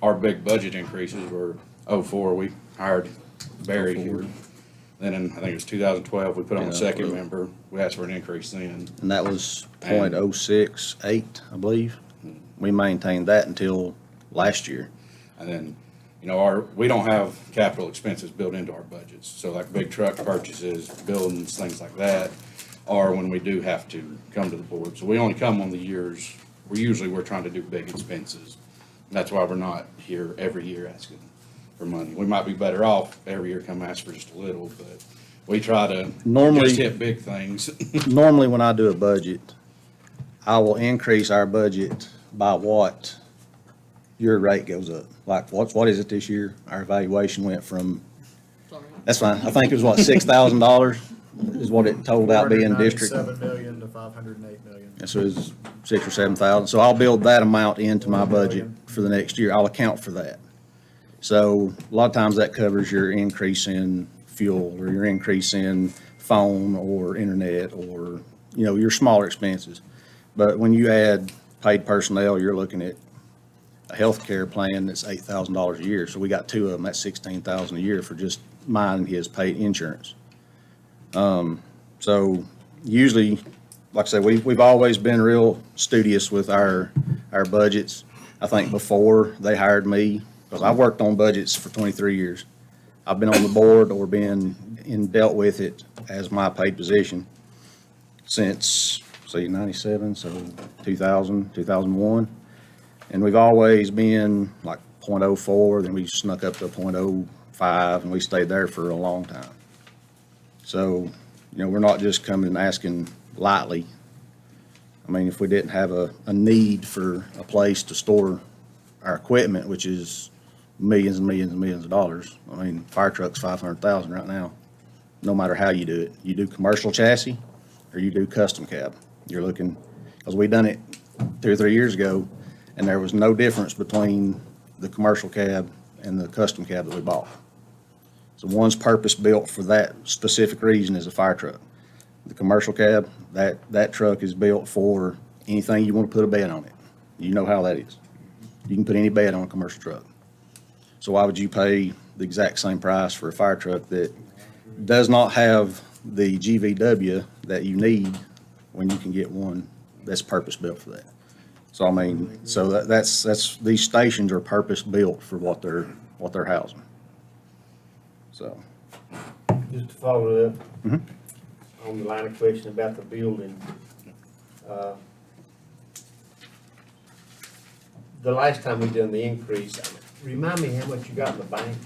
our big budget increases were 2004, we hired Barry here. Then in, I think it was 2012, we put on a second member. We asked for an increase then. And that was .068, I believe. We maintained that until last year. And then, we don't have capital expenses built into our budgets. So like big truck purchases, buildings, things like that, are when we do have to come to the board. So we only come on the years, we're trying to do big expenses. And that's why we're not here every year asking for money. We might be better off every year come ask for just a little, but we try to Normally- just hit big things. Normally, when I do a budget, I will increase our budget by what your rate goes up. Like, what is it this year? Our evaluation went from, that's fine, I think it was what, $6,000 is what it totaled out being district. $497 million to $508 million. And so it's 6 or 7,000. So I'll build that amount into my budget for the next year. I'll account for that. So a lot of times that covers your increase in fuel or your increase in phone or internet or, your smaller expenses. But when you add paid personnel, you're looking at a healthcare plan that's $8,000 a year. So we got two of them, that's $16,000 a year for just mine and his paid insurance. So usually, like I said, we've always been real studious with our budgets. I think before they hired me, because I've worked on budgets for 23 years. I've been on the board or dealt with it as my paid position since, say, 97, so 2000, 2001. And we've always been like 0.04, then we snuck up to 0.05, and we stayed there for a long time. So, we're not just coming and asking lightly. I mean, if we didn't have a need for a place to store our equipment, which is millions and millions and millions of dollars. I mean, fire truck's $500,000 right now, no matter how you do it. You do commercial chassis or you do custom cab. You're looking, because we done it 2 or 3 years ago, and there was no difference between the commercial cab and the custom cab that we bought. So one's purpose built for that specific reason is a fire truck. The commercial cab, that truck is built for anything you want to put a bed on it. You know how that is. You can put any bed on a commercial truck. So why would you pay the exact same price for a fire truck that does not have the GVW that you need when you can get one that's purpose built for that? So I mean, so that's these stations are purpose built for what they're housing. So. Just to follow up Mhm. on the line of question about the building. The last time we done the increase, remind me how much you got in the bank?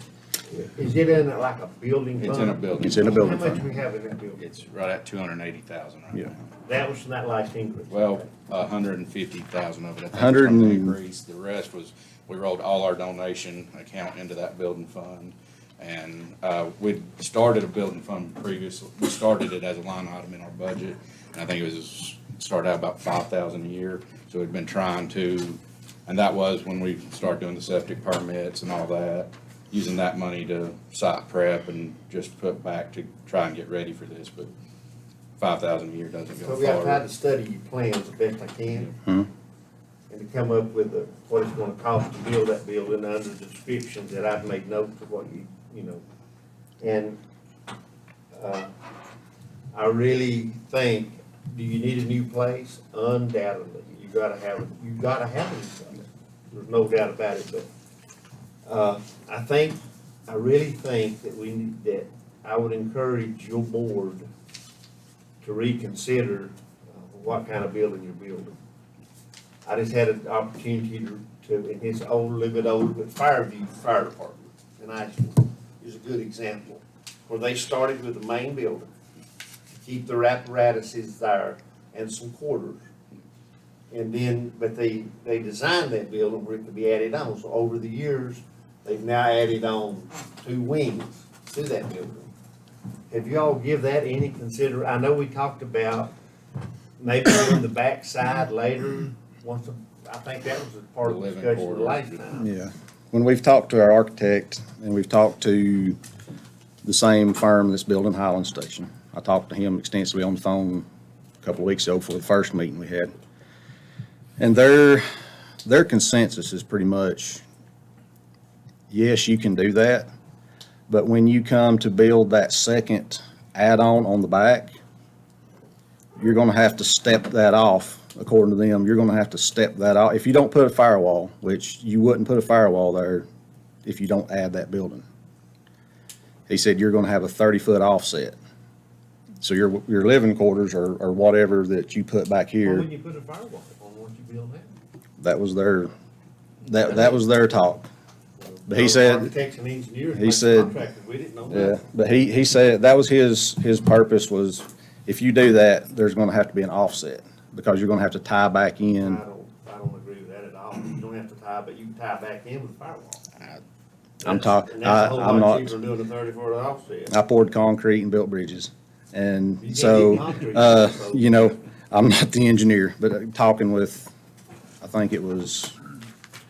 Is it in like a building fund? It's in a building. It's in a building How much fund. we have in that building? It's right at 280,000 right Yeah. now. That was from that last increase? Well, 150,000 of it, I think, was 100 from the and- increase. The rest was, we rolled all our donation account into that building fund. And, we'd started a building fund previously. We started it as a line item in our budget. And I think it was, started out about 5,000 a year. So we'd been trying to, and that was when we started doing the septic permits and all that, using that money to site prep and just put back to try and get ready for this. But 5,000 a year doesn't go So we have tried far. to study your plans the best I can. Mhm. And to come up with what it's gonna cost to build that building under the descriptions that I've made notes of what you know. And, I really think, do you need a new place? Undoubtedly, you gotta have a new place. There's no doubt about it, but, I really think that I would encourage your board to reconsider what kind of building you're building. I just had an opportunity to in his little bit old, but Fireview Fire Department in Asheville is a good example, where they started with the main building to keep their apparatuses there and some quarters. And then, but they designed that building where it could be added on. So over the years, they've now added on 2 wings to that building. Have you all give that any consider? I know we talked about maybe on the back side later, I think that was a part of the The living discussion the quarters. last time. Yeah. When we've talked to our architect and we've talked to the same firm that's building Highland Station, I talked to him extensively on the phone a couple of weeks ago for the first meeting we had. And their consensus is pretty much, yes, you can do that, but when you come to build that second add-on on the back, you're gonna have to step that off, according to them. You're gonna have to step that off. If you don't put a firewall, which you wouldn't put a firewall there if you don't add that building. He said you're gonna have a 30-foot offset. So your living quarters or whatever that you put back Why here, wouldn't you put a firewall on once you build that? that was their talk. But he said, Architects and engineers, he like said- contractors, we didn't know yeah, that. but he said that was his purpose was, if you do that, there's gonna have to be an offset, because you're gonna have to tie back in. I don't agree with that at all. You don't have to tie, but you can tie back in with a firewall. I'm talking, And that's a I'm whole lot not, cheaper than doing a 30-foot offset. I poured concrete and built bridges. And You can't so, get concrete, you know, I'm not the engineer, but talking with, I think it was,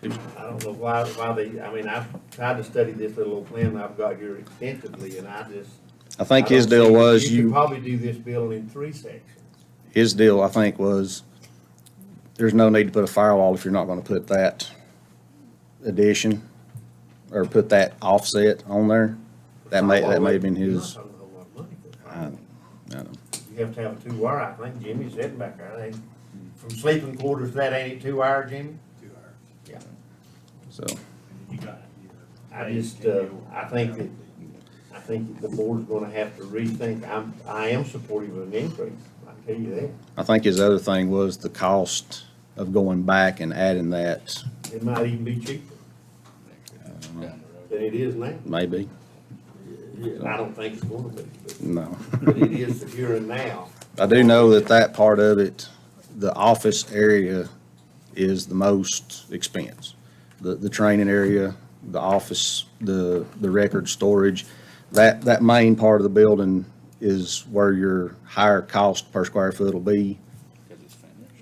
I don't know why they, I mean, I've tried to study this little plan I've got here extensively, and I think his don't deal see- was You could probably do this building in 3 sections. his deal, I think, was there's no need to put a firewall if you're not gonna put that addition or put that offset on there. That may have been You're not his, talking a whole lot of money for it. I don't know. You have to have a 2-wire, I think Jimmy's heading back there. From sleeping quarters to that, ain't it 2-wire, Jimmy? 2 hours. Yeah. So, I just, I think the board's gonna have to rethink. I am supportive of an increase, I can tell you that. I think his other thing was the cost of going back and adding that, It might even be cheaper than it is now. maybe, I don't think it's gonna be, no. but it is the here and now. I do know that that part of it, the office area is the most expense. The training area, the office, the record storage, that main part of the building is where your higher cost per square foot will be.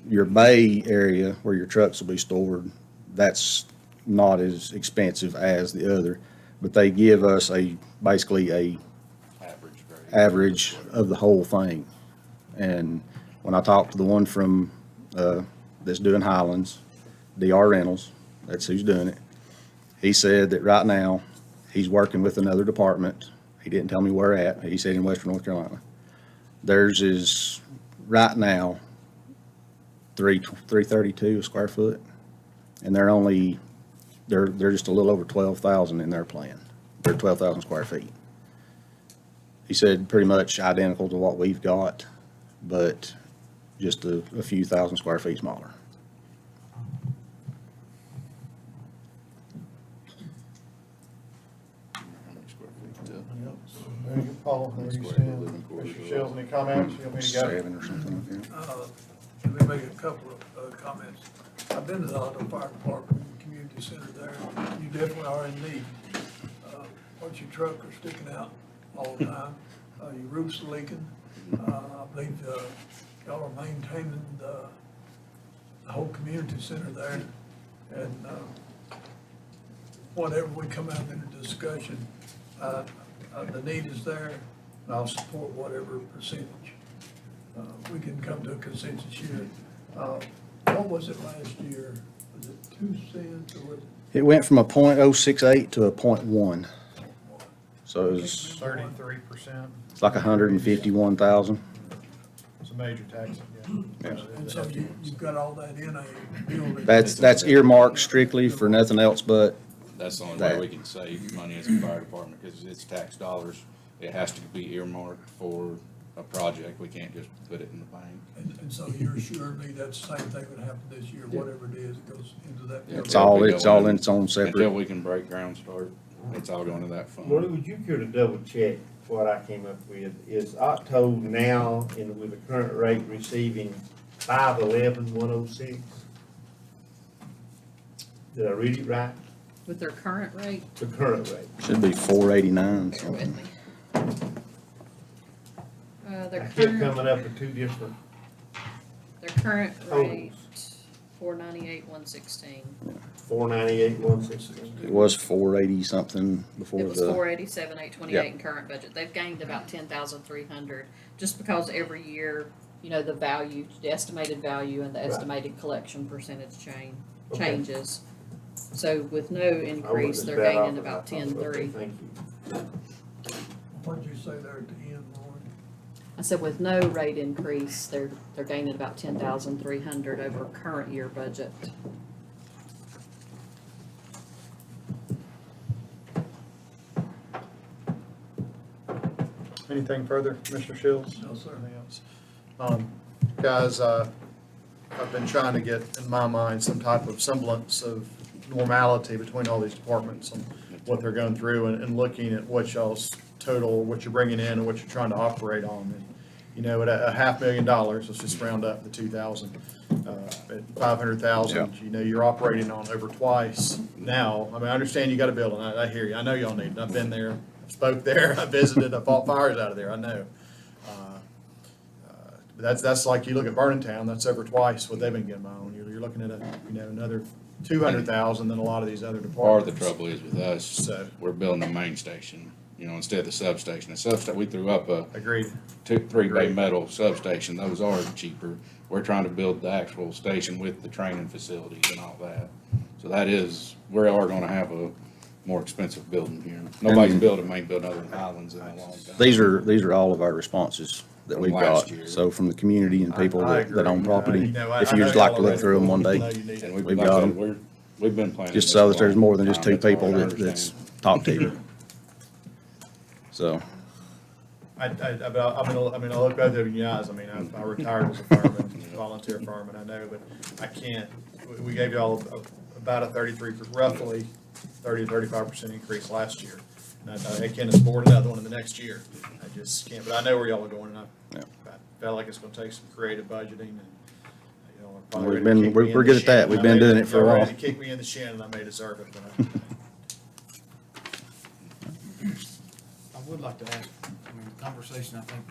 Your bay area where your trucks will be stored, that's not as expensive as the other, but they give us basically a average of the whole thing. And when I talked to the one from, that's doing Highlands, DR Rentals, that's who's doing it, he said that right now, he's working with another department. He didn't tell me where at. He said in Western North Carolina. Theirs is right now $332 a square foot, and they're just a little over 12,000 in their plan. They're 12,000 square feet. He said pretty much identical to what we've got, but just a few thousand square feet smaller. Very good, Paul. Where you stand? Mr. Shields, any comments? You want me to go? 7 or something like that. Let me make a couple of comments. I've been to the Alto Fire Department, community center there. You definitely are in need. Once your truck are sticking out all the time, your roof's leaking. I believe y'all are maintaining the whole community center there. And whatever we come out in a discussion, the need is there, and I'll support whatever percentage. We can come to a consensus here. What was it last year? Was it 2 cents or was it? It went from a .068 to a .1. So it was, 33%. it's like 151,000. It's a major tax, yeah. And so you've got all that in a building. That's earmarked strictly for nothing else but That's the only way we can save money as a fire department, because it's tax dollars. It has to be earmarked for a project. We can't just put it in the bank. And so you're assuring me that same thing would happen this year, whatever it is, it goes into that. building. it's all in its own Until separate. we can break ground start, it's all going to that fund. Woody, would you care to double check what I came up with? Is Octo now, with the current rate, receiving 511,106? Did I read it right? With their current rate, The current rate. Should be 489 bear something. with me. Their I kept current, coming up with 2 different their current rate, 498,116. 498,116. It was 480 something before It was the, 487,828 in current budget. They've gained about 10,300, just because every year, the value, the estimated value and the Right. estimated collection percentage Okay. changes. So with no I wasn't increase, as they're bad off gaining as I about thought. 10,300. Okay, thank you. What did you say there at the end, Lauren? I said with no rate increase, they're gaining about 10,300 over current year budget. Anything further, Mr. Shields? No, sir. Anything else? Guys, I've been trying to get, in my mind, some type of semblance of normality between all these departments and what they're going through and looking at what y'all's total, what you're bringing in and what you're trying to operate on. And, you know, at a $500,000, let's just round up the 2,000, at 500,000, you know, you're operating on over twice now. I mean, I understand you got a building. I hear you. I know y'all need it. I've been there, I spoke there, I visited, I fought fires out of there. I know. But that's like you look at Vernon Town, that's over twice what they've been getting on. You're looking at another 200,000 than a lot of these other departments. Part of the trouble is with us, So- we're building a main station, instead of the substation. The substation, we threw up a Agreed. 3-bay Agreed. metal substation. Those are cheaper. We're trying to build the actual station with the training facilities and all that. So we are gonna have a more expensive building here. Nobody's built a main building other than Highlands in a long time. These are all of our responses that From we've last got. year. So from the community and people I that own agree. property, You know, if I you'd know just like to y'all look are through them one ready. day, I know you need it. And we've like I got said, them. We've been planning. Just this so a that there's long more than just time. two That's all people I that's understand. talk to you. So, I look both of you in the eyes. I mean, I retired as a fireman, volunteer fireman, I know, but I can't, we gave y'all about a roughly 30 to 35% increase last year. And I can't afford another one in the next year. I just can't, but I know where y'all are going, and I felt like it's gonna take some creative budgeting and, you know, are probably We've ready to been- kick we're- me in we're the good at that. shin. We've I been may- doing it for a y'all while. ready to kick me in the shin, and I may deserve it, but I would like to ask, the conversation, I think,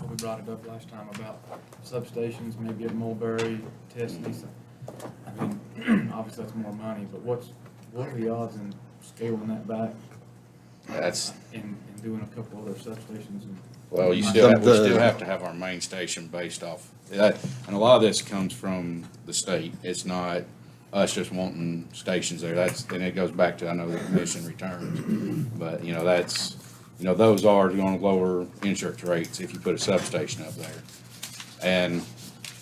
we brought it up last time about substations, maybe at Mulberry, testing. I mean, obviously that's more money, but what are the odds in scaling that back That's, and doing a couple other substations? well, we The- still have to have our main station based off that. And a lot of this comes from the state. It's not us just wanting stations there. And it goes back to, I know, the commission returns. But, those are gonna lower insurance rates if you put a substation up there. And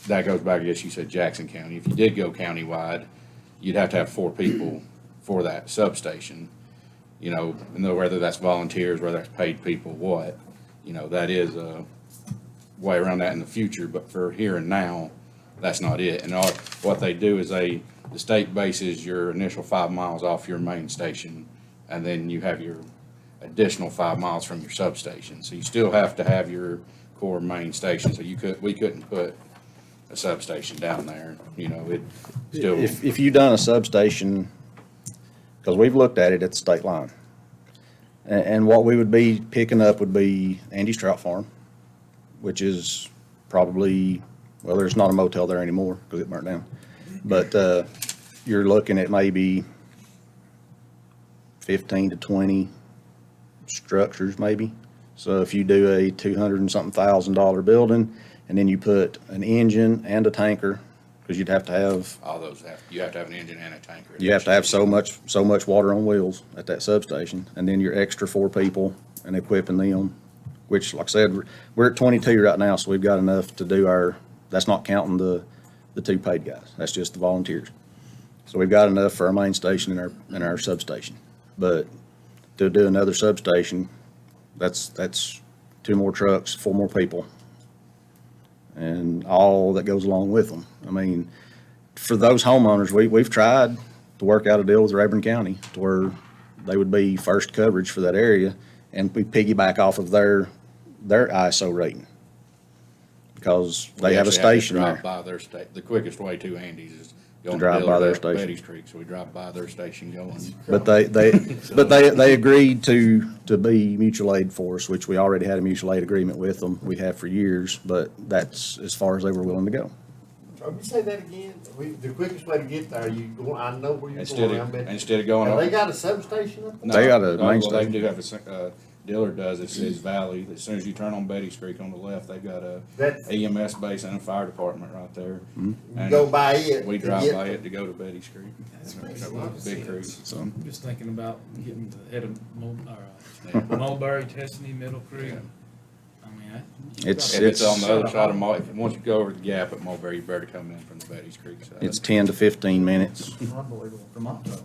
that goes back, I guess you said Jackson County. If you did go countywide, you'd have to have 4 people for that substation. And whether that's volunteers, whether that's paid people, what, that is a way around that in the future, but for here and now, that's not it. And what they do is the state bases your initial 5 miles off your main station, and then you have your additional 5 miles from your substation. So you still have to have your core main station, so we couldn't put a substation down there, it still. if you done a substation, because we've looked at it at the state line, and what we would be picking up would be Andy's Trout Farm, which is probably, well, there's not a motel there anymore because it burnt down. But you're looking at maybe 15 to 20 structures maybe. So if you do a $200 and something thousand building, and then you put an engine and a tanker, because you'd have to have, All those you have to have an engine and a tanker. you have to have so much water on wheels at that substation, and then your extra 4 people and equipping them, which, like I said, we're at 22 right now, so we've got enough to do that's not counting the 2 paid guys. That's just the volunteers. So we've got enough for our main station and our substation. But to do another substation, that's 2 more trucks, 4 more people, and all that goes along with them. I mean, for those homeowners, we've tried to work out a deal with Repaving County to where they would be first coverage for that area, and we piggyback off of their ISO rating because they have a station there. Drive by their the quickest way to Andy's is going drive by their to station. Betty's Creek, so we drive by their station going. But they agreed to be mutual aid for us, which we already had a mutual aid agreement with them. We have for years, but that's as far as they were willing to go. Let me say that again. The quickest way to get there, I know where you're Instead going. of, instead of going Have up. they got a substation up there? They got a main Well, station. they do have Diller does, it says Valley. As soon as you turn on Betty's Creek on the left, they've got a That's- EMS base and a fire department right there. You And go by it. We to drive get- by it to go to Betty's Creek. Big Creek. So I'm just thinking about getting to the head of Mulberry, Tessany, Middle Creek. I mean, It's If it's on the other side of once you go over the gap at Mulberry, you better come in from the Betty's Creek side. it's 10 to 15 minutes. unbelievable from October.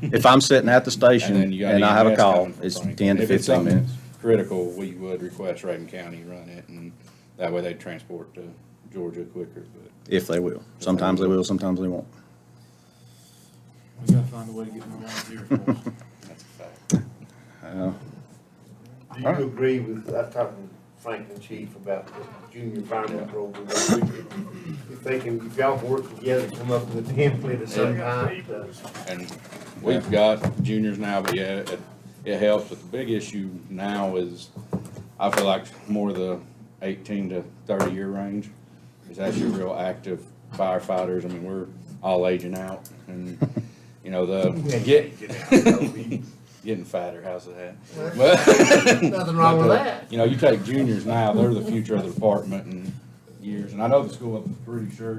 If I'm sitting at the station And then you got and I have a EMS call, coming from it's Franklin. 10 to If it's 15 something minutes. critical, we would request Reagan County run it, and that way they transport to Georgia quicker, but. If they will. Sometimes they will, sometimes they won't. We gotta find a way to get more volunteers. That's a fact. Do you agree with, I was talking to Franklin Chief about the junior fireman program. If y'all work together to come up with a template of some kind. And we've got juniors now, but yeah, it helps, but the big issue now is, I feel like more the 18 to 30 year range is actually real active firefighters. I mean, we're all aging out, and, you know, getting fatter, how's that? Nothing wrong with that. You know, you take juniors now, they're the future of the department in years, and I know the school, I'm pretty sure,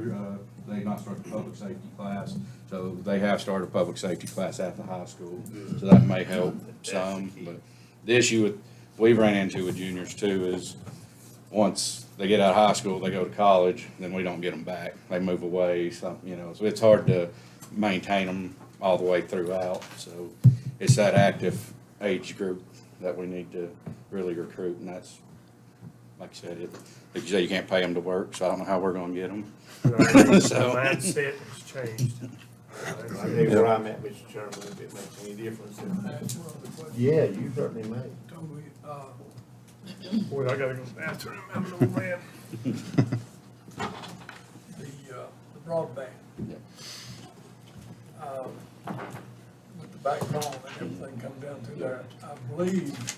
they've not started a public safety class, so they have started a public safety class at the high school, so that may help some, but the issue we've ran into with juniors too is, once they get out of high school, they go to college, then we don't get them back, they move away, so it's hard to maintain them all the way throughout, so it's that active age group that we need to really recruit, and that's, like I said, like you say, you can't pay them to work, so I don't know how we're gonna get them. The mindset has changed. I tell you where I'm at, Mr. Chairman, if it makes any difference. That's one of the questions. Yeah, you certainly may. Totally, Boy, I gotta go to the bathroom, I'm an old man. the broadband. Yeah. With the backbone and everything coming down through there, I believe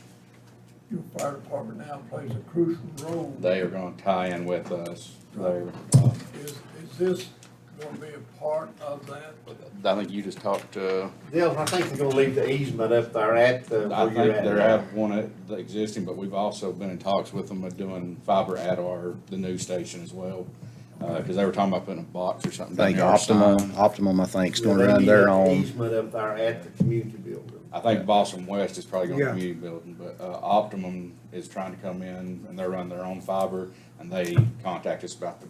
your fire department now plays a crucial role. They are gonna tie in with us. Is this gonna be a part of that? I think you just talked to, Dale, I think they're gonna leave the easement up there at the, I where think you're at. they now. have one at the existing, but we've also been in talks with them of doing fiber at the news station as well. Cause they were talking about putting a box or something. I think down there or Optimum, I think, is Yeah, gonna they run need their that own. easement up there at the community building. I think Boston West is probably going to Yeah. community building, but Optimum is trying to come in and they're running their own fiber, and they contact us about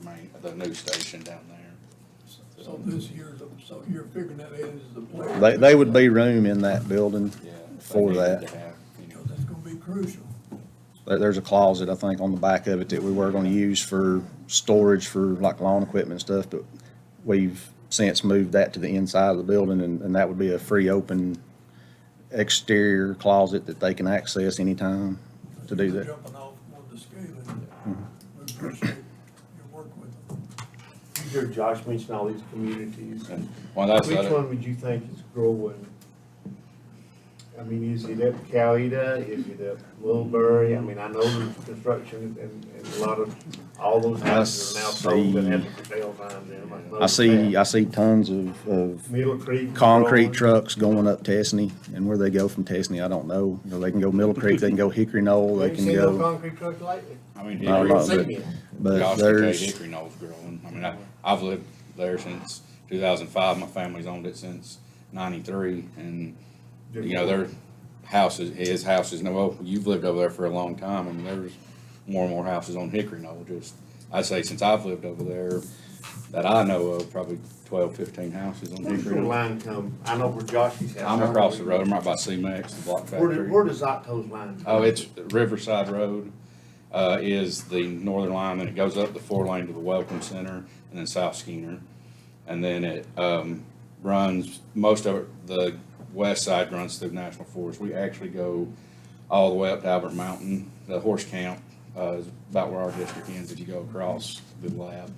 the news station down there. So this year's, so you're figuring that in as the player. They would be room in that building Yeah, if they for needed that. to have, you know. Because it's gonna be crucial. There's a closet, I think, on the back of it that we were gonna use for storage for like lawn equipment and stuff, but we've since moved that to the inside of the building, and that would be a free, open exterior closet that they can access anytime to do that. Jumping off on the scale, and we appreciate your work with them. You heard Josh mention all these communities. And, well, that's Which the- one would you think is growing? I mean, is it up Coweta, is it up Littlebury? I mean, I know there's construction and a lot of, all those houses are now sold and have the for sale signs in them. I see tons of Middle Creek. concrete growing. trucks going up Tessney, and where they go from Tessney, I don't know. You know, they can go Middle Creek, they can go Hickory Knoll, they Ain't can seen no go, concrete truck lately. I mean, No, Hickory, not Seen it. but Josh can tell you there's, Hickory Knoll's growing. I mean, I've lived there since 2005. My family's owned it since 93, and, you know, their houses, his houses, no, well, you've lived over there for a long time, and there's more and more houses on Hickory Knoll. Just, I'd say since I've lived over there, that I know of, probably 12, 15 houses on Where's Hickory your Knoll. line come? I know where Josh's house. I'm across the road, I'm right by C-Max, the block factory. Where does Otto's line come? Oh, it's Riverside Road, is the northern line, then it goes up the 4-lane to the Welcome Center, and then South Skeeter. And then it, runs, most of it, the west side runs through National Forest. We actually go all the way up to Albert Mountain. The horse camp, is about where our district ends if you go across the lab.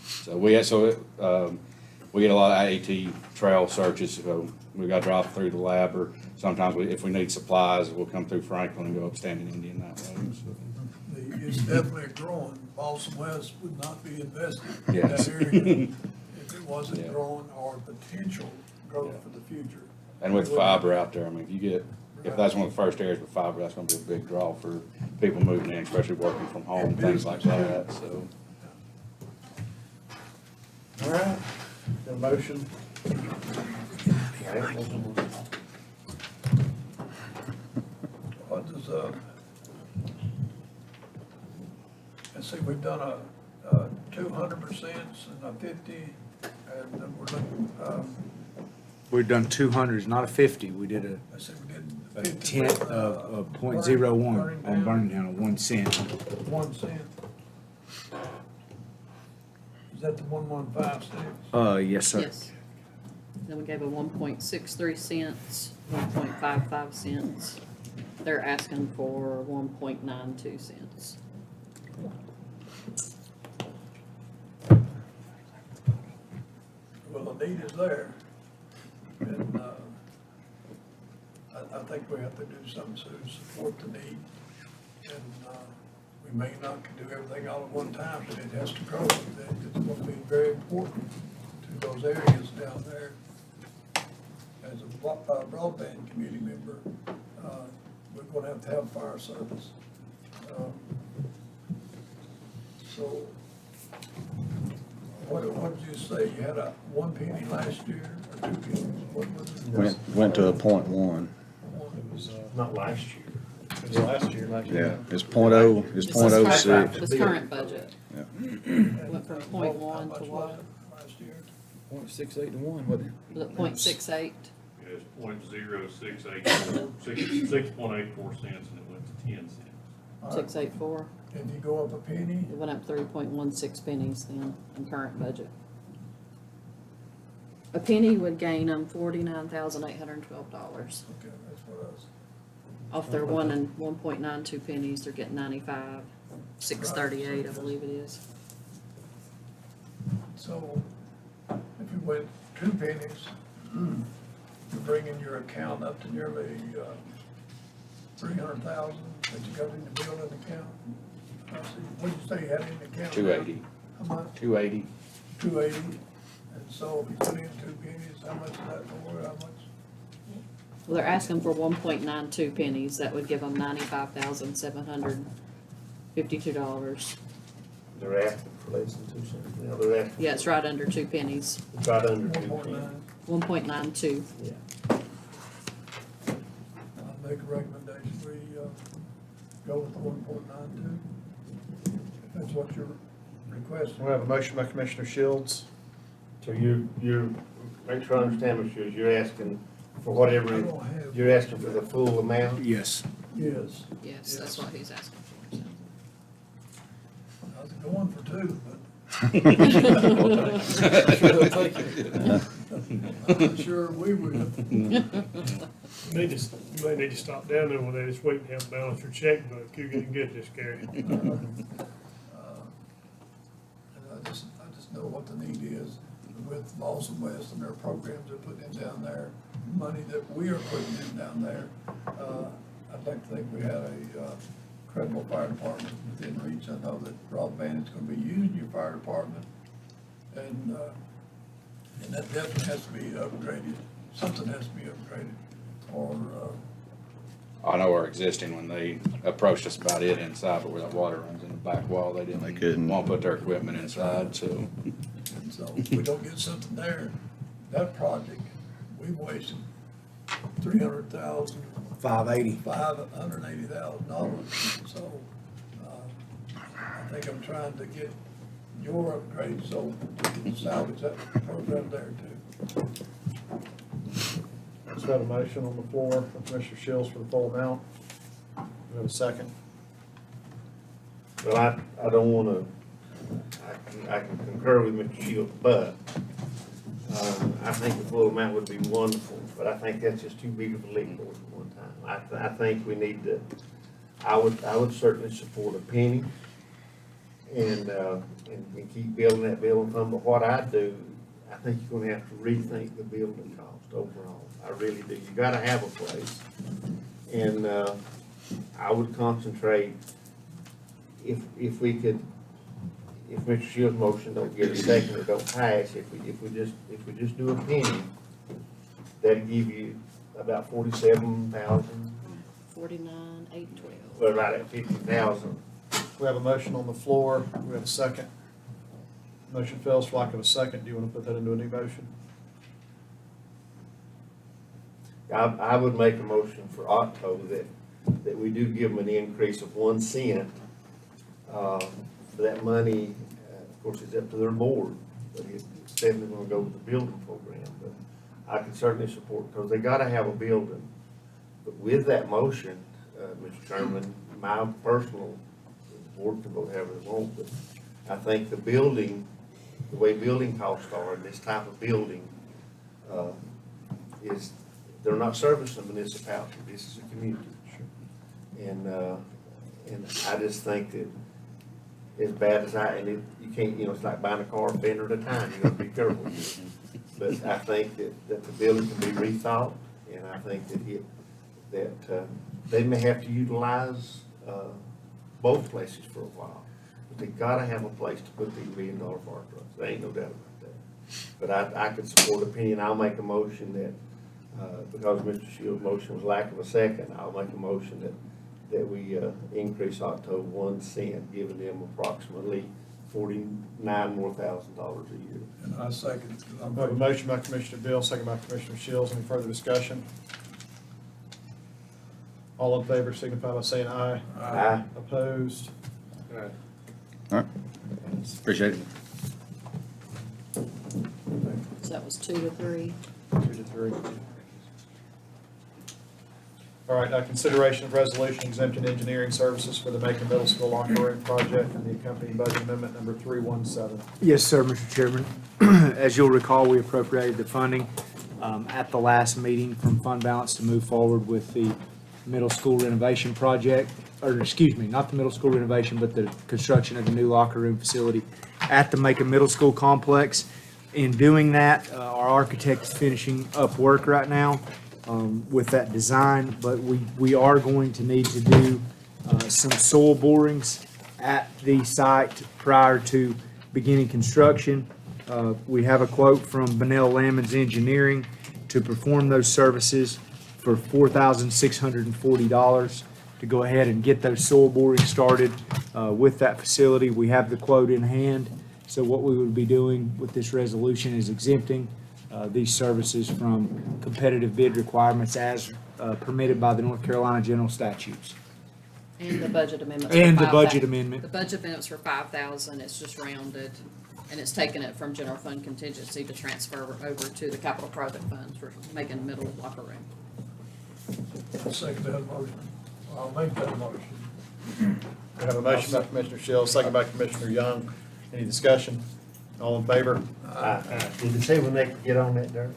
So we get a lot of IAT trail searches, so we gotta drive through the lab, or sometimes if we need supplies, we'll come through Franklin and go up Standing Indian that way, so. It's definitely growing. Balsam West would not be invested in Yes. that area if it wasn't Yeah. growing or potential growth for the future. And with fiber out there, I mean, if that's one of the first areas with fiber, that's gonna be a big draw for people moving in, especially working from home, things like that, so. All right, got a motion? What does, let's see, we've done a 200% and a 50, and then we're looking, We've done 200s, not a 50. We did let's see, we did a 50 tenth of .01 on burning down of 1 cent. 1 cent. Is that the 115 sticks? Yes, sir. Yes. Then we gave a 1.63 cents, 1.55 cents. They're asking for 1.92 cents. Well, the need is there. And, I think we have to do something to support the need. And, we may not do everything all at one time, but it has to grow. It's going to be very important to those areas down there. As a broadband community member, we're going to have fire service. So, what did you say? You had a 1 penny last year or 2 pennies? What was it? Went to a .1. It was, Not last year. it was last year. Yeah, it's .0, it's .06. This current budget. Yeah. Went from How .1 much to was what? it last year? 0.68 to 1, wasn't Was it .68? It's 0.0684, 6.84 cents, and it went to 10 cents. All right. 684. If you go up a penny, It went up 3.16 pennies then in current budget. A penny would gain them $49,812 okay, that's what I was. off their 1.92 pennies. They're getting 95,638, I believe it is. So, if you went 2 pennies, you're bringing your account up to nearly, 300,000 that you got in the building account. I see, what did you say you had in the account? 280. How much? 280. 280, and so if you put in 2 pennies, how much is that for, how much? Well, they're asking for 1.92 pennies. That would give them $95,752. They're asking for less than 2 cents. Now they're asking. Yeah, it's right under 2 pennies. It's right under 2 1.9. pennies. 1.92. Yeah. I'll make a recommendation, we, go with the 1.92. If that's what you're requesting. We have a motion by Commissioner Shields. So you're, make sure I understand, Mr. Hughes, you're asking for whatever, I don't have- you're asking for the full amount? Yes. Yes. Yes, that's what he's asking for. So. I was going for 2, but I'm sure we will. You may need to stop down there one day this week and help balance your checkbook. You're getting good this, Gary. And I just know what the need is with Lawson West and their programs they're putting in down there, money that we are putting in down there. I'd like to think we had a credible fire department within reach. I know that broadband is gonna be used in your fire department. And that definitely has to be upgraded. Something has to be upgraded or, I know our existing, when they approached us about it inside, but where that water runs in the back wall, they They didn't couldn't. want to put their equipment inside, so. and so if we don't get something there, that project, we've wasted $300,000. 580. $580,000. So, I think I'm trying to get your upgrade so we can salvage that program there too. Let's have a motion on the floor from Commissioner Shields for the full amount. We have a second. Well, I don't wanna, I can concur with Mr. Shields, but, I think the full amount would be wonderful, but I think that's just too big of a leap for us at one time. I think we need to, I would certainly support a penny and keep building that building fund, but what I do, I think you're gonna have to rethink the building cost overall. I really do. You gotta have a place. And, I would concentrate, if we could, if Mr. Shields' motion don't get a second or don't pass, if we just do a penny, that'd give you about 47,000, 49,812. well, right at 50,000. We have a motion on the floor. We have a second. Motion fails for lack of a second. Do you want to put that into a new motion? I would make a motion for October that we do give them an increase of 1 cent. For that money, of course, it's up to their board, but it's definitely gonna go with the building program. But I can certainly support, because they gotta have a building. But with that motion, Mr. Chairman, my personal, the board can vote however they want, but I think the building, the way building costs are, in this type of building, is they're not servicing a municipality, this is a community. And I just think that as bad as you can't, it's like buying a car a fender at a time, you gotta be careful. But I think that the building can be rethought, and I think that they may have to utilize, both places for a while. But they gotta have a place to put these $1 million fire trucks, there ain't no doubt about that. But I could support opinion, I'll make a motion that, because Mr. Shields' motion was lack of a second, I'll make a motion that we, increase October 1 cent, giving them approximately $49,000 more a year. And I second. I have a motion by Commissioner Bill, second by Commissioner Shields. Any further discussion? All in favor signify by saying aye. Aye. Opposed? All right, appreciate it. So that was 2 to 3. 2 to 3. All right, consideration of resolution exempting engineering services for the Macon Middle School locker room project and the accompanying budget amendment number 317. Yes, sir, Mr. Chairman. As you'll recall, we appropriated the funding at the last meeting from fund balance to move forward with the middle school renovation project, or excuse me, not the middle school renovation, but the construction of the new locker room facility at the Macon Middle School complex. In doing that, our architect is finishing up work right now with that design, but we are going to need to do some soil borings at the site prior to beginning construction. We have a quote from Bunnell Lamons Engineering to perform those services for $4,640 to go ahead and get those soil borings started with that facility. We have the quote in hand, so what we would be doing with this resolution is exempting these services from competitive bid requirements as permitted by the North Carolina General Statutes. And the budget amendment. And the budget amendment. The budget amendment's for 5,000, it's just rounded, and it's taking it from general fund contingency to transfer over to the capital project funds for making middle locker room. I second that motion. I'll make that motion. We have a motion by Commissioner Shields, second by Commissioner Young. Any discussion? All in favor? Did they say when they could get on that dirt?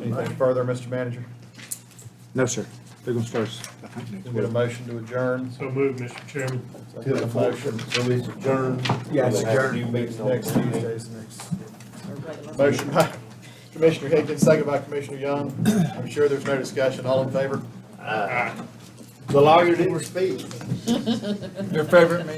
Anything further, Mr. Manager? No, sir. They're gonna start, I think, We next get a week. motion to adjourn. So moved, Mr. Chairman. To the motion, so it's adjourned. Yeah, it's We'll have a adjourned. new meeting on Next Monday. Tuesday's next. Motion by Commissioner Higgins, second by Commissioner Young. I'm sure there's no discussion. All in favor? The lawyer didn't speak. Your favorite